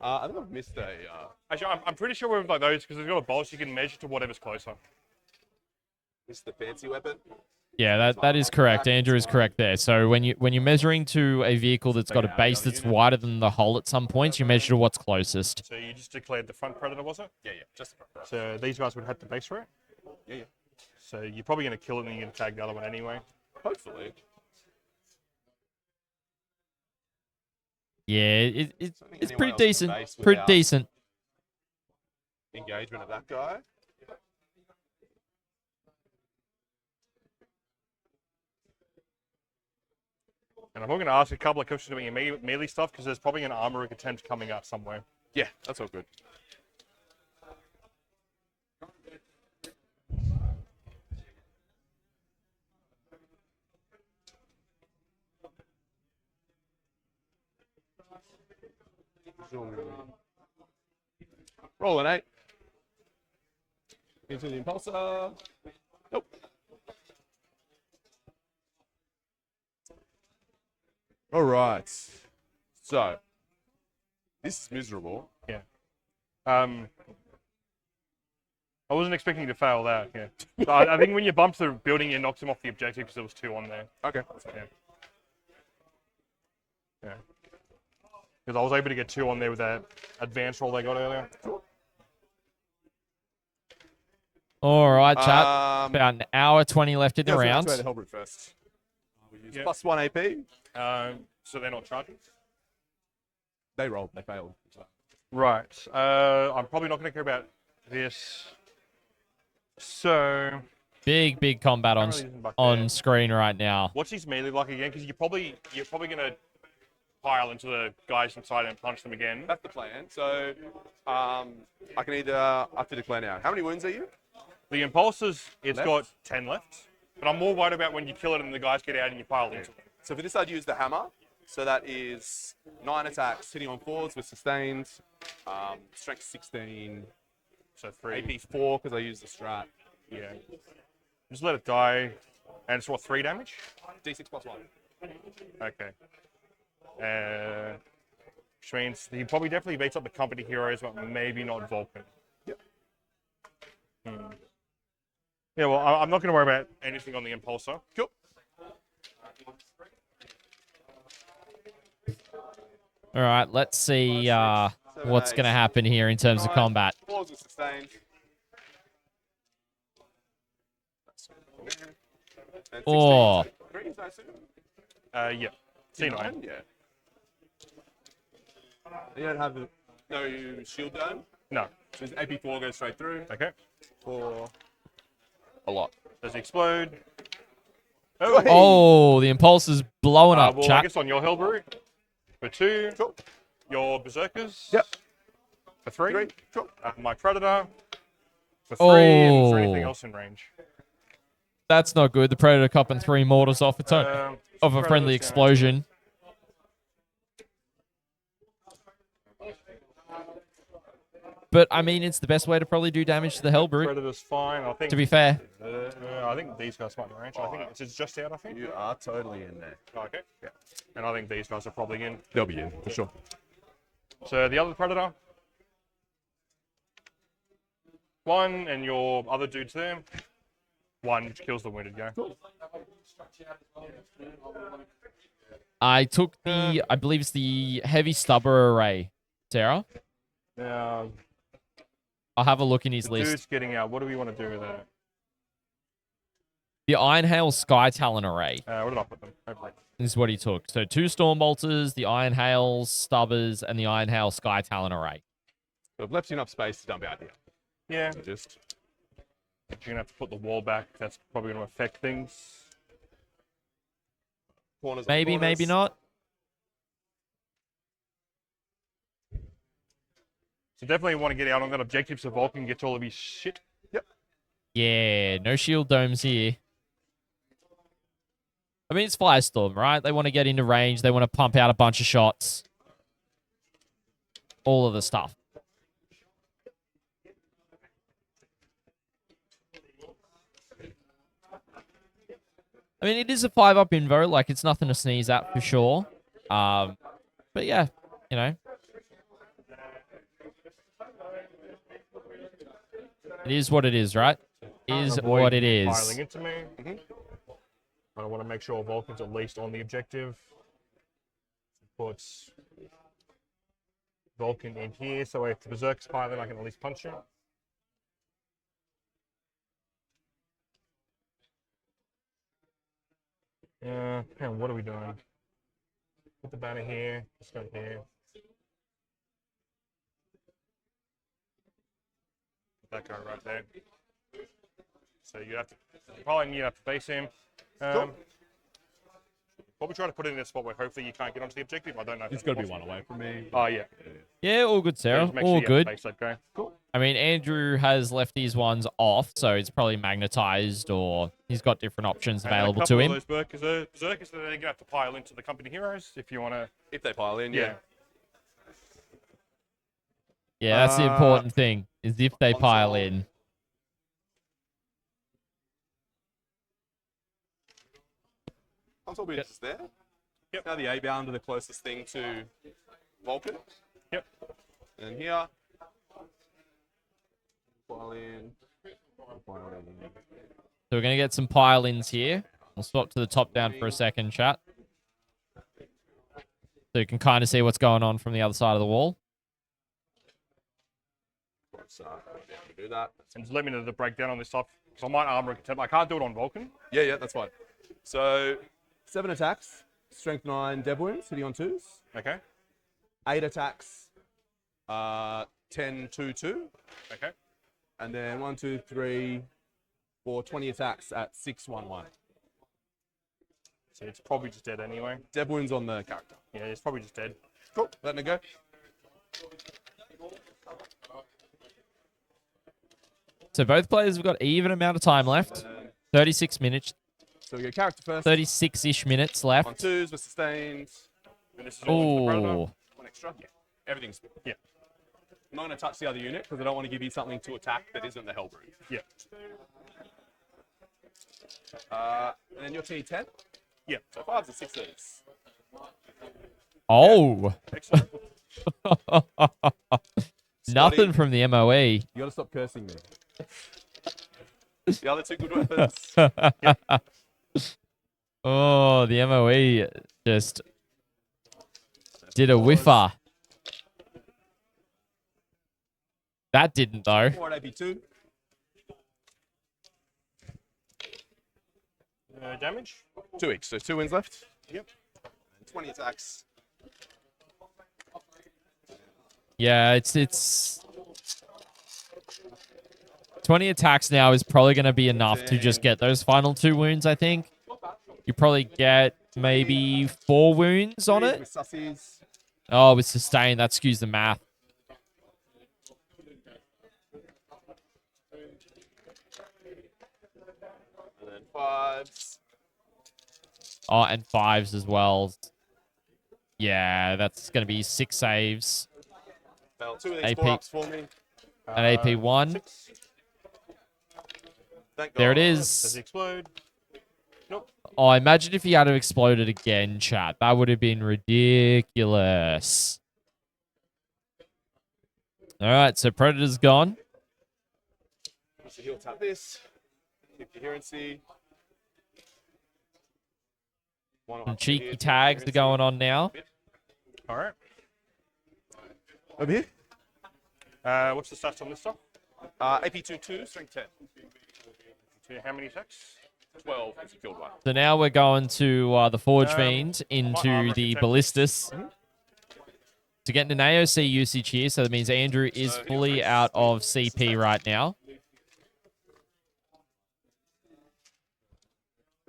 I think I've missed a. Actually, I'm pretty sure we've like those because it's got a bolt, so you can measure to whatever's closer. Missed the fancy weapon. Yeah, that is correct. Andrew is correct there. So when you're measuring to a vehicle that's got a base that's wider than the hull at some points, you measure to what's closest. So you just declared the front predator, was it? Yeah, just the front. So these guys would have the base for it. Yeah. So you're probably going to kill it and then you're going to tag the other one anyway. Hopefully. Yeah, it's pretty decent. Base Pretty without decent. engagement of that guy. And I'm going to ask a couple of questions about your melee stuff because there's probably an armor attempt coming up somewhere. Yeah, that's all good. Roll an 8. Into the impulsor. Nope. All right. So, this is miserable. Yeah. I wasn't expecting you to fail that. Yeah. So I think when you bumped the building, you knocked him off the objective because there was 2 on there. Okay. Yeah. Because I was able to get 2 on there with that advanced roll they got earlier. All right, chat. About an hour 20 left in the round. Let's activate the Hellbrute first. We use +1 AP. So they're not charging? They rolled. They failed. Right. I'm probably not going to care about this. So, Big combat on screen right now. what's his melee like again? Because you're probably going to pile into the guys inside and punch them again. That's the plan. So, I can either I have to declare now. How many wounds are you? The impulsors, it's Left? got 10 left. But I'm more worried about when you kill it and the guys get out and you pile into them. So for this, I'd use the hammer. So that is 9 attacks, hitting on 4s with sustained, strength 16, So 3. AP 4 because I use the strat. Yeah. Just let it die. And it's what, 3 damage? D6 +1. Okay. Which means he probably definitely beats up the company heroes, but maybe not Vulcan. Yep. Yeah, well, I'm not going to worry about anything on the impulsor. Cool. All right, let's see what's going to happen here in terms of combat. 4s with sustained. And 16. Oh. 3s, I assume? Yeah. C9. Yeah. You don't have no shield dome? No. So his AP 4 goes straight through. Okay. For a lot. Does he explode? Oh, the impulse is blowing up, well, I chat. guess on your Hellbrute. For 2. Cool. Your Berserkers. Yep. For 3. 3. Cool. My Predator. For 3. And is there anything Oh. else in range? That's not good. The Predator copping 3 mortars off its own, of a Predator's friendly gonna- explosion. But, I mean, it's the best way to probably do damage to the Hellbrute, Predator's fine. I think. to be fair. I think these guys might be range. I think it's just out. I think. You are totally in there. Okay. Yeah. And I think these guys are probably in. They'll be in, for sure. So the other Predator. 1, and your other dude's there. 1, which kills the wounded guy. I took the, I believe it's the heavy stubber array, Sarah. Now, I'll have a look in his the list. dude's getting out. What do we want to do with that? The Iron Hail Sky Talon array What did I put them? Hopefully. is what he took. So 2 Storm Bolters, the Iron Hails, Stubbers, and the Iron Hail Sky Talon array. So I've left you enough space to dump out here. Yeah. Just You're going to have to put the wall back. That's probably going to affect things. corners. Maybe, maybe not. So definitely want to get out on that objective so Vulcan can get to all of his shit. Yep. Yeah, no shield domes here. I mean, it's Firestorm, right? They want to get into range. They want to pump out a bunch of shots. All of the stuff. I mean, it is a 5-up invo. Like, it's nothing to sneeze at for sure. But yeah, you know. It is what it is, right? Is Avoid what it piling is. into me. I want to make sure Vulcan's at least on the objective. Put Vulcan in here, so if the Berserk's piling, I can at least punch him. Hang on, what are we doing? Put the banner here, let's go here. Put that guy right there. So you probably need to face him. Probably try to put it in a spot where hopefully you can't get onto the objective. I don't know. It's got to be one away from me. Oh, yeah. Yeah, all good, Sarah. Just make All sure you have good. the face that guy. Cool. I mean, Andrew has left these ones off, so it's probably magnetized or he's got different options available to him. And a couple of those berserkers that they're going to have to pile into the company heroes if you want to. If they pile in, yeah. Yeah, that's the important thing, is if they pile in. Console beach is there. Yep. Now the A bound are the closest thing to Vulcan. Yep. And here. Pile in. Pile in. So we're going to get some pile-ins here. We'll swap to the top down for a second, chat. So you can kind of see what's going on from the other side of the wall. So, do that. And just let me know the breakdown on this stuff. Because I might armor contempt. I can't do it on Vulcan. Yeah, that's fine. So, 7 attacks, strength 9 dev wounds, hitting on 2s. Okay. 8 attacks, 10, 2, 2. Okay. And then 1, 2, 3, 4, 20 attacks at 6, 1, 1. So it's probably just dead anyway. Dev wounds on the character. Yeah, it's probably just dead. Cool, letting it go. So both players have got even amount of time left. 36 minutes. So we go character first. 36-ish minutes left. On 2s, we're sustained. And this is all into the Predator. Oh. 1 extra. Yeah. Everything's. Yeah. I'm not going to touch the other unit because I don't want to give you something to attack that isn't the Hellbrood. Yeah. And then your T10. Yeah. So 5s and 6s. Oh. Excellent. Nothing from the MOE. You got to stop cursing me. The other 2 good weapons. Oh, the MOE just did a whiffer. That didn't, though. 4 at AP2. Damage? 2 each, so 2 wins left. Yep. And 20 attacks. Yeah, it's 20 attacks now is probably going to be enough to just get those final 2 wounds, I think. You probably get maybe 4 wounds on it. With sussies. Oh, with sustain, that skews the math. And then 5s. Oh, and 5s as well. Yeah, that's going to be 6 saves. Fail 2 of these AP. 4-ups for me. An AP1. 6. Thank There it God. Does is. he explode? Nope. Oh, imagine if he had to explode it again, chat. That would have been ridiculous. All right, so Predator's gone. So he'll tap this. Keep coherency. Some cheeky tags are going on now. All right. Over here. What's the stats on this stuff? AP2, 2, strength 10. So how many attacks? 12 if you killed one. So now we're going to the Forge Fiend into the Ballistus to get an AOC usage here. So that means Andrew is fully out of CP right now.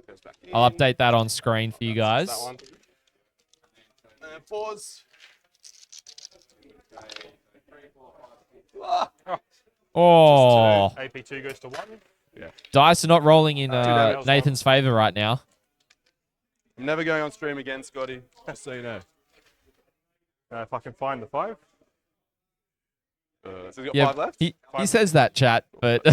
Goes back in. I'll update that on screen for you guys. That one. And pause. Ah. Oh, AP2 goes to 1. Yeah. dice are not rolling in damage. Nathan's favor right now. I'm never going on stream again, Scotty. Just so you know. If I can find the 5. So he's got Yeah, 5 left. he says that, chat, but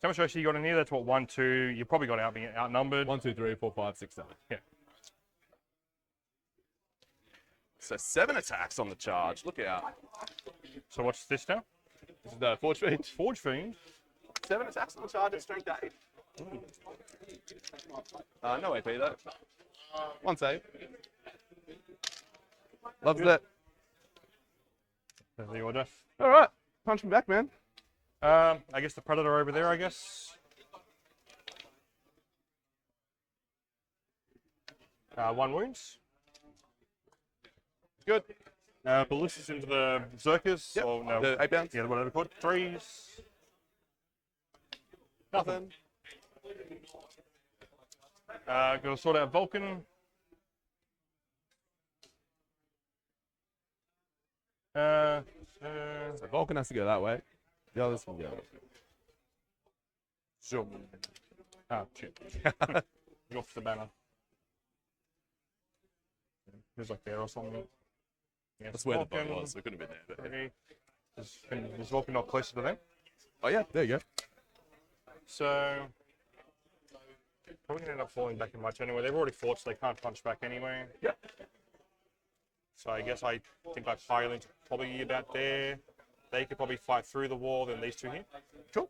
How much OC you got in here? That's what, 1, 2. You probably got outnumbered. 1, 2, 3, 4, 5, 6, 7. Yeah. So 7 attacks on the charge. Look out. So what's this now? This is the Forge Fiend. Forge Fiend. 7 attacks on the charge at strength 8. No AP though. 1 save. Loves it. There's the order. All right, punch me back, man. I guess the Predator over there, I guess. 1 wounds. Good. Ballistas into the Berserkers. Yep. Or no. The 8 bounce. Yeah, whatever they're called. 3s. Nothing. Got to sort out Vulcan. So Vulcan has to go that way. The others can go. Zoom. Ah, shit. You're off the banner. There's like there or something. Yeah, That's where the Vulcan. bug was. We couldn't have been there. But yeah. Is Vulcan not closer to them? Oh yeah, there you go. So probably gonna end up falling back in my turn anyway. They've already fought, so they can't punch back anyway. Yep. So I guess I think like Firelink probably about there. They could probably fight through the wall than these two here. Cool.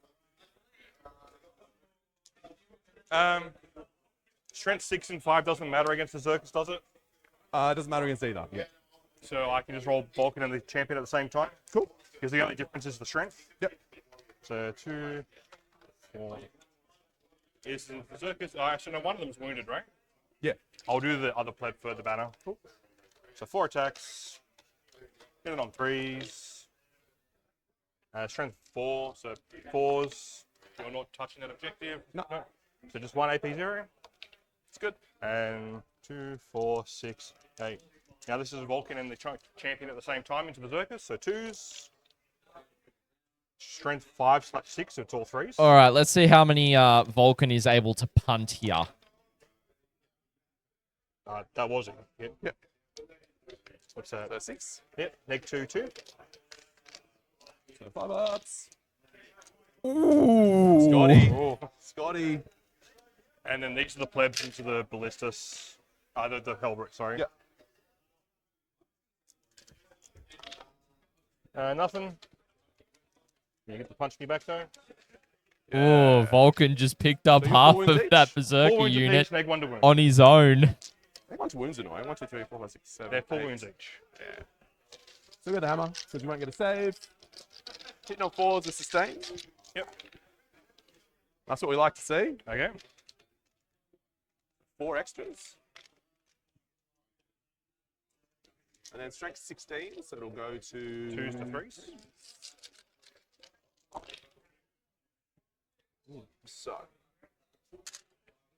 Strength 6 and 5 doesn't matter against the Berserkers, does it? It doesn't matter against either. Yeah. So I can just roll Vulcan and the champion at the same time. Cool. Because the only difference is the strength. Yep. So 2, 4. Is the Berserkers? Oh, actually, no, one of them's wounded, right? Yeah. I'll do the other pleb for the banner. Cool. So 4 attacks. Get it on 3s. Strength 4, so 4s. You're not touching that objective. No. So just 1 AP 0. It's good. And 2, 4, 6, 8. Now this is Vulcan and the champion at the same time into Berserkers. So 2s. Strength 5/6, so it's all 3s. All right, let's see how many Vulcan is able to punt here. That was it. Yep. Yep. What's that? So 6. Yep. Neg 2, 2. So 5 ups. Ooh. Scotty. Oh. Scotty. And then these are the plebs into the ballistas. The Hellbrick, sorry. Yep. Nothing. You get to punch me back though. Oh, Vulcan just picked up So half you're of 4 wounds that each? Berserker 4 wounds unit apiece, neg 1 to wound. on his own. One's wounds annoying. 1, 2, 3, 4, 5, 6, 7. They're 4 8. wounds each. Yeah. Still got the hammer, because you won't get a save. Hitting on 4s is sustained. Yep. That's what we like to see. Okay. 4 extras. And then strength 16, so it'll go to 2s to 3s. So,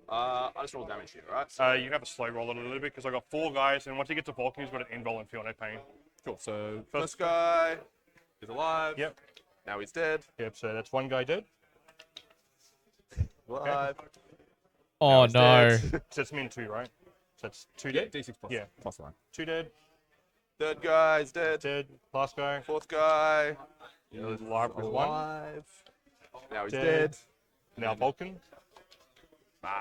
I just roll damage here, right? So, You have a slow roll it a little bit because I got 4 guys, and once you get to Vulcan, he's got an invul and feel no pain. cool. So first guy is alive. Yep. Now he's dead. Yep. So that's 1 guy dead. Alive. Oh, he's no. dead. So it's min 2, right? So it's 2 Yeah, dead. D6 plus. Yeah. Plus 1. 2 dead. Third guy is dead. Dead. Last guy. Fourth guy He's alive with 1. alive. Now he's Dead. dead. Now Vulcan. 5.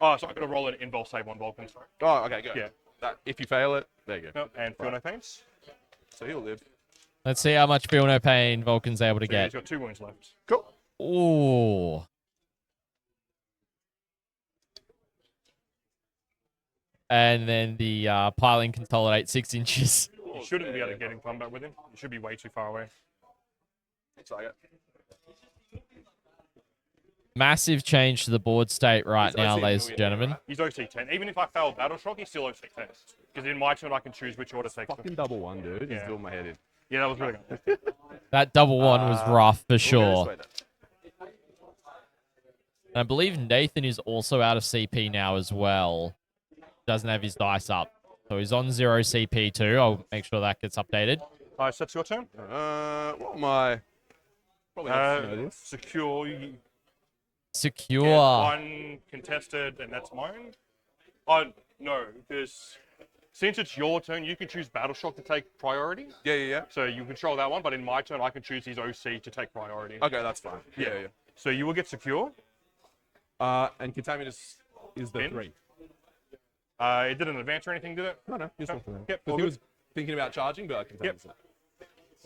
Oh, so I got to roll an invul save on Vulcan. Sorry. Oh, okay, good. Yeah. That, if you fail it, there you go. No, and feel no pains. So he'll live. Let's see how much feel no pain Vulcan's able to So yeah, he's get. got 2 wounds left. Cool. Ooh. And then the piling consolidate 6 inches. You shouldn't be able to get in combat with him. You should be way too far away. Looks like it. Massive change to the board state right He's now, OC ladies and million, gentlemen. right? He's OC 10. Even if I fail Battle Shock, he's still OC 10. Because in my turn, I can choose which order takes Fucking them. double 1, dude. He's Yeah. doing my head in. Yeah, that was really good. That double one was rough for We'll go sure. this way then. And I believe Nathan is also out of CP now as well. Doesn't have his dice up. So he's on 0 CP too. I'll make sure that gets updated. Alright, so that's your turn. What am I? Probably have to know this. Secure. You Secure. get 1 contested, and that's mine. Oh, no, because since it's your turn, you can choose Battle Shock to take priority. Yeah. So you control that one, but in my turn, I can choose his OC to take priority. Okay, that's fine. Yeah. So you will get secure. And containment is the Pin? 3. It didn't advance or anything, did it? No, just No. one for them. Yep, Because all he good. was thinking about charging, but containment's not.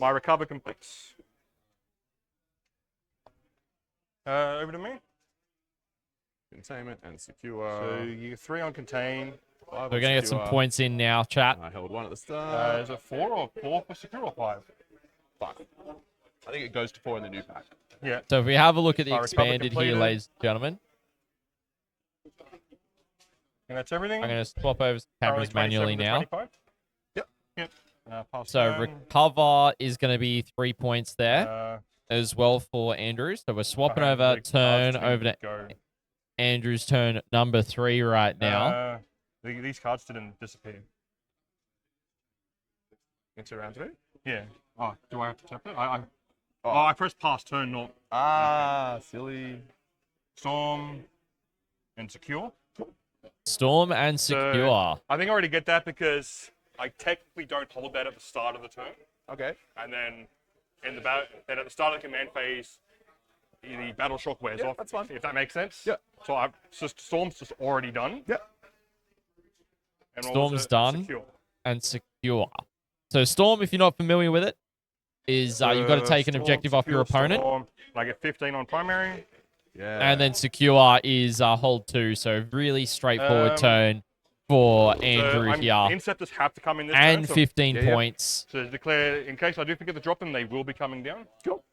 My recover completes. Over to me. Containment and secure. So you get 3 on contain. 5 We're on going to get some secure. points in now, chat. I held 1 at the start. Is it 4 or 4 for secure or 5? 5. I think it goes to 4 in the new pack. Yeah. So if we have a look at the Recover expanded here, completed. ladies and gentlemen, And that's everything. I'm going to swap over some Currently cameras manually 27 to now. 25. Yep. Yep. Pass So turn. recover is going to be 3 points there Uh, as well for Andrew. So we're swapping okay, over the turn cards over to didn't go. Andrew's turn number 3 right now. These cards didn't disappear. Into round 3. Yeah. Oh, do I have to tap it? I pressed pass turn, not Silly. storm and secure. Storm and So- secure. I think I already get that because I technically don't hold that at the start of the turn, Okay. and then in the then at the start of the command phase, the battle shock wears Yeah, off. that's fine. If that makes sense. Yeah. So storm's just already done. Yeah. And what Storm's was it? done. Secure. And secure. So Storm, if you're not familiar with it, is you've got to take an Storm, objective off your secure, opponent. Storm, and I get 15 on primary. Yeah. And then secure is hold 2. So really straightforward turn for Andrew so here. Inceptors have to come in this And turn. So 15 Yeah. points. to declare, in case I do forget to drop them, they will be coming down. Cool.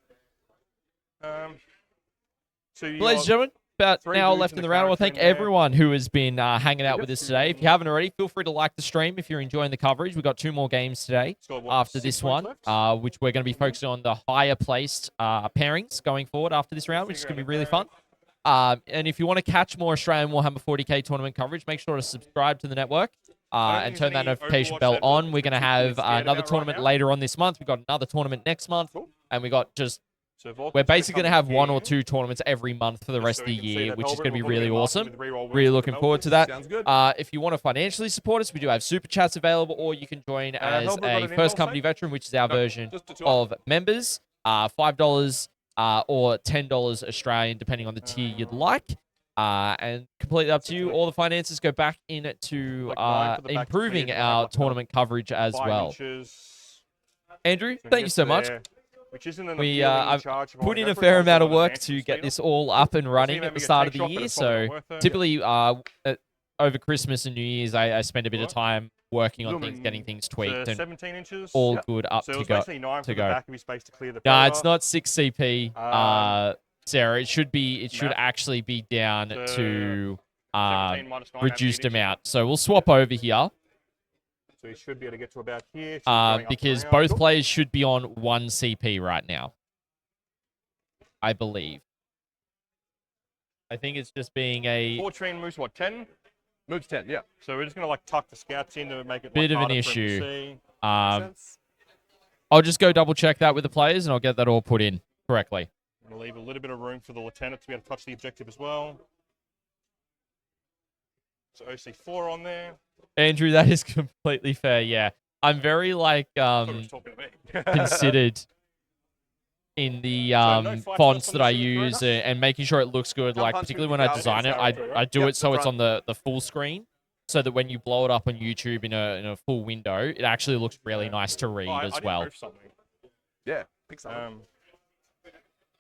So you Ladies and got- gentlemen, about 3 an hour dudes left in in the the round. I want to character thank in there. everyone who has been hanging out with us today. If you haven't already, feel free to like the stream if you're enjoying the coverage. We've got 2 more games today it's got, what, after 6 this points one, left? which we're going to be focusing on the higher placed pairings going forward after this round, which is going to be really fun. And if you want to catch more Australian Warhammer 40k tournament coverage, make sure to subscribe to the network don't and think turn there's that any notification Overwatch bell that on. we're We're going to particularly have scared another about right tournament now. later on this month. We've got another tournament next month. Cool. And we got just So Vulcan's we're gonna basically come going to have 1 or here, 2 tournaments every month for the just rest so of the you can see year, that which is Melbourne. going to be We're probably really gonna master awesome. with reroll wins Really with looking Melbourne. forward to that. Sounds good. If you want to financially support us, we do have super chats available, or you can join as Melbourne got a an first intel company site? veteran, which is our No, version just a 2 of members. $5 or $10 Australian, depending on the tier you'd like. And completely up to you. All the finances go back into Like 9 for the back to improving clear the our back up. tournament coverage as 5 well. inches. Andrew, So thank you get so much. there, which isn't an We appealing I've charge if I put wanna in go a for it. fair Also amount of got an work advanced to get speeder. this all up and running maybe at the a start of tank the shot, but year. it's probably So not worth it. typically, over Christmas and New Year's, I spend a bit of What? time working on Lumen. things, getting things So tweaked, and 17 inches. all Yep. good up So it to was go. basically 9 for to the go. back of his space to clear the No, Pariah. it's not 6 CP, Sarah. It should be. It should map. actually be down So, to 17 minus 9, reduced 8 inches. amount. So we'll swap over here So he should be able to get to about here. Should be going up because around. both Cool. players should be on 1 CP right now. I believe. I think it's just being a 14 moves, what, 10? Moves 10, yeah. So we're just going to like tuck the scouts in to make it Bit like, of an harder for him to issue. see. Sense. I'll just go double check that with the players and I'll get that all put in correctly. We'll leave a little bit of room for the lieutenant to be able to touch the objective as well. So OC4 on there. Andrew, that is completely fair. Yeah, I'm very like Thought he was talking to me. considered in the no fight fonts stuff on that I the sheet, fair use enough. and making sure it looks good. Come Like punch particularly me when with I the design it, Galaxy Arrow, I do Yep, it so the it's on the full screen, so that when you blow it up on YouTube in a full window, it actually looks really nice to read Oh, I as did well. move something. Yeah, pick something.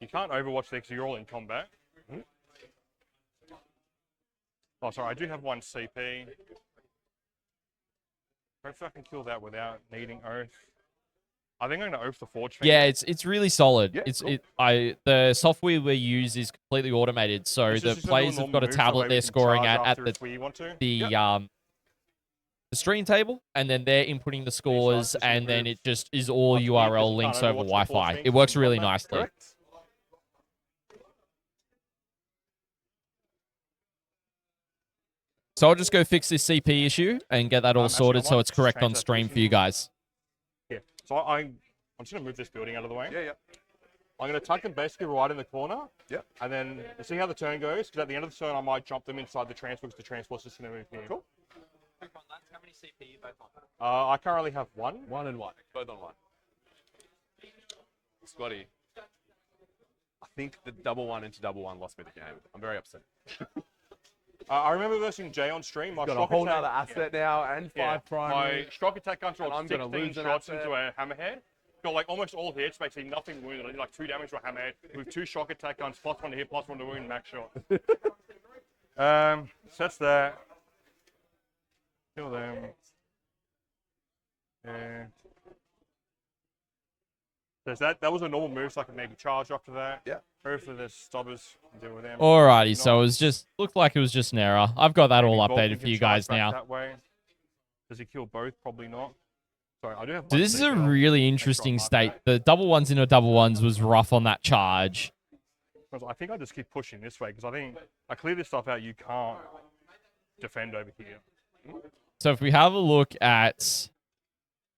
You can't overwatch there because you're all in combat. Mhm. Oh, sorry, I do have 1 CP. Hopefully I can kill that without needing Oath. I think I'm going to Oath the Forge Finger. Yeah, it's really solid. Yeah, It's cool. the software we use is completely automated, so It's the just gonna do players have normal got a moves, that way tablet we they're can scoring charge at after the if we want to. the stream table, and then they're inputting the scores, just and then remove it just is all up to URL because you links can't over overwatch the full Wi-Fi. thing It works in really combat. nicely. Correct. So I'll just go fix this CP issue and get that all Actually, sorted I so might it's just correct change on that stream for position. you guys. Yeah. So I'm just going to move this building out of the way. Yeah, yeah. I'm going to tuck them basically right in the corner. Yep. And then you see how the turn goes? Because at the end of the turn, I might jump them inside the transport because the transport's just going to move here. Cool. How many CP you both on? I currently have 1. 1 and 1. Both on 1. Scotty. I think the double one into double one lost me the game. I'm very upset. I remember versing Jay on stream. My Got a shock whole attack- nother asset now and 5 primary. My shock attack gun And rolled I'm gonna 16 lose an shots asset. into a hammerhead. Got like almost all hits, basically nothing wounded. I did like 2 damage to a hammerhead with 2 shock attack guns, +1 to hit, +1 to wound, max shot. So that's that. Kill them. Yeah. There's that. That was a normal move, so I could maybe charge after that. Yeah. Hopefully there's stoppers. Deal with them. Alrighty, so Not- it was just looked like it was just an error. I've got that maybe all Vulcan updated for can you charge guys back now. That way. Does he kill both? Probably not. Sorry, I do have. So one this is a secret. I'll really make sure I interesting mark state. that. The double ones into double ones was rough on that charge. Because I think I just keep pushing this way because I think I clear this stuff out. You can't defend over here. So if we have a look at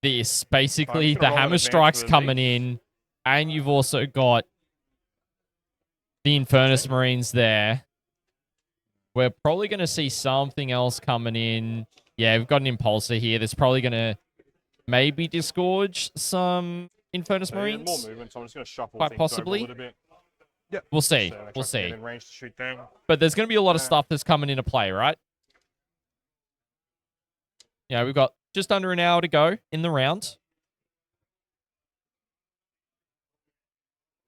this, basically gonna the roll an hammer advance strikes for the coming Leafs. in, and you've also got the Infernus Marines there. We're probably going to see something else coming in. Yeah, we've got an Impulsor here that's probably going to maybe disgorge some Infernus So, yeah, more Marines. movement, so I'm just going to shuffle Quite things possibly. over a little bit. We'll see. So I We'll try to get see. in range to shoot them. But there's going to be a lot of Yeah. stuff that's coming into play, right? Yeah, we've got just under an hour to go in the round.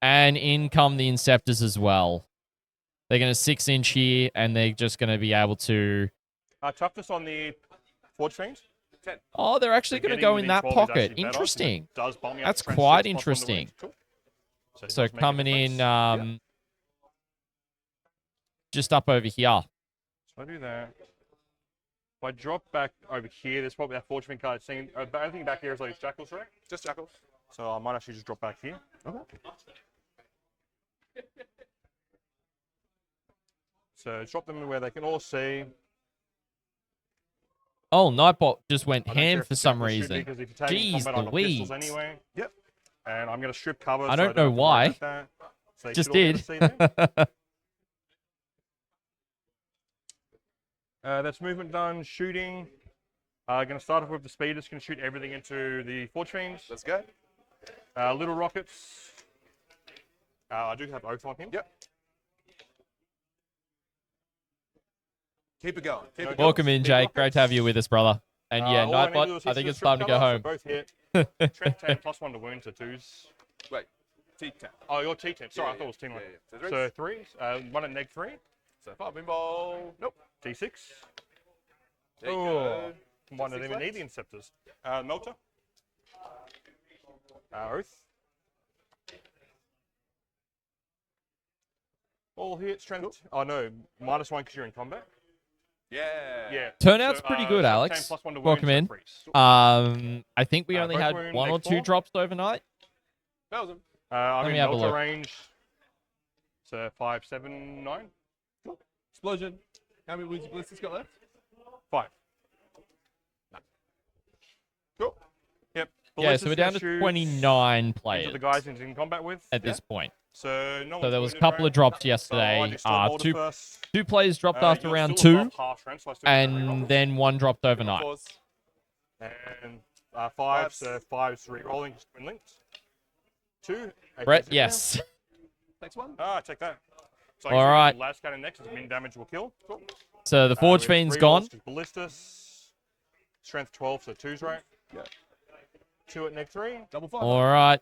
And in come the Inceptors as well. They're going to 6-inch here, and they're just going to be able to... Toughness on the Forge Fiends. Oh, they're actually going to go in that pocket. Interesting. Does bump me up That's to strength quite 6 +1 to interesting. wounds. Cool. it So does make a coming in difference. just up over here. So I do that. If I drop back over here, there's probably that Forge Fiend card. Seeing, the only thing back here is like Jackals, right? Just Jackals. So I might actually just drop back here. Okay. So drop them where they can all see. Oh, Nightbot just went I don't care ham if for the some Jackals shoot me, reason. 'cause if you take Jeez combat, I got pistols Louise. anyway. Yep. And I'm going to strip cover. I so don't know have to worry why. about that. So you Just should all be able did. to see them. That's movement done. Shooting. Going to start off with the speeders. Going to shoot everything into the Forge Fiends. Let's go. Little rockets. I do have Oath on him. Yep. Keep it going. Keep it going. Welcome in, Big Jake. rockets. Great to have you with us, brother. And yeah, all I need to do Nightbot, is I hit think the it's strip time to go cover, so home. both hit. Strength 10 +1 to wound, so 2s. Wait. T10. Oh, you're T10. Sorry, Yeah, I thought it was T9. yeah, yeah. So 3s. One at neg 3. So far, Bimbo. Nope. D6. There you Oh, go. might not Six even need left. the Inceptors. Melter. Oath. All hit, strength. Oh no, -1 because you're in combat. Yeah. Yeah. Turnout's pretty good, strength Alex. 10 +1 to Welcome wound, in. so freeze. I think we only both had were in 1 or leg 2 4. drops overnight. Thousand. I'm Let in me have a Melter look. range. So 5, 7, 9. Explosion. How many wounds ballistas got left? 5. Cool. Yep. Yeah, so we're down to 29 The players guys he's in combat with. at this point. So no So there was a one's couple wounded, of drops right? So I yesterday. just stop order Two first. players dropped after You're round still 2, above half strength, so I still get three and rolls. then 1 dropped overnight. Pause. And 5, so 5's re-rolling, just twin linked. 2. Brett, yes. Next one. Take that. So All right. Last cannon next is min damage will kill. Cool. So the Forge We have Fiend's 3 gone. rolls 'cause Ballistas. Strength 12, so 2's right. Yeah. 2 at neg 3. Double 5. All right.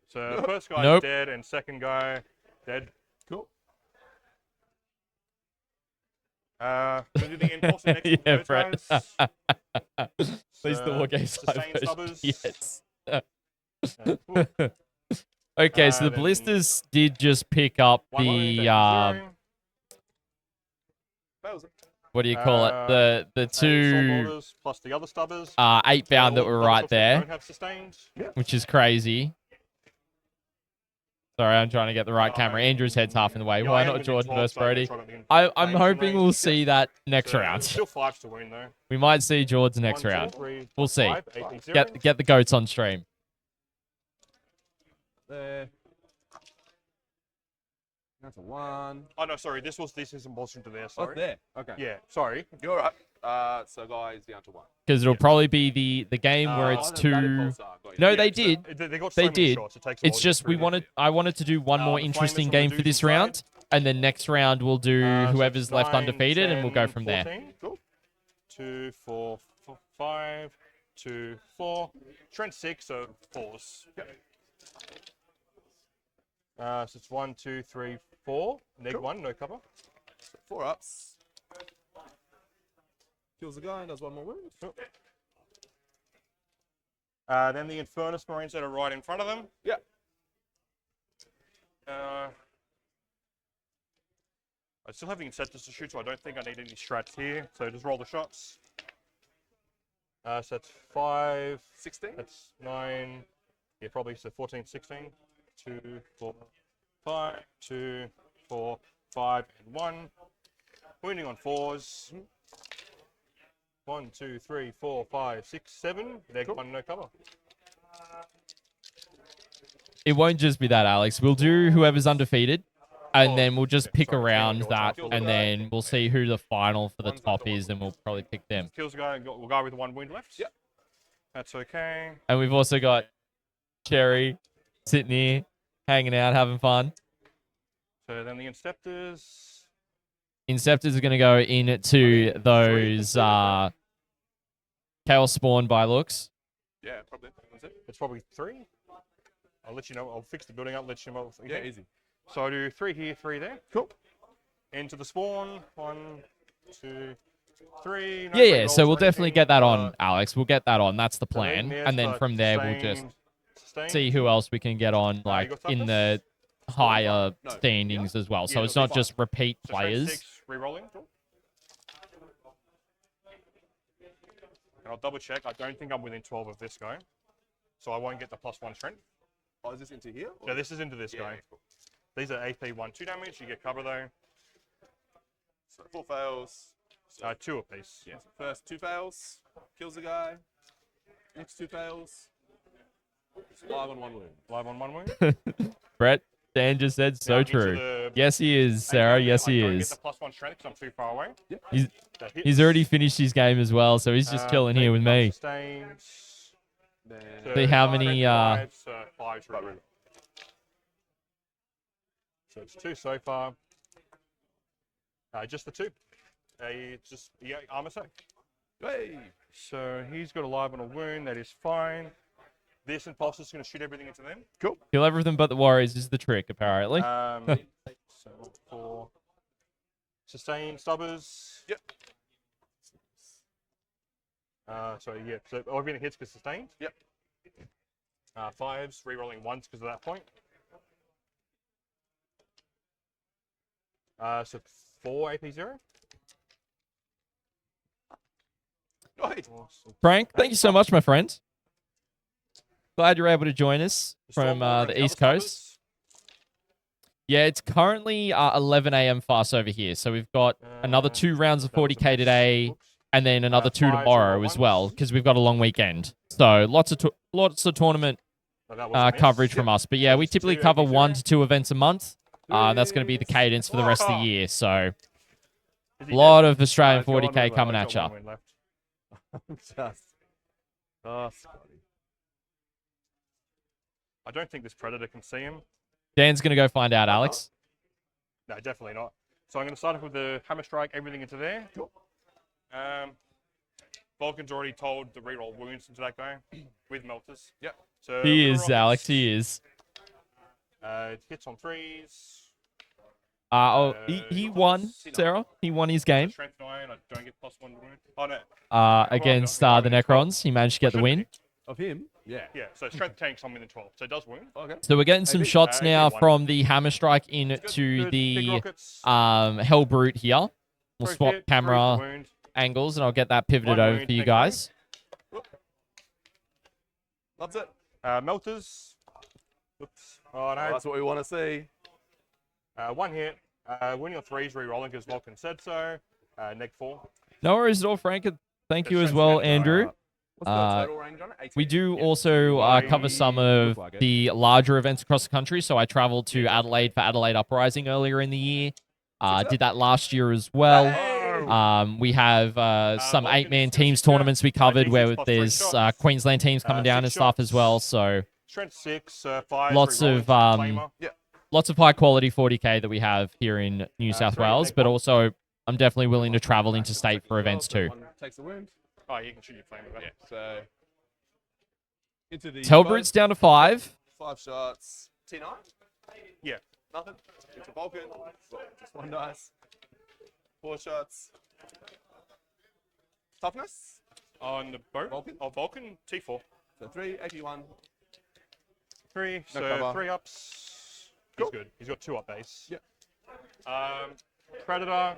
So first guy's Nope. dead and second guy dead. Cool. Gonna do the impulse next to Yeah, those Brett. guys. At least the So, Wargame sustain side stubbers. Yes. Cool. Okay, so the then- Ballistas did just pick up One more, the, then 0. Thousand. what do you call it? The And two sword borders plus the other stubbers. 8 bound that All were the right stubbers there, Don't have sustained. which is crazy. Sorry, I'm trying to get the right camera. Andrew's head's half in the way. Yeah, Why I am not within Jordan 12, versus so I Brody? can try to be I'm range hoping and we'll range. see that next So, round. Still 5s to win though. We might see George's next 1, 2, round. 3, We'll see. 5, 8, 8, 0. Get the goats on stream. There. That's a 1. Oh no, sorry. This is impulsion to there. Oh, Sorry. there. Okay. Yeah. Sorry. You're right. So guys, down to 1. Because it'll probably be the game where Oh, it's that is 2. Pulsar. Got you. No, Yeah, they so did. They got They so many did. shots. It takes a It's while to just get through. I wanted to do one more the interesting Flamers on game the for this Doozy round, side. and then next round we'll do So whoever's it's left 9, undefeated, and we'll go 10, from there. 14. Cool. 2, 4, 5, 2, 4. Trent 6, so 4s. Yep. So it's 1, 2, 3, 4. Neg Cool. 1, no cover. So 4 ups. Kills the guy and does 1 more wound. Cool. Then the Infernus Marines that are right in front of them. Yeah. I still have Inceptus to shoot, so I don't think I need any strats here. So just roll the shots. So that's 5, 16. that's 9, yeah, probably, so 14, 16. 2, 4, 5, 2, 4, 5, and 1. Wounding on 4s. 1, 2, 3, 4, 5, 6, 7. Neg 1, no cover. It won't just be that, Alex. We'll do whoever's undefeated, and then we'll just pick sorry, around your that, title. and then we'll see who the final for the One's top up to is, and we'll probably pick them. Kills the guy, we'll go with 1 wound left. Yep. That's okay. And we've also got Cherry sitting here, hanging out, having fun. So then the Inceptors. Inceptors are going to go into those Chaos Spawn by looks. Yeah, probably. That's it. It's probably 3. I'll let you know. I'll fix the building up, let you know. Yeah, easy. So I do 3 here, 3 there. Cool. Into the spawn. 1, 2, 3. No Yeah. re-rolls So or we'll definitely anything. get that on, Alex. We'll get that on. That's the So then plan. there's And then the from there, we'll just sustained. see who else we can get on, like, got in toughness? the higher No. standings as well. So Yeah, it's it'll not be just repeat So strength players. 6, re-rolling. Cool. And I'll double check. I don't think I'm within 12 of this guy. So I won't get the +1 strength. Oh, is this into here? or- No, this is into this guy. cool. These are AP 1-2 damage. You get cover though. So 4 fails. 2 apiece. Yeah. So first 2 fails. Kills the guy. Next 2 fails. It's live on 1 wound. Live on 1 wound. Brett, Dan just said so Now into true. the Yes, he is, AP Sarah. one, Yes, he I don't is. get the +1 strength because I'm too far away. He's, That hits. he's already finished his game as well, so he's just chilling here with me. Sustains. Then See how So many, 5's really. So it's 2 so far. Just the 2. Armor sec. hey, So he's got a live on a wound. That is fine. This Impulse is going to shoot everything into them. Kill everything but the Warriors is the trick, apparently. So 4. Sustain stubbers. Yep. So yeah, so everything hits because sustained. Yep. 5s, re-rolling 1s because of that point. So 4 AP0. Right. Awesome. Frank, thank you so much, my friend. Glad you're able to join us from the East Coast. Yeah, it's currently 11 a.m. fast over here. So we've got another 2 rounds of 40k today, and then another 2 5s tomorrow or as well, 1s. because we've got a long weekend. So lots of tournament coverage from us. But yeah, we typically cover 1 to 2 events a month. That's going to be the cadence for the rest of the year. So a lot of Australian 40k coming at you. Just. Oh, Scotty. I don't think this Predator can see him. Dan's going to go find out, Alex. No, definitely not. So I'm going to start off with the Hammer Strike, everything into there. Vulcan's already told to reroll wounds into that guy with melters. Yep. So He reroll is, Alex. He is. It hits on 3s. He won, Sarah. He won his game Strength 9. I don't get +1 wound. Oh no. against no, the Necrons. He managed to get the win. Of him? Yeah. Yeah. So strength tanks on within 12. So it does wound. Okay. So we're getting some Maybe. shots now Maybe one. from the Hammer Strike into Good. Big the rockets. Hell Brute here. We'll First swap hit, camera three's the wound. angles, and I'll get that pivoted One over wound, for you thank you. guys. Loves it. Melters. Oops. Oh Oh, no. that's what we want to see. 1 hit. Winning on 3s, re-rolling because Vulcan said so. Neg 4. No worries at all, Frank. Thank you That's as well, right. Andrew. What's the total range on it? 18? We do Yeah. also cover some of Look like it. the larger events across the country. So I traveled to Adelaide for Adelaide Uprising earlier in the year. Did that last year as well. No. We have some Vulcans, 8-man teams Super, tournaments we covered D6 where plus 3 there's shots, Queensland teams coming down 6 and stuff as shots. well. So Strength 6, 5. lots 3 of rolling, flamer. lots of high quality 40k that we have here in New South 3, Wales, take but one. also I'm definitely willing to travel interstate for events too. One takes the wound. Oh, you can shoot your flamer back. Yeah. So into the Hellbrute's down to 5. 5 shots. T9. Yeah. Nothing. Into Vulcan. Just 1 dice. 4 shots. Toughness. On the boat. Vulcan? Oh, Vulcan, T4. So 3, ATWN. 3, No so cover. 3 ups. Cool. He's good. He's got 2 up base. Yep. Predator.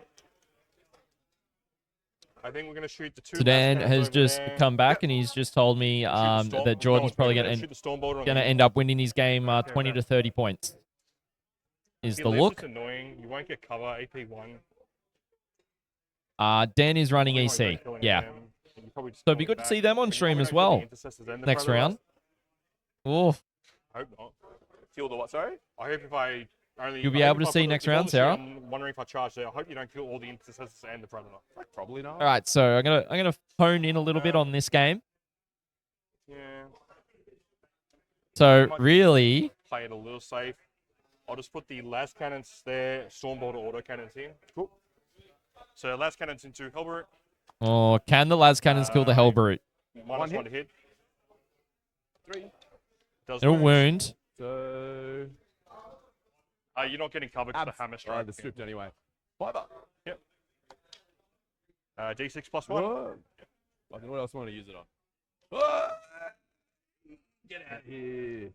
I think we're going to shoot the 2. Sedan left hands has over just there. come back and he's just told me Shoot the storm- that Jordan's no, probably wait a going minute, shoot the storm bolter on to the end up winning his game Okay, 20 okay. to 30 points. Is If the he lives, look. It's annoying. You won't get cover. AP1. Dan is running Probably won't EC. get killing Yeah. them, and you probably just So it'd kill be it good to back. see them on And you stream probably as don't kill the well intercessors and the next Predator. round. Oh, Hope not. Kill the what, sorry? I hope if I only. You'll be I able hope to if I see put next if all round, the shit, Sarah? I'm wondering if I charge there. I hope you don't kill all the intercessors and the Predator. Like, probably not. all right. So I'm gonna hone in a little bit on this game. Yeah. So Might- really, Play it a little safe. I'll just put the las cannons there, Stormbolter auto cannons in. Cool. So las cannons into Hellbrute. oh, can the las cannons kill the Hellbrute? Minus hit. 1 to hit. 3. Does It'll wounds. wound. So You're not getting covered because the hammer strike. the stripped anyway. 5 up. Yep. D6 plus 1. Whoa. I don't know what else I want to use it on. Whoa. Get out of here.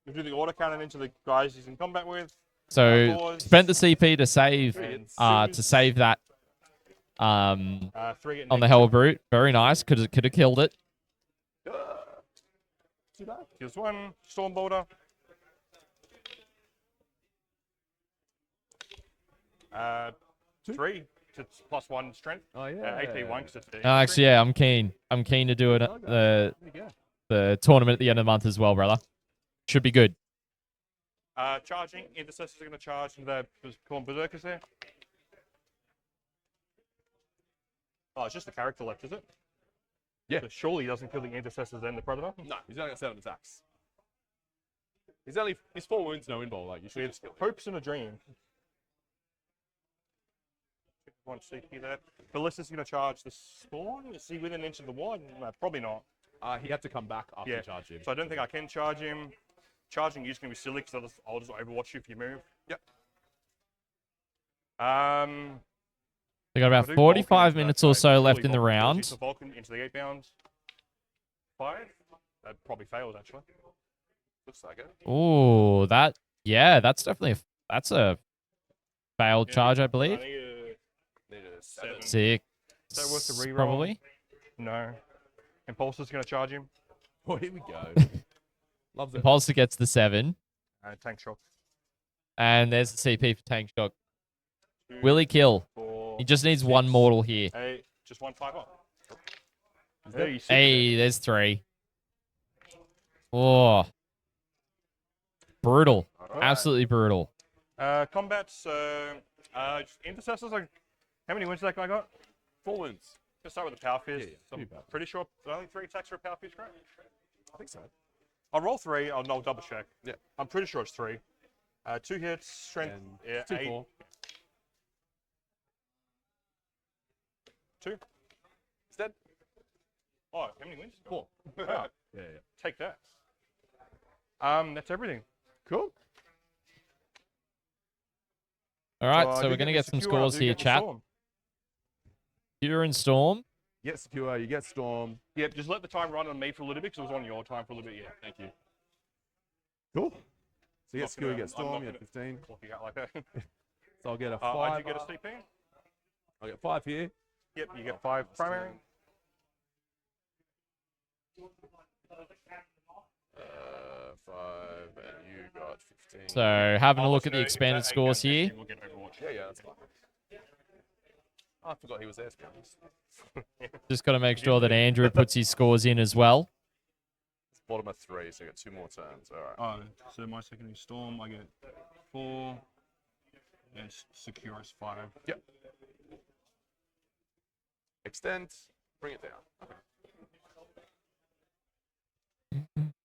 We do the auto cannon into the guys he's in combat with. So Doors. spent the CP to save And that 3 getting on the negative. Hellbrute. Very nice. Could have killed it. Too bad. Here's 1. Stormbolter. 3. It's plus 1 strength. Oh yeah. AP1 because it's the Actually, yeah, I'm keen. I'm keen to do it Okay. the There you go. the tournament at the end of the month as well, brother. Should be good. Charging. Intercessors are going to charge into the called Berserkers there. Oh, it's just the character left, is it? Yeah. So surely he doesn't kill the Intercessors and the Predator. No, he's only got 7 attacks. He's 4 wounds, no invul. Like you should It's just kill him. hopes and a dream. One CP there. Ballista's going to charge the spawn. Is he within an inch of the wide? No, probably not. He had to come back after Yeah. you charge him. So I don't think I can charge him. Charging you is going to be silly because I'll just overwatch you if you move. Yep. They got about I do 45 Vulcans, minutes but or so surely left in the Vulcan kills you, round. so Vulcan into the 8 bound. 5. That probably fails actually. Looks like it. Oh, that's definitely that's a failed Yeah. charge, I I believe. need Need a 7. Six, Is that worth the reroll? probably. No. Impulsor's going to charge him. Oh, here we go. Loves it. Impulsor gets the 7, Tank shock. and there's the CP for tank shock. 2, Will he kill? 4, He just needs one 6, mortal here. 8. Just 1 5 up. Is that- Hey, six Hey, there's 3. Oh, brutal. Alright. Absolutely brutal. Combat, so just intercessors. Like, how many wins that guy got? 4 wounds. Let's start with the power fist. Yeah, I'm pretty bad. pretty sure only 3 attacks for a power fist, right? I think so. I'll roll 3. I'll double check. Yeah. I'm pretty sure it's 3. 2 hits, strength, And yeah, 2 8. 4. 2. Is that Oh, how many wins? 4? Wow. Yeah. Take that. That's everything. Cool. All right, I so do we're going to the get some secure, I scores do here, get the chat. storm. Computer and Storm. You get secure, you get storm. Yep, just let the time run on me for a little bit because it was on your time for a little bit. Yeah, thank you. Cool. So you Not get secure, you gonna- get I'm not storm, you get gonna- 15. Clocking out like that. So I'll get a 5. I do get a CP. I'll get 5 here. Yep, you get 5 primary. 5, and you got 15. So having a I'll look let at you the know if expanded that eight scores goes next here. year, we'll get Overwatch. Yeah, that's fine. Oh, I forgot he was there, to be honest. Just got to make sure that Andrew puts his scores in as well. It's bottom of 3, so you get 2 more turns. All right. Oh, so my secondary storm, I get 4. And secure is 5. Yep. Extend. Bring it down.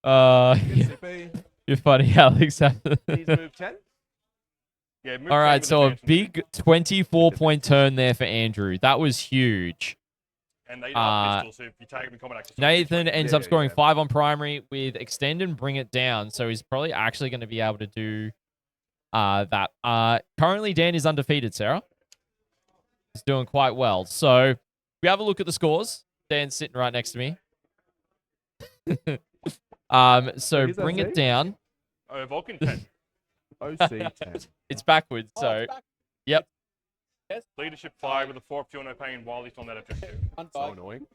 Yeah, CP. you're funny, Alex. He's moved 10. Yeah, move All 10 right, with so a advantage. big 24-point turn there for Andrew. That was huge. And they have pistols, so if you take them in combat action. Nathan ends up scoring yeah. 5 on primary with extend and bring it down, so he's probably actually going to be able to do that. Currently, Dan is undefeated, Sarah. He's doing quite well. So, if we have a look at the scores, Dan's sitting right next to me. So Is that bring it Z? down. Oh, Vulcan 10. OC 10. It's backwards, so yep. Leadership 5 with a 4 fuel no pain while he's on that objective. So annoying.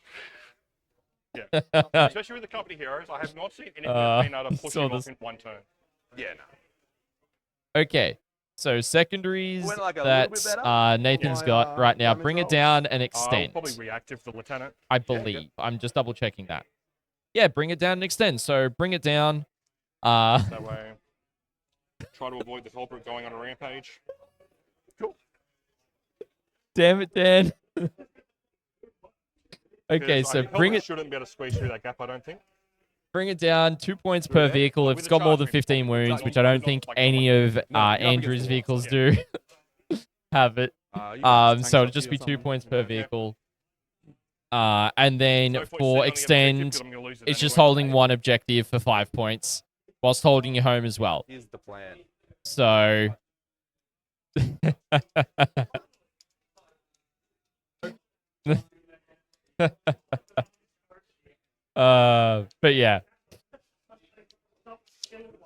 Yeah. Especially with the company heroes, I have not seen anything that's been able to push saw him this. off in one turn. Yeah, no. Okay. So secondaries Went like a that little bit better. Nathan's My, got right now. damage Bring it rolls. down and I'll extend. probably reactive the lieutenant. I believe. I'm just double checking that. Yeah, bring it down and extend. So bring it down. That way. Try to avoid the culprit going on a rampage. Cool. Damn it, Dan. Okay, Because so Helmet bring it shouldn't be able to squeeze through that gap, I don't think. bring it down. 2 points per there. vehicle if With it's the got more than charge 15 rate. wounds, Like, which I don't not think like any of nothing against Andrew's the vehicles walls, do have it. So it'll just be 2 points per Yeah. vehicle. And then So if we're for sitting on the objective, extend, 'cause I'm gonna lose it it's just anyway. holding one objective for 5 points, whilst holding you home as well. Here's the plan. So. But yeah.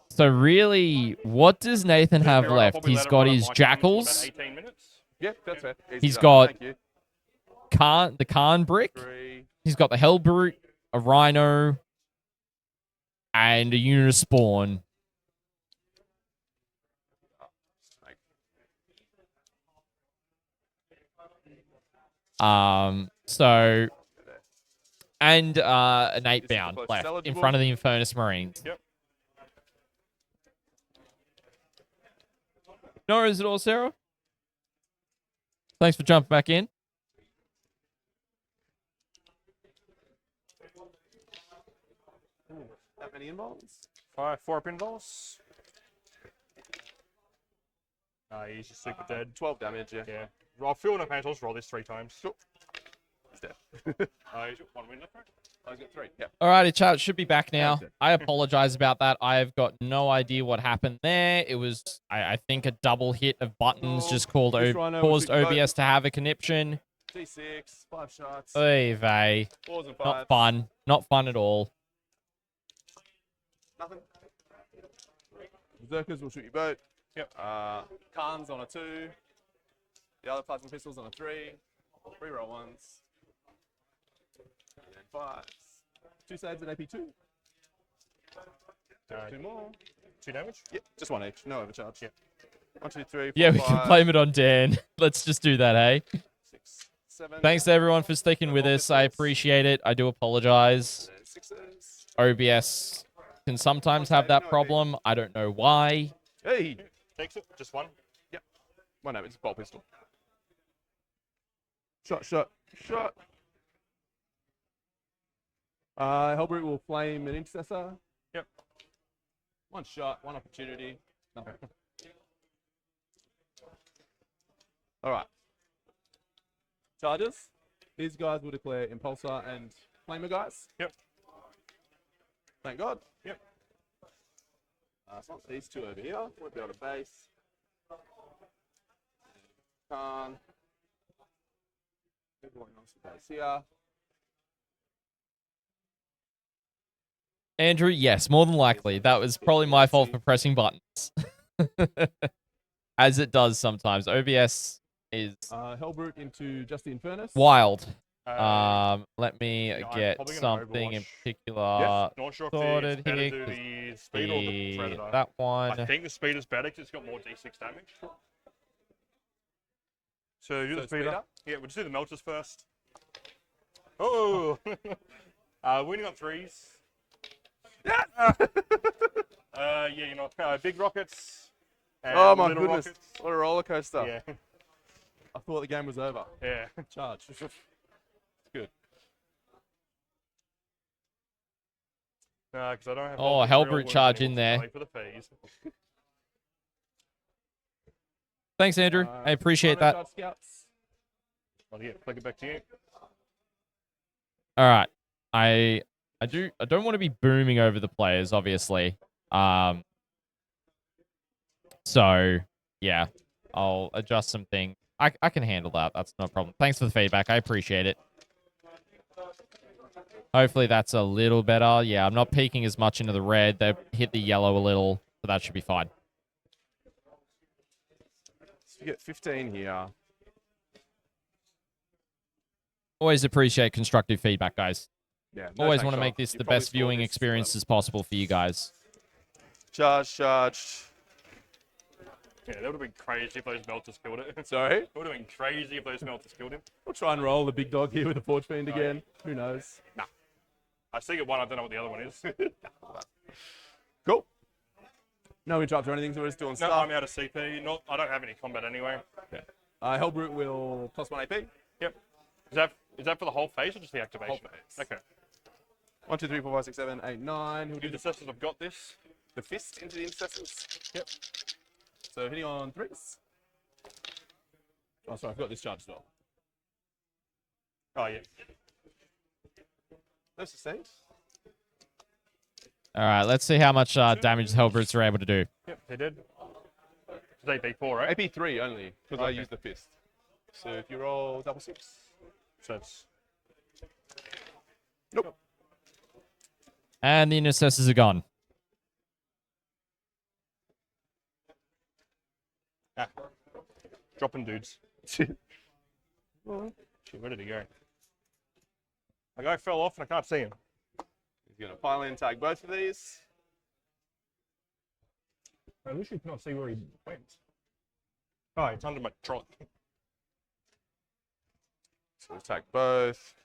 So really, what does Nathan have Yeah, I'll left? probably He's let it got run his on my turn for about jackals, 18 minutes. Yeah, that's fair. Easy He's done. got- Thank you. the Khan brick. 3. He's got the Hell Brute, a Rhino, and a unit of Spawn. So, and an 8 bound closest left in eligible. front of the Infernus Marines. Yep. No worries at all, Sarah. Thanks for jumping back in. That many involves? 4 pinballs. He's just super dead. 12 damage, yeah. Yeah. I'll fuel no pain, so I'll just roll this 3 times. Sure. He's dead. He's got 1 win left, right? I've got 3. Yep. Alrighty, chat, should be back now. Okay. I apologize about that. I've got no idea what happened there. It was, I think, a double hit of buttons Oh, just this Rhino will caused shoot you both. OBS to have a conniption. D6, 5 shots. Oy vey. 4s and 5s. Not fun. Not fun at all. Nothing. Berserkers will shoot you both. Yep. Khans on a 2. The other plasma pistols on a 3. 3 roll 1s. And then 5s. 2 saves at AP 2. 2 more. 2 damage? Yep, just 1 each. No overcharge. Yep. 1, 2, 3, 4, Yeah, we 5, can blame it on Dan. Let's just do that, hey? 6, 7. Thanks to everyone for sticking with us. I appreciate it. I do apologize. And 6s. OBS can sometimes have that problem. I don't know why. Hey! Takes it. Just 1. Yep. 1 damage. It's a bolt pistol. Shot, shot, shot. Hellbrute will flame an intercessor. Yep. 1 shot, 1 opportunity. Nothing. Alright. Charges. These guys will declare Impulsor and Flamer guys. Yep. Thank God. Yep. It's not these 2 over here. We'll be on a base. Khan. Everyone else is base here. Andrew, yes, more than likely. That was probably my fault for pressing buttons. As it does sometimes. OBS is Hellbrute into just the Infernus. wild. Uh, Let me I'm get probably gonna something in Overwatch. particular Not sure if sorted it's better here. to do 'Cause the speed or the Predator. that I one. think the speed is better because it's got more D6 damage. So do the speeder. speeder? Yeah, we'll just do the melters first. Oh! Winning on 3s. Yeah! Yeah, you know, big rockets. And Oh my little goodness. rockets. What a roller coaster. Yeah, I thought the game was over. yeah. Charge. It's good. No, because I don't have. Oh, Hellbrute charge in there. For the phase. Thanks, Andrew. I appreciate that. Scouts. Well, yeah, flick it back to you. All right. I don't want to be booming over the players, obviously. So yeah, I'll adjust some things. I can handle that. That's no problem. Thanks for the feedback. I appreciate it. Hopefully that's a little better. Yeah, I'm not peeking as much into the red. They hit the yellow a little, so that should be fine. So you get 15 here. Always appreciate constructive feedback, guys. Yeah. Always want to make this the best viewing experience as possible for you guys. Charge. Yeah, that would have been crazy if those melters killed it. Sorry? It would have been crazy if those melters killed him. We'll try and roll the big dog here with the Forge Fiend again. Who knows? Nah. I see it one, I don't know what the other one is. Cool. No interrupts or anything, so we're just doing No, stuff. I'm out of CP. I don't have any combat anyway. Okay. Hellbrute will plus 1 AP. Yep. Is that for the whole phase or just the activation? Whole phase. Okay. 1, 2, 3, 4, 5, 6, 7, 8, 9. Who The do the intercessors have got this. fist into the intercessors? Yep. So hitting on 3s. Oh, sorry, I forgot this charge as well. Oh, yeah. No sustained. All right, let's see how much damage the Hellbrutes are able to do. Yep, they did. It's AP4, right? AP3 only, because I Okay. used the fist. So if you roll double 6. So it's... Nope. And the intercessors are gone. Ah. Dropping dudes. Well, shit, where did he go? My guy fell off and I can't see him. He's going to pile in, tag both of these. I literally cannot see where he went. Oh, it's under my trunk. So we'll attack both.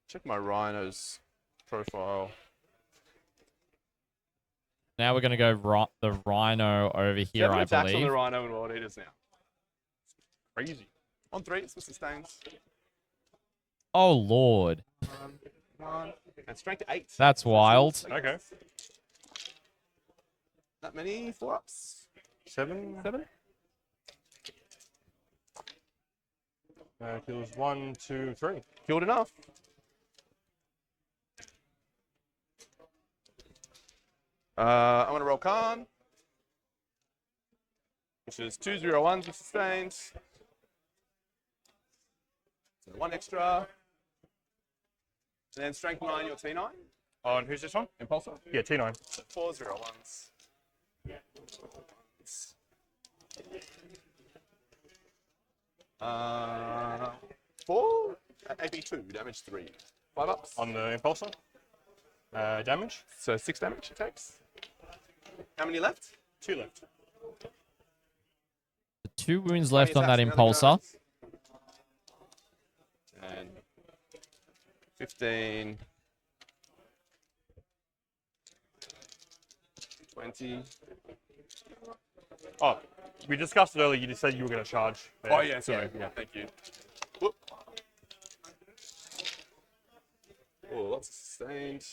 Check my Rhino's profile. Now we're going to go the Rhino over here, 7 I attacks on believe. the Rhino and World Eaters now. Crazy. On 3s with sustains. Oh, Lord. 1. And strength 8. That's wild. Okay. That many 4-ups? 7. 7? Kills 1, 2, 3. Killed enough. I'm going to roll Khan, which is 2 0-1s with sustains. So 1 extra. And then strength 9, your T9. Oh, and who's this one? Impulsor. Yeah, T9. So 4 0-1s. 4 AP2, damage 3. 5 ups. On the impulsor. Damage. So 6 damage it takes. How many left? 2 left. The 2 wounds left on Attacks that and other impulsor. guys. And 15. 20. Oh, we discussed it earlier. You just said you were going to charge. there. Oh, yeah, So, sorry. Yeah, thank you. Whoop. Oh, lots of sustained.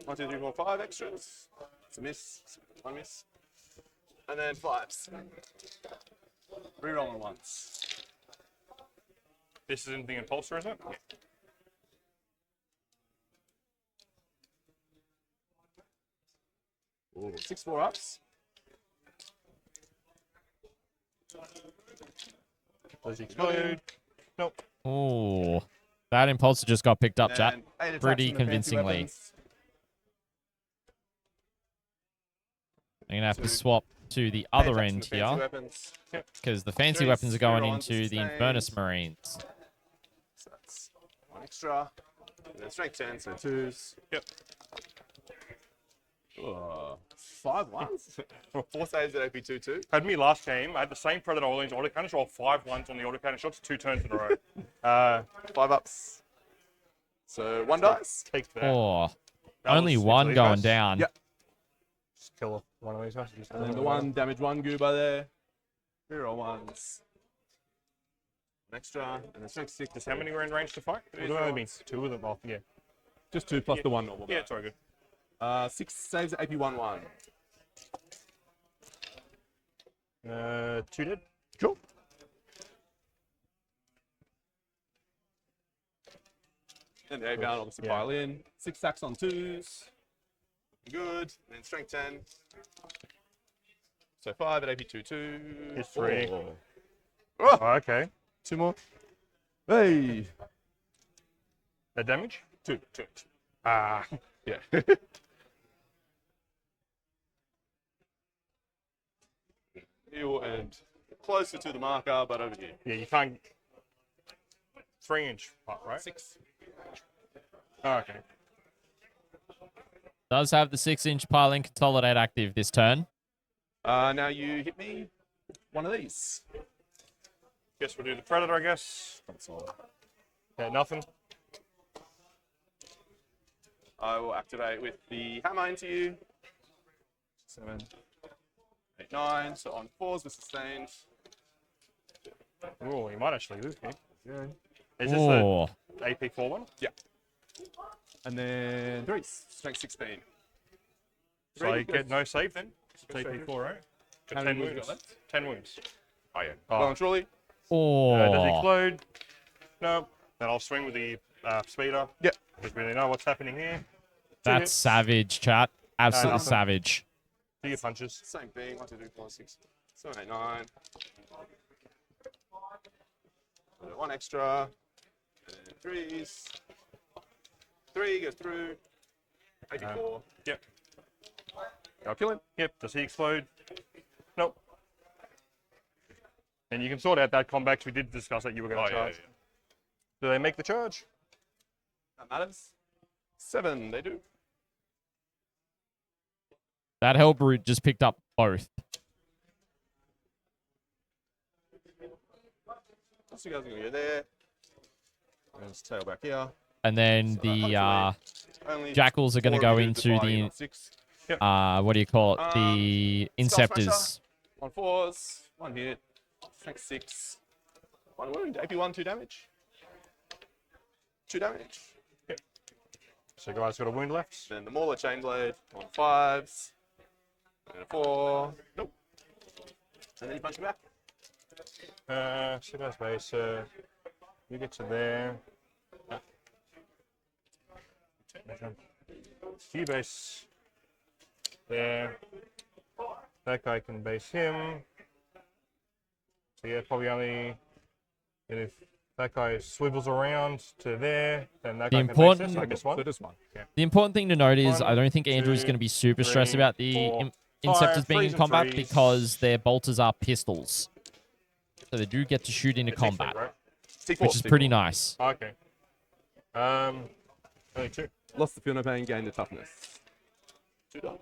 1, 2, 3, 4, 5 extras. It's a miss. 1 miss. And then 5s. Rerolling once. This isn't the impulsor, is it? Yeah. Ooh, 6 4-ups. Does he explode? Nope. Oh, that impulsor just got picked up, chat. And 8 attacks Pretty from the fancy convincingly. weapons. I'm going to have to So, swap to the 8 other attacks from end the fancy here, weapons. because the fancy Threes, weapons are going 0-1s into the sustained. Infernus Marines. So that's 1 extra. And then strength 10, so 2s. Yep. 5 1s? 4 saves at AP2 too. Had me last game. I had the same Predator Orleans autocannon, rolled 5 1s on the autocannon shots, 2 turns in a row. 5 ups. So 1 dice. Take that. Oh, That only was one these going guys. down. Yep. Just kill one of these guys. And then the 1 damage 1 goober there. 0 1s. extra, and then strength 6. Just how many were in range to fight? Well, there only been 2 of them. Oh, yeah. Just 2 plus the 1 normal. Yeah, it's all good. 6 saves at AP 1/1. 2 dead. Sure. And the A-bound obviously pile in. 6 sacks on 2s. Good. And then strength 10. So 5 at AP 2/2. It's 3. Oh. Oh, okay. 2 more. Hey. That damage? 2. Ah. Yeah. Heal and closer to the marker, but over here. Yeah, you can't. 3-inch, right? 6. Oh, okay. Does have the 6-inch piling consolidate active this turn. Now you hit me one of these. Guess we'll do the Predator, I guess. Yeah, nothing. I will activate with the hammer into you. 7, 8, 9. So on 4s with sustained. Oh, you might actually lose me. Yeah. Is this Oh, the AP4 one? Yeah. And then 3s. Strength 16. So you get no save then? It's AP4, right? How 10 many wounds you wounds. got left? 10 wounds. Oh, yeah. Oh. Well and truly. Does it oh, explode? No. Then I'll swing with the speeder. Yeah. Don't really know what's happening here. 2 that's hits. savage, chat. Absolutely nothing. savage. 2 punches. Same thing. 1, 2, 3, 4, 6, 7, 8, 9. 1 extra. And then 3s. 3 goes through. 84. Yep. I'll kill him. Yep. Does he explode? Nope. And you can sort out that combat 'cause we did discuss that you were going to charge. Do they make the charge? That matters. 7, they do. That Hellbrute just picked up both. So you guys are going to go there. And just tail back here. And then the Only Jackals are going to 4 go of you into dividing the, on 6. what do you call it? The Skull Inceptors. On 4s. 1 hit. Strength 6. 1 wound. AP1, 2 damage. 2 damage. So you guys got a wound left? Then the Mauler Chainblade on 5s. And a 4. Nope. And then you punch it back. So that's base. You get to there. You base there. That guy can base him. So yeah, probably only. And if that guy swivels around to there, then that guy can base this. I guess 1. So just 1. Yeah. The important thing to note is I 1, don't think Andrew's 2, going to be super stressed 3, about the 4, Inceptors 5, being in 3s and combat 3s. because their bolters are pistols. So they do get to shoot into It's combat, right? T4, which is T4. pretty nice. Okay. Only 2. Lost the feel no pain, gained the toughness. 2 done.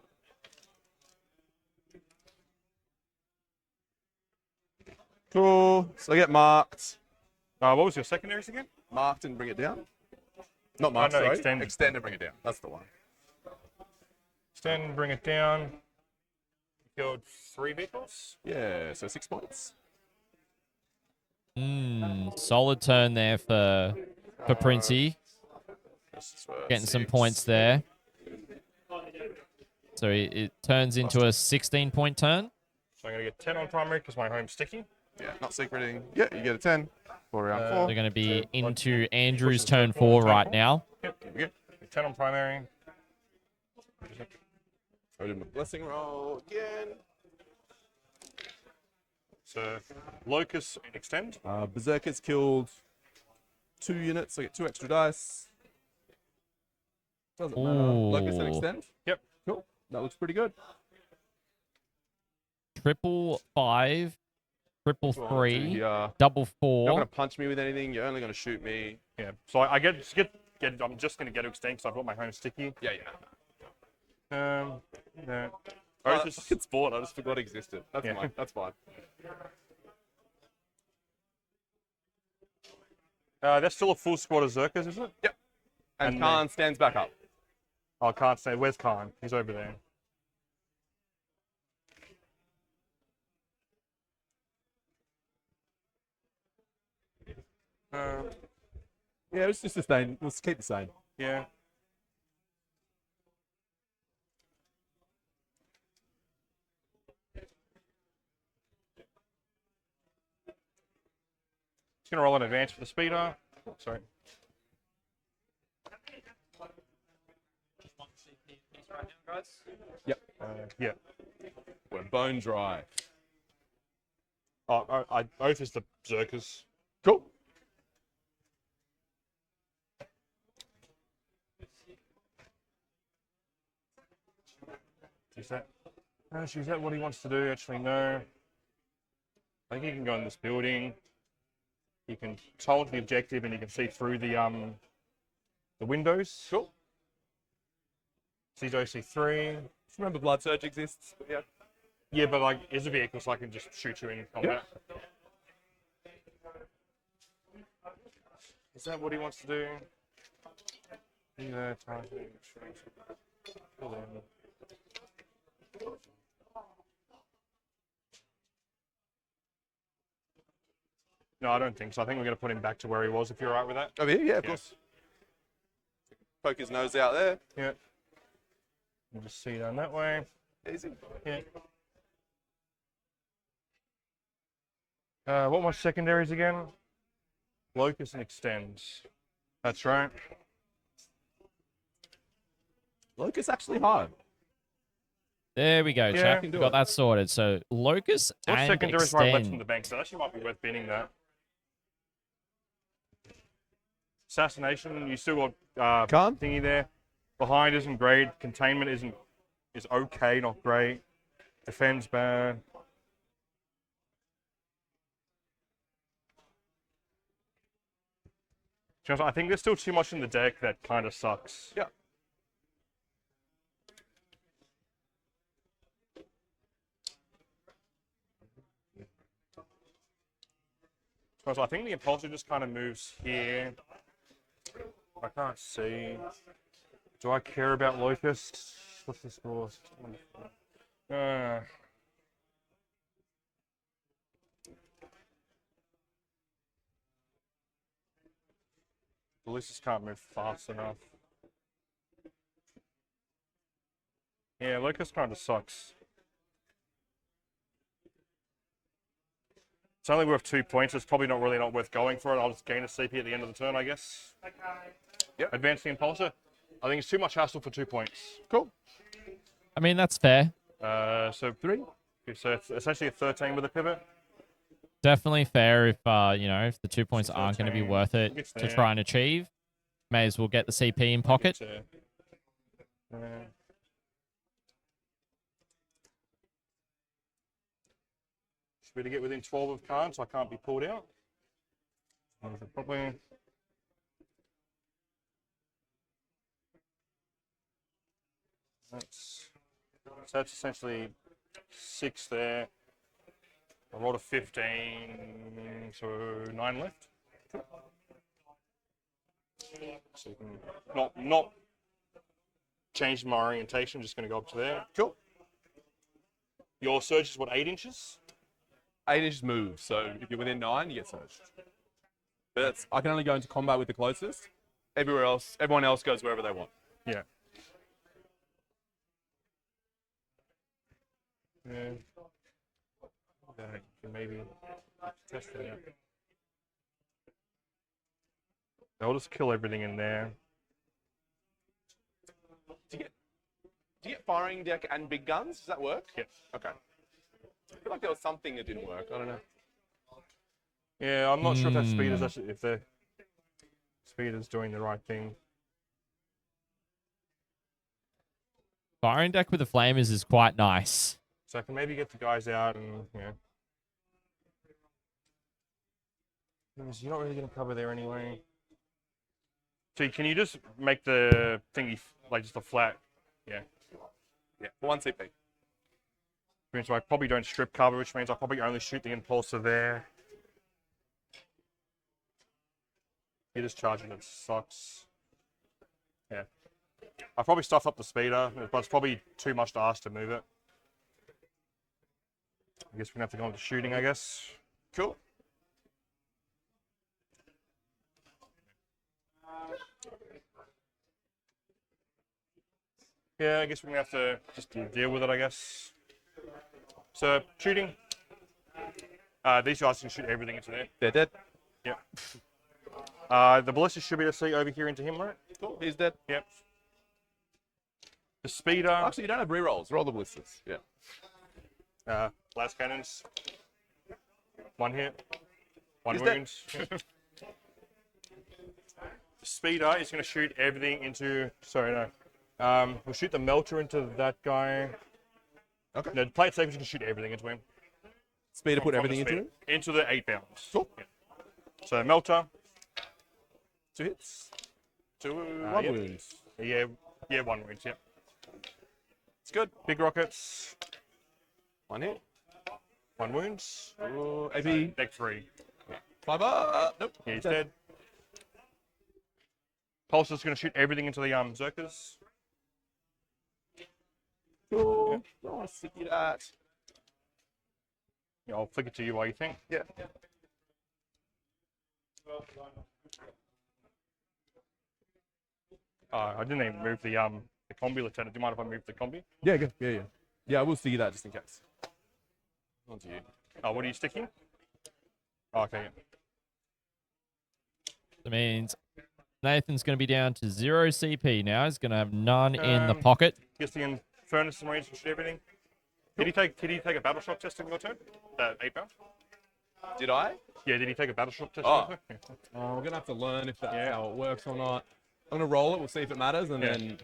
Cool. So I get marked. What was your secondaries again? Marked and bring it down. Not marked, no, sorry. extend. Extend and bring it down. That's the one. Extend, bring it down. Killed 3 vehicles. Yeah, so 6 points. Solid turn there for Prinici, This is for getting some 6. points there. So it turns into a 16-point turn. So I'm going to get 10 on primary because my home's sticky. Yeah, not secreting. Yeah, you get a 10 for round 4. They're going to be into Andrew's turn 4 right now. Yep. 10 on primary. I did my blessing roll again. So Locust extend. Berserker's killed 2 units, so I get 2 extra dice. Doesn't matter. Locust and Ooh. extend. Yep. Cool. That looks pretty good. 555, 333, Yeah. double You're not 4. going to punch me with anything. You're only going to shoot me. Yeah. So I get. I'm just going to get to extend because I've got my home sticky. Yeah. No. Oh, This is- it's bored. I just forgot it existed. That's Yeah. fine. That's fine. That's still a full squad of Zerkers, is it? Yep. And And Khan stands back up. Oh, I can't say. Where's Khan? He's over there. Yeah, it's just the same. Let's keep the same. Yeah. Just gonna roll an advance for the speeder. Oh, sorry. Yep. Yeah. We're bone dry. Oh, I Oath is the Berserkers. Cool. Is that? Is that what he wants to do? Actually, no. I think he can go in this building. You can hold the objective, and you can see through the windows. Cool. Sees OC3. Just remember, Blood Surge exists. But yeah. Yeah, but like, it's a vehicle, so I can just shoot you in combat. Is that what he wants to do? Yeah, targeting. No, I don't think so. I think we're going to put him back to where he was, if you're alright with that. Over here? Yeah, of course. Poke his nose out there. Yeah. We'll just see down that way. Easy. Yeah. What were my secondaries again? Locus and Extends. That's right. Locust actually hard. There we go, Yeah. chap. I We can do got it. that sorted. So Locust What and secondaries right left from Extend. the bank? So that actually might be worth binning that. Assassination, you still got Khan? thingy there. Behind isn't great. Containment is okay, not great. Defends bad. To be honest, I think there's still too much in the deck that kind of sucks. Yeah. Because I think the Impulsor just kind of moves here. I can't see. Do I care about Locust? What's the score? Ballistas can't move fast enough. Yeah, Locust kind of sucks. It's only worth 2 points. It's probably not worth going for it. I'll just gain a CP at the end of the turn, I guess. Yep. Advance the Impulsor. I think it's too much hassle for 2 points. Cool. I mean, that's fair. So 3. Okay, so it's essentially a 13 with a pivot. Definitely fair if if the 2 points aren't going to be 13. worth it It's to there. try and achieve. May as well get the CP in pocket. Should be able to get within 12 of Khan, so I can't be pulled out. Probably. That's essentially 6 there. I rolled a 15, so 9 left. So you can not change my orientation, just going to go up to there. Cool. Your surge is what, 8 inches? 8 inches move, so if you're within 9, you get surged. But I can only go into combat with the closest. Everyone else goes wherever they want. Yeah. Yeah. Okay, can maybe test that out. I'll just kill everything in there. Do you get firing deck and big guns? Does that work? Yes. Okay. I feel like there was something that didn't work. I don't know. Yeah, I'm not sure if that speeder's actually, if the speeder's doing the right thing. Firing deck with the flamers is quite nice. So I can maybe get the guys out and, yeah. Because you're not really going to cover there anyway. So can you just make the thingy, like just a flat? Yeah. Yeah, 1 CP. Which means I probably don't strip cover, which means I probably only shoot the Impulsor there. You're just charging, it sucks. Yeah. I probably stuff up the speeder, but it's probably too much to ask to move it. I guess we're going to have to go into shooting, I guess. Cool. Yeah, I guess we're going to have to just deal with it, I guess. So, shooting. These guys can shoot everything into there. They're dead. Yep. The ballista should be able to see over here into him, right? Cool. He's dead. Yep. The speeder. Actually, you don't have rerolls. Roll the ballistas. Yeah. Blast cannons. One hit. One He's dead. wound. The speeder is going to shoot everything into. Sorry, no. We'll shoot the melter into that guy. Okay. No, the plate savers can shoot everything into him. Speeder put From everything the into speed. it. Into the 8 pounds. Cool. Yeah. So melter. 2 hits. 1 yep. wounds. Yeah, 1 wound. Yep. It's good. Big rockets. 1 hit. 1 wound. Ooh, AB. Deck 3. 5 Nope. Yeah, he's dead. Pulsar's going to shoot everything into the Berserkers. Cool. Oh, sticky that. Yeah, I'll flick it to you while you think. Yeah. I didn't even move the combi, Lieutenant. Do you mind if I move the combi? Yeah, good. Yeah, I will sticky that just in case. On to you. Oh, what are you sticking? Oh, okay, yeah. That means Nathan's going to be down to 0 CP now. He's going to have none in the pocket. Guess the furnace and range and shoot everything. Did he take a battle shock test in your turn? 8 pound? Did I? Yeah, did he take a battle shock test? Oh. in your turn? We're going to have to learn if that's Yeah. how it works or not. I'm going to roll it. We'll see if it matters, and Yeah. then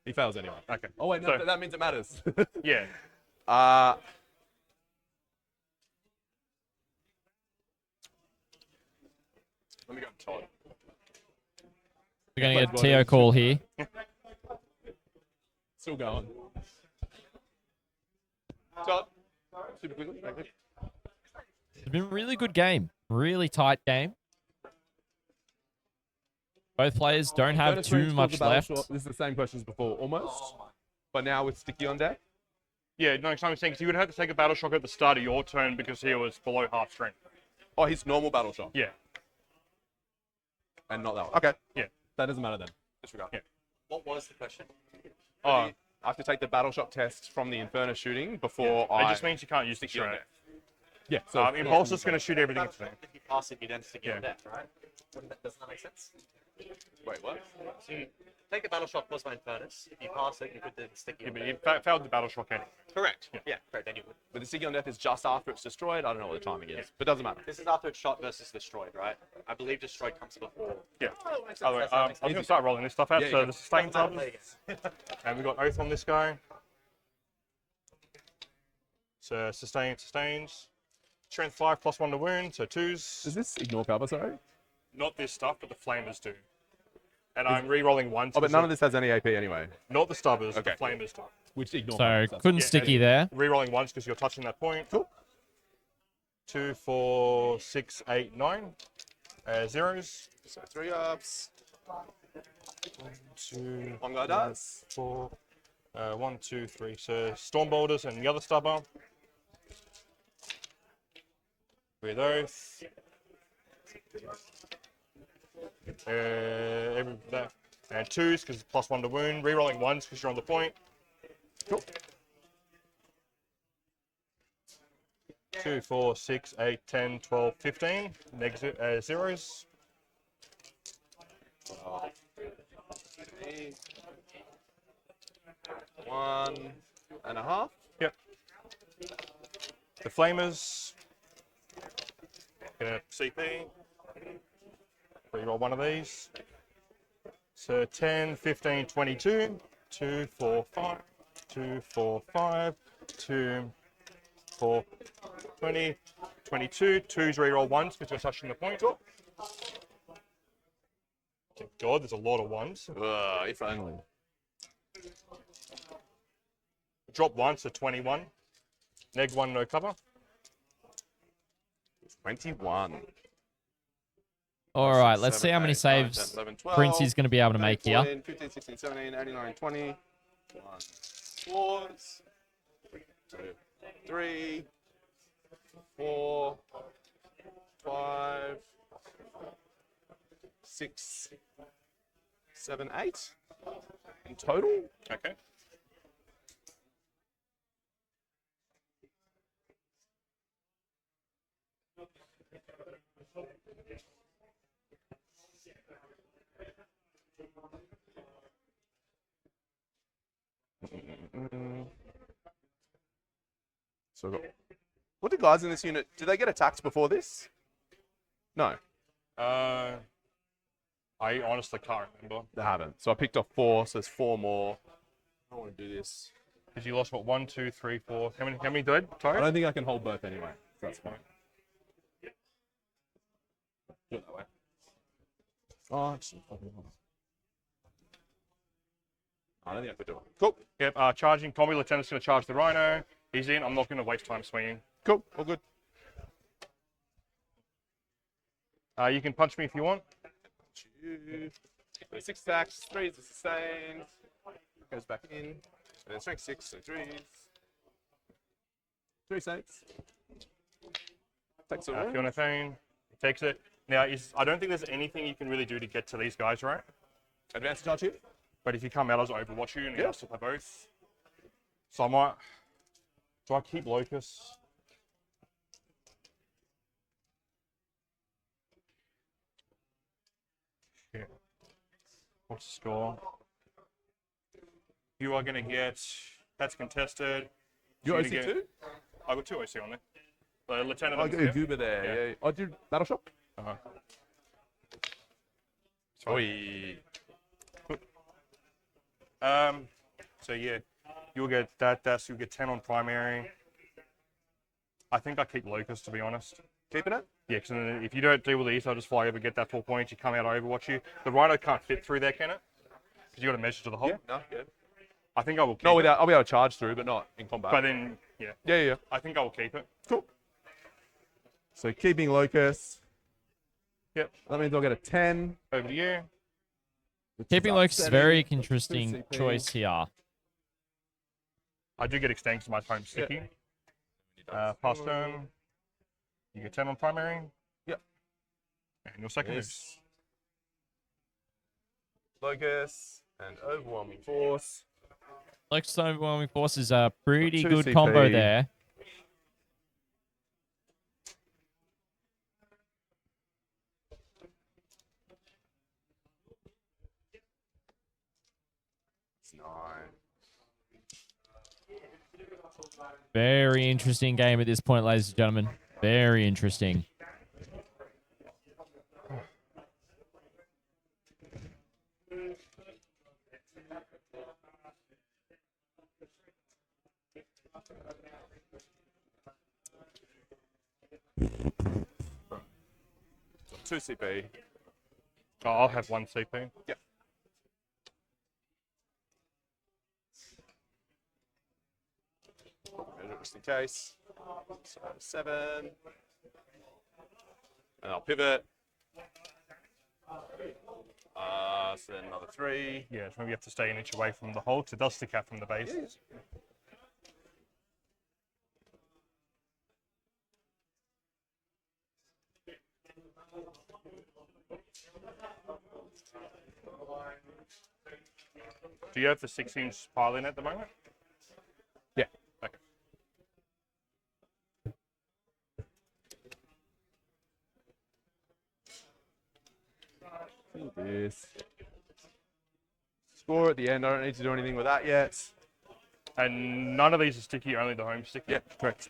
he fails anyway. Okay. Oh, wait, no, So- that means it matters. Yeah. Let me go to Todd. We're going to get a TO call here. Still going. Todd. Super quickly. Thank you. It's been a really good game. Really tight game. Both players don't have Bonus too range much towards the battle left. shot. This is the same question as before, almost. But now with Sticky on deck. Yeah, no, I'm saying 'cause you would have to take a battle shock at the start of your turn because he was below half strength. Oh, his normal battle shot. Yeah. And not that one. Okay. Yeah. That doesn't matter then. Disregard. Yeah. What was the question? Oh, I have to take the battle shot test from the Inferno shooting before it I just means you can't use the sticky on strength. deck. Yeah. So Impulse is going to shoot everything into there. If you pass it, you then stick it Yeah. on deck, right? Doesn't that make sense? wait, what? So you take the battle shock plus my furnace. If you pass it, you could then stick it Yeah, on but deck. you failed the battle shock anyway. Correct. Yeah. Yeah, correct. Then you would. But the sticky on death is just after it's destroyed. I don't know what the timing is, but it doesn't matter. This is after it's shot versus destroyed, right? I believe destroyed comes before. Yeah. Oh, that makes sense. By the way, That's- that I makes was going to sense. start rolling this stuff out. Yeah, So yeah. the sustain Doesn't tab, matter, play again. and we got oath on this guy. So sustains. Strength 5 plus 1 to wound, so 2s. Does this ignore cover? Sorry. Not this stuff, but the flamers do. And I'm re-rolling 1. Oh, but none of this has any AP anyway. Not the stubbers, Okay. the flamers do. Which ignore So cover. couldn't Yeah, sticky and- there. Re-rolling 1s because you're touching that point. Cool. 2, 4, 6, 8, 9. Zeros. So 3 ups. 2, One guy does. 4. 1, 2, 3. So storm boulders and the other stubber. With oath. That. And 2s because it's plus 1 to wound. Re-rolling 1s because you're on the point. Cool. 2, 4, 6, 8, 10, 12, 15. Zeros. One and a half. Yep. The flamers. Gonna CP. Reroll one of these. So 10, 15, 22. 2, 4, 5. 2, 4, 5. 2, 4, 20. 22. 2s reroll 1s because you're touching the point. Thank God, there's a lot of 1s. If only. Drop 1, so 21. Neg 1, no cover. 21. All right, let's see how many 7, 8, 9, saves 10, 11, 12, Prince is going to be able to make here. 14, 15, 16, 17, 18, 19, 20. 1, 4s. 2, 3, 4, 5, 6, 7, 8 in total. Okay. So I've got. What do guys in this unit? Did they get attacked before this? No, I honestly can't remember. they haven't. So I picked off 4, so there's 4 more. I don't want to do this. Because you lost what? 1, 2, 3, 4. How many died? I Sorry. don't think I can hold both anyway. So that's fine. Do it that way. Oh, actually, I don't think I could do it. Cool. Yep. Charging. Combi Lieutenant's going to charge the Rhino. He's in. I'm not going to waste time swinging. Cool. All good. You can punch me if you want. 6 attacks, 3 is sustained. Goes back in. And then strength 6, so 3s. 3 saves. Takes a Feel Nathan. He takes it. Now, I don't think there's anything you can really do to get to these guys, right? Advanced charge here. But if you come out, I'll overwatch you and you Yeah. have to play both. So I might. Do I keep Locust? Yeah. What's the score? You are going to get. That's contested. You're So OC you too? I got 2 OC on there. The Lieutenant. I got a goober there. Yeah. I did Battle Shock. Uh-huh. Oi. So yeah, you'll get that. You'll get 10 on primary. I think I keep Locust, to be honest. Keeping it? Yeah, because if you don't deal with these, I'll just fly over, get that 4 points. You come out, I overwatch you. The Rhino can't fit through there, can it? Because you got to measure to the hull. Yeah. No, yeah. I think I will keep No, it. without, I'll be able to charge through, but not in combat. But then, yeah, yeah. I think I will keep it. Cool. So keeping Locust. Yep. That means I'll get a 10. Over to you. Keeping Locust is very interesting CP. choice here. I do get extended to my home sticky. Pass turn. You get 10 on primary. Yep. And your second Yes. is. Locust and Overwhelming Force. Locust Overwhelming Force is a pretty 2 good CP. combo there. It's 9. Very interesting game at this point, ladies and gentlemen. Very interesting. So 2 CP. Oh, I'll have 1 CP. Yep. Measure just in case. So 7. And I'll pivot. So then another 3. Yeah, so maybe you have to stay an inch away from the hull, 'cause it does stick out from the base. Yes. Do you have the 6-inch pile in at the moment? Yeah. Okay. Do this. Score at the end. I don't need to do anything with that yet. And none of these are sticky, only the home sticky. Yeah, correct.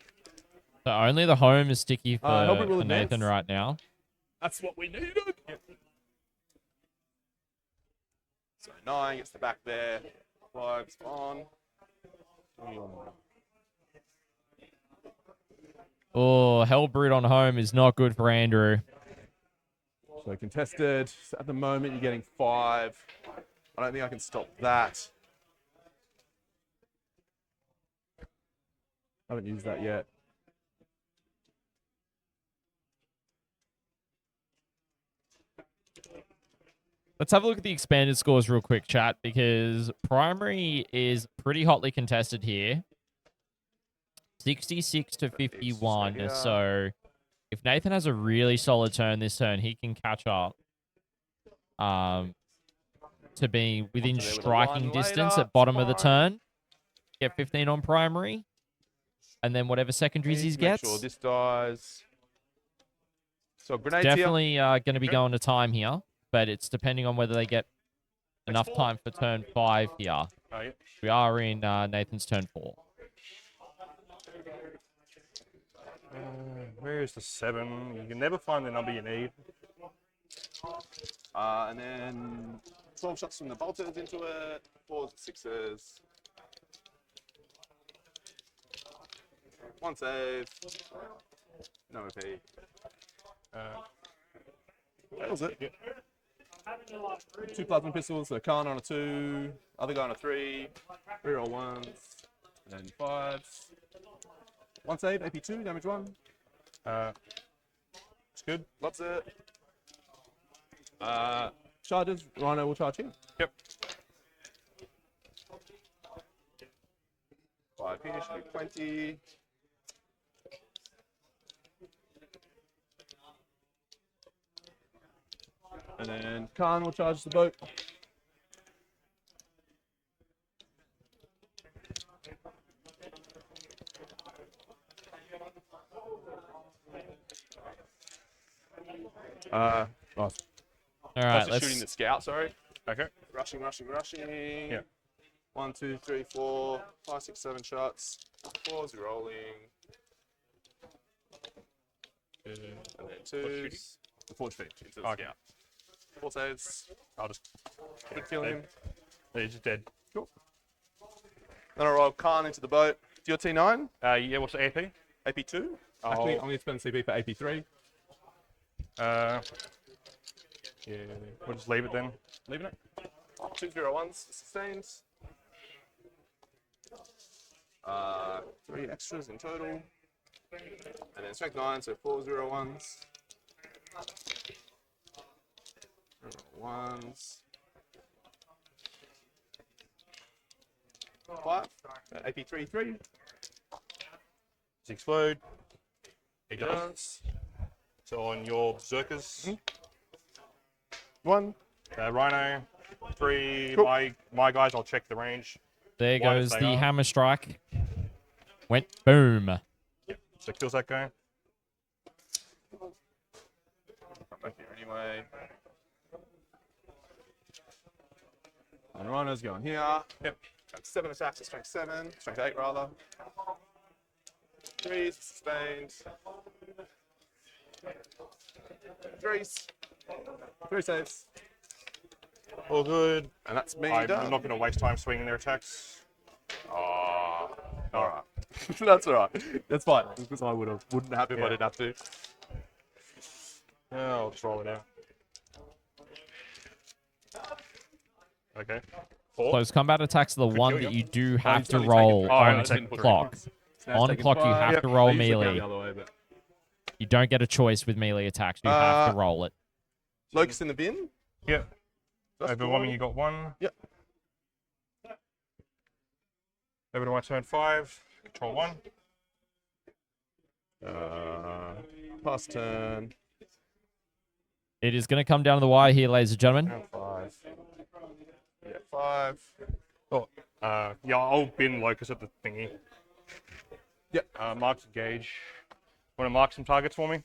So only the home is sticky for, Helping will for Nathan advance. right now. That's what we needed. Yep. So 9 gets the back there. 5's on. Oh, Hellbrute on home is not good for Andrew. So contested. So at the moment, you're getting 5. I don't think I can stop that. I haven't used that yet. Let's have a look at the expanded scores real quick, chat, because primary is pretty hotly contested here. 66 to 51. Yeah. So if Nathan has a really solid turn this turn, he can catch up. to be within there with a striking 1 distance later, at bottom of the fine. turn. Get 15 on primary. And then whatever secondaries he Make gets. sure this dies. So grenades Definitely going to be going to time here. But it's depending on whether they get enough time for turn 5 here. Oh, yeah. We are in Nathan's turn 4. Where is the 7? You can never find the number you need. And then 12 shots from the bolters into it. 4s, 6s. 1 save. No OP. That was it. Yep. 2 plasma pistols, so Khan on a 2, other guy on a 3, reroll 1s, and then 5s. 1 save, AP 2, damage 1. It's good. Lots of it. Charges, Rhino will charge him. Yep. 5 here, should be 20. And then Khan will charge the boat. All right, That's let's shooting the scout, sorry. Okay. Rushing. Yeah. 1, 2, 3, 4, 5, 6, 7 shots. 4s rolling. And then 2s. The forge feet into the Okay. scout. 4 saves. I'll just. Quick kill him. He's just dead. Cool. Then I'll roll Khan into the boat. Do your T9. Yeah, what's the AP? AP2. Oh. Actually, I'm going to spend CP for AP3. Yeah, we'll just leave it then. Leaving it. 201s, sustains. 3 extras in total. And then strength 9, so 401s. 1s. 5. AP3, 3. Does he explode? He does. Does. So on your Berserkers, 1. Rhino, 3. Cool. My guys, I'll check the range. There Wide goes as they the are. hammer strike. Went boom. So kills that guy. Come back here anyway. And Rhino's going here. Yep. Got 7 attacks at strength 7, strength 8 rather. 3s, sustained. 3s. 3 saves. All good. And that's me I'm done. not going to waste time swinging their attacks. Oh, alright. That's alright. That's fine. Because I wouldn't have if I Yeah. didn't have to. Yeah, I'll just roll it out. Okay. 4. Close combat attacks are the one kill that you. you do have he's to only roll taken- on he's taken clock. Now On taking clock, you 5. have Yep. to roll I usually count melee. the other way, but You don't get a choice with melee attacks. You have to roll it. Locust in the bin. Yeah. That's Overwhelming, cool. you got 1. Yep. Over to my turn 5. Control 1. Pass turn. It is going to come down to the wire here, ladies and gentlemen. Turn 5. Yeah, 5. Oh, yeah, I'll bin Locust at the thingy. Yep. Marks engage. Want to mark some targets for me?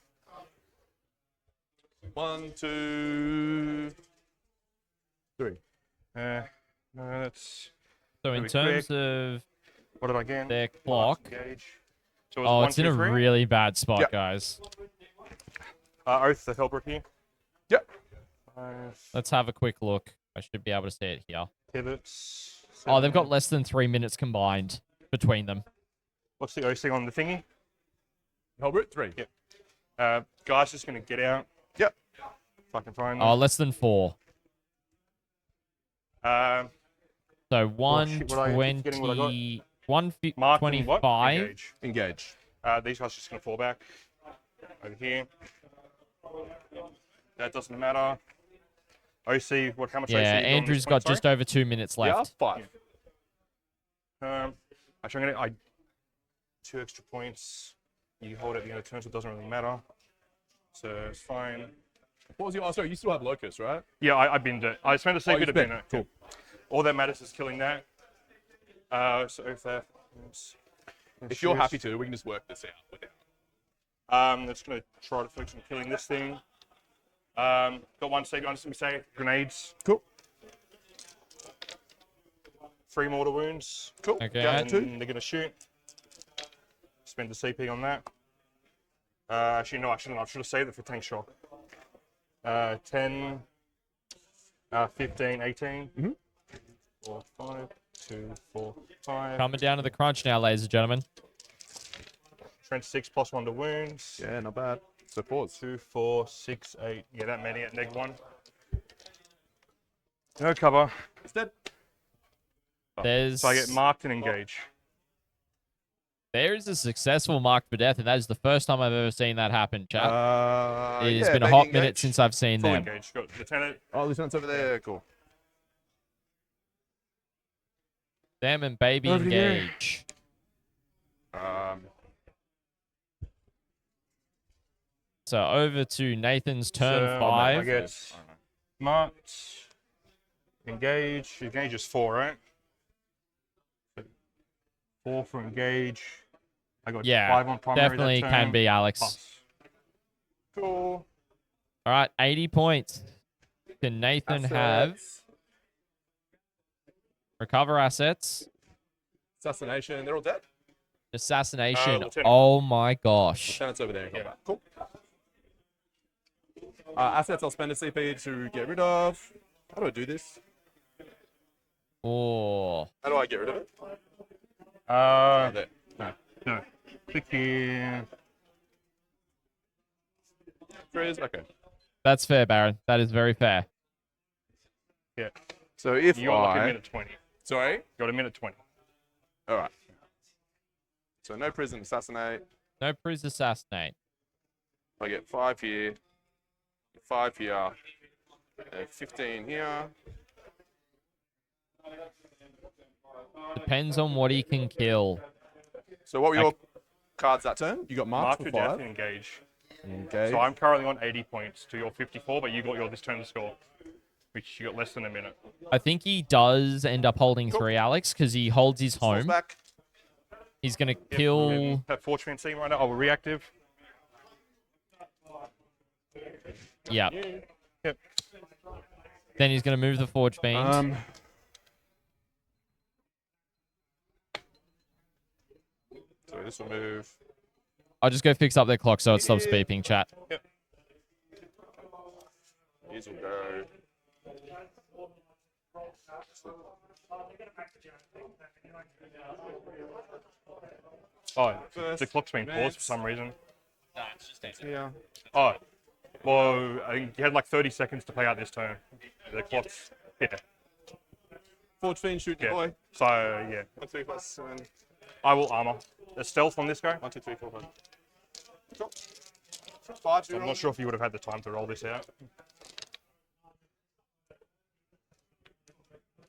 1, 2, 3. No, that's. So in Really terms quick. of What did I get? their Marks clock, engage. So it was oh, 1, it's in 2, a 3. really bad spot, Yep. guys. Oath the Hellbrook here. Yep. 5 Let's have a quick look. I should be able to see it here. pivots. Oh, they've 7. got less than 3 minutes combined between them. What's the OC on the thingy? Hellbrute, 3. Yep. Guy's just going to get out. Yep. If I can find Oh, them. less than 4. So shit, what I keep forgetting what I got. 120, Mark and what? 125. Engage. Engage. These guys are just going to fall back. Over here. That doesn't matter. OC, how much OC Yeah, you got on Andrew's this got point, just over 2 minutes Yeah, left. 5. Actually, I'm going to... 2 extra points. You hold it at the end of turn, so it doesn't really matter. So it's fine. What was your? Oh, sorry, you still have Locust, right? Yeah, I binned it. I spent a Oh, CP you to bin spent. it. Cool. All that matters is killing that. So if that. If you're happy to, we can just work this out without. That's going to try to focus on killing this thing. Got one CP on, let me say, grenades. Cool. 3 mortar wounds. Cool. Okay. Down And to 2. they're going to shoot. Spend the CP on that. Actually, no, I shouldn't. I should have saved it for tank shock. 10, 15, 18. 4, 5, 2, 4, 5. Coming down to the crunch now, ladies and gentlemen. Trench 6 plus 1 to wounds. Yeah, not bad. So pause. 2, 4, 6, 8. Yeah, that many at -1. No cover. It's dead. There's So I get marked and engage. there's a successful mark for death, and that is the first time I've ever seen that happen, chat. It has yeah, been a baby hot engage. minute since I've seen Full them. engage. Got lieutenant. Oh, Lieutenant's over there. Cool. Them and baby Over here. engage. So over to Nathan's turn So, 5. I get marked. Engage. Engage is 4, right? 4 for engage. I got Yeah, 5 on primary. definitely that can turn. be, Alex. Plus. Cool. All right, 80 points. Can Nathan have recover assets, Assassination. They're all dead. assassination? Lieutenant. Oh my gosh. Lieutenant's over there. in Yeah. combat. Cool. Assets. I'll spend a CP to get rid of. How do I do this? Oh, How do I get rid of it? Uh, There. no. Click here. Freeze. Okay. that's fair, Baron. That is very fair. Yeah. So if You got like a I. minute 20. Sorry. Got a minute 20. All right. So no prison. Assassinate. No priest assassinate. I get 5 here. 5 here. 15 here. Depends on what he can kill. So what were your cards that turn? You got Mark marked for for death 5. and engage. Okay. So I'm currently on 80 points to your 54, but you got your this turn to score, which you got less than a minute. I think he does end up holding 3, Alex, because he holds his Falls home. back. He's going to Yep, kill... that Fortune scene right now. Oh, we're reactive. Yeah. Yep. Then he's going to move the Forge Beams. So this will move. I'll just go fix up their clock so it stops beeping, chat. These will go. Oh, First, the clock's been paused for advance. some reason. Yeah. Oh, well, I think you had like 30 seconds to play out this turn. The clock's, yeah. Forge Fiend, shoot your Yeah. boy. So, yeah. 1, 2, 5, 7. I will armor. The stealth on this guy. 1, 2, 3, 4, 5. Cool. 5, I'm not sure if you would have had the time to roll this out.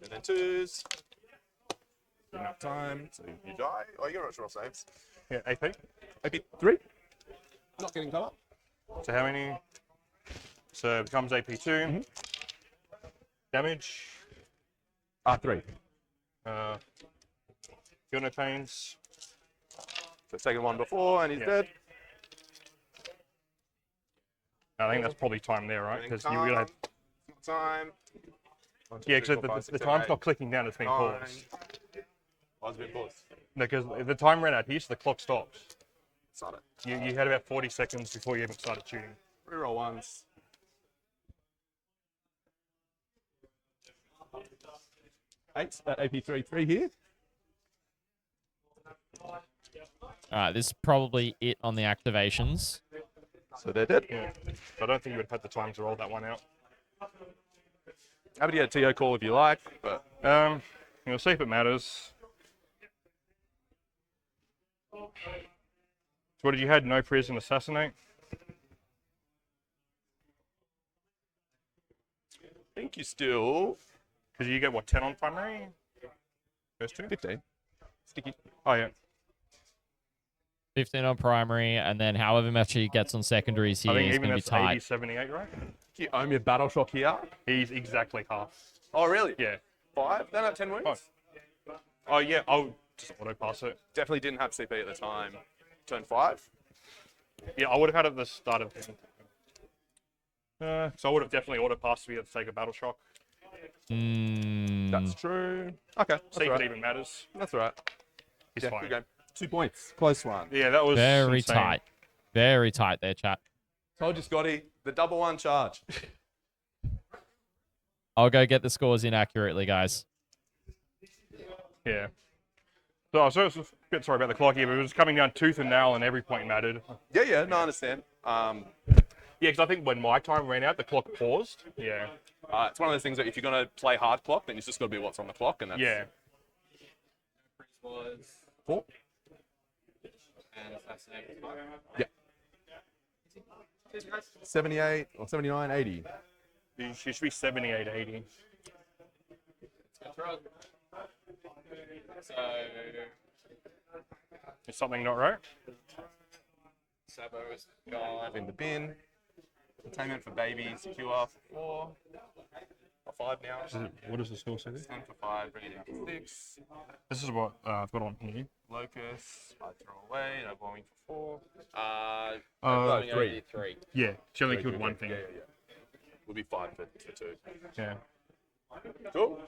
And then 2s. Enough time. So you die. Oh, you got roll saves. Yeah, AP. AP 3. Not getting cover. So how many? So it becomes AP2. Damage. 3. Feel no pains. So taken 1 before and he's Yeah. dead. I think that's probably time there, right? Because you really had... Time. 1, 2, Yeah, 3, 4, because 5, the 6, time's 7, not clicking down, it's been 8, 9. paused. I was a bit paused. No, because the time ran out here, so the clock stops. Start it. You had about 40 seconds before you even started shooting. Reroll ones. 8 at AP 3 here. All right, this is probably it on the activations. So they're dead. Yeah. So I don't think you would have had the time to roll that one out. Happy to get a TO call if you like, but You'll see if it matters. So what did you had? No prison assassinate? I think you still Because you get, what, 10 on primary? First 2? 15. Sticky. Oh, yeah. 15 on primary, and then however much he gets on secondaries here, I think he's even going to be that's 80, tight. 78, right? You owe me a battle shock here. He's exactly half. Oh, really? Yeah. 5? Then at 10 wounds? Oh yeah, I'll just auto pass it. Definitely didn't have CP at the time. Turn 5? Yeah, I would have had it at the start of so I would have definitely auto passed to be able to take a battle shock. That's true. Okay, that's See if right. it even matters. That's right. He's Yeah, fine. good game. 2 points. Close one. Yeah, that was Very insane. tight. Very tight there, chat. Told you, Scotty. The double one charge. I'll go get the scores in accurately, guys. Yeah. So I was a bit sorry about the clock here, but it was coming down tooth and nail and every point mattered. Yeah, no, I understand. Yeah, because I think when my time ran out, the clock paused. Yeah. It's one of those things that if you're going to play hard clock, then it's just got to be what's on the clock. And that's Yeah. Was 4. and assassinate was 5. Yeah. 78 or 79, 80. It should be 78, 80. Let's go through it. So, Is something not right? Sabo's gone. In the bin. Entertainment for baby. Secure for 4. Or 5 now. What does the score say there? 10 for 5. Bring it down to 6. This is what I've got on here. Locus. I throw away. No blowing for Blowing 3. 3. Yeah, she only killed one thing. Yeah. Would be 5 for 2. Yeah. Cool.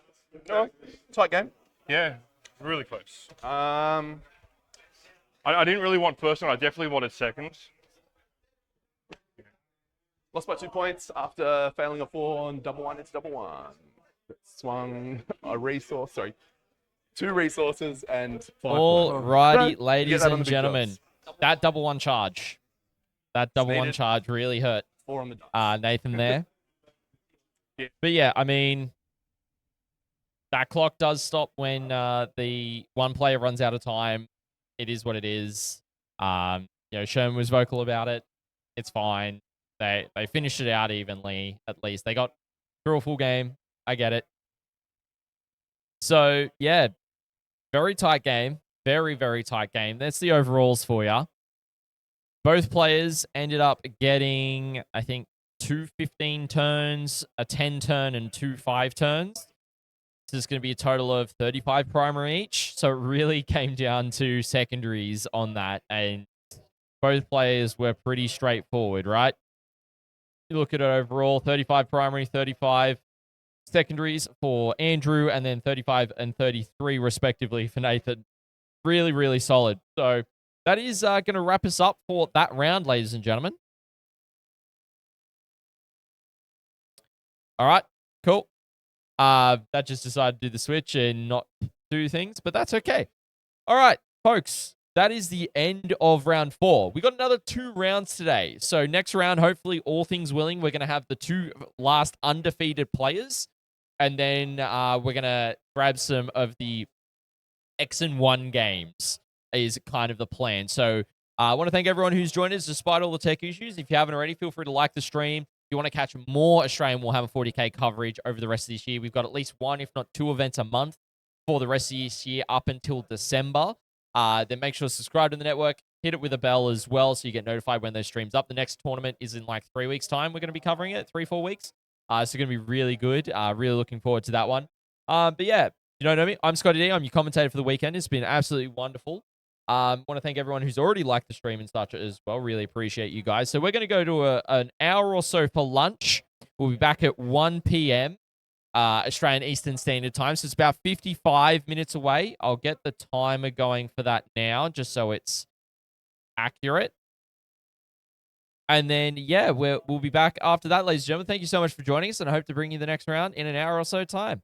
No, tight game. Yeah, really close. I I didn't really want first one. I definitely wanted second. lost by 2 points after failing a 4 on double one. It's double one. Swung a resource. Sorry, 2 resources and 5 points. Alrighty, You ladies get that on and the big gentlemen. dots. That double one charge. That double one needed. charge really hurt 4 on the dot. Nathan there. Yeah. But yeah, I mean, that clock does stop when the one player runs out of time. It is what it is. Sherman was vocal about it. It's fine. They finished it out evenly, at least. They got through a full game. I get it. So, yeah, very tight game. Very, very tight game. That's the overalls for you. Both players ended up getting, I think, 2 15 turns, a 10 turn, and 2 5 turns. This is going to be a total of 35 primary each. So it really came down to secondaries on that. And both players were pretty straightforward, right? You look at it overall, 35 primary, 35 secondaries for Andrew, and then 35 and 33 respectively for Nathan. Really, really solid. So that is going to wrap us up for that round, ladies and gentlemen. All right, cool. That just decided to do the switch and not do things, but that's okay. All right, folks, that is the end of round 4. We got another 2 rounds today. So next round, hopefully, all things willing, we're going to have the 2 last undefeated players, and then we're going to grab some of the X and 1 games is kind of the plan. So I want to thank everyone who's joined us despite all the tech issues. If you haven't already, feel free to like the stream. If you want to catch more Australian Warhammer 40k coverage over the rest of this year, we've got at least 1, if not 2 events a month for the rest of this year up until December. Then make sure to subscribe to the network, hit it with a bell as well so you get notified when those streams up. The next tournament is in like 3 weeks' time. We're going to be covering it, 3-4 weeks. So it's going to be really good. Really looking forward to that one. But yeah, you don't know me. I'm ScottyD. I'm your commentator for the weekend. It's been absolutely wonderful. Want to thank everyone who's already liked the stream and such as well. Really appreciate you guys. So we're going to go to an hour or so for lunch. We'll be back at 1 p.m. Australian Eastern Standard Time. So it's about 55 minutes away. I'll get the timer going for that now, just so it's accurate. And then, yeah, we'll be back after that, ladies and gentlemen. Thank you so much for joining us, and I hope to bring you the next round in an hour or so time.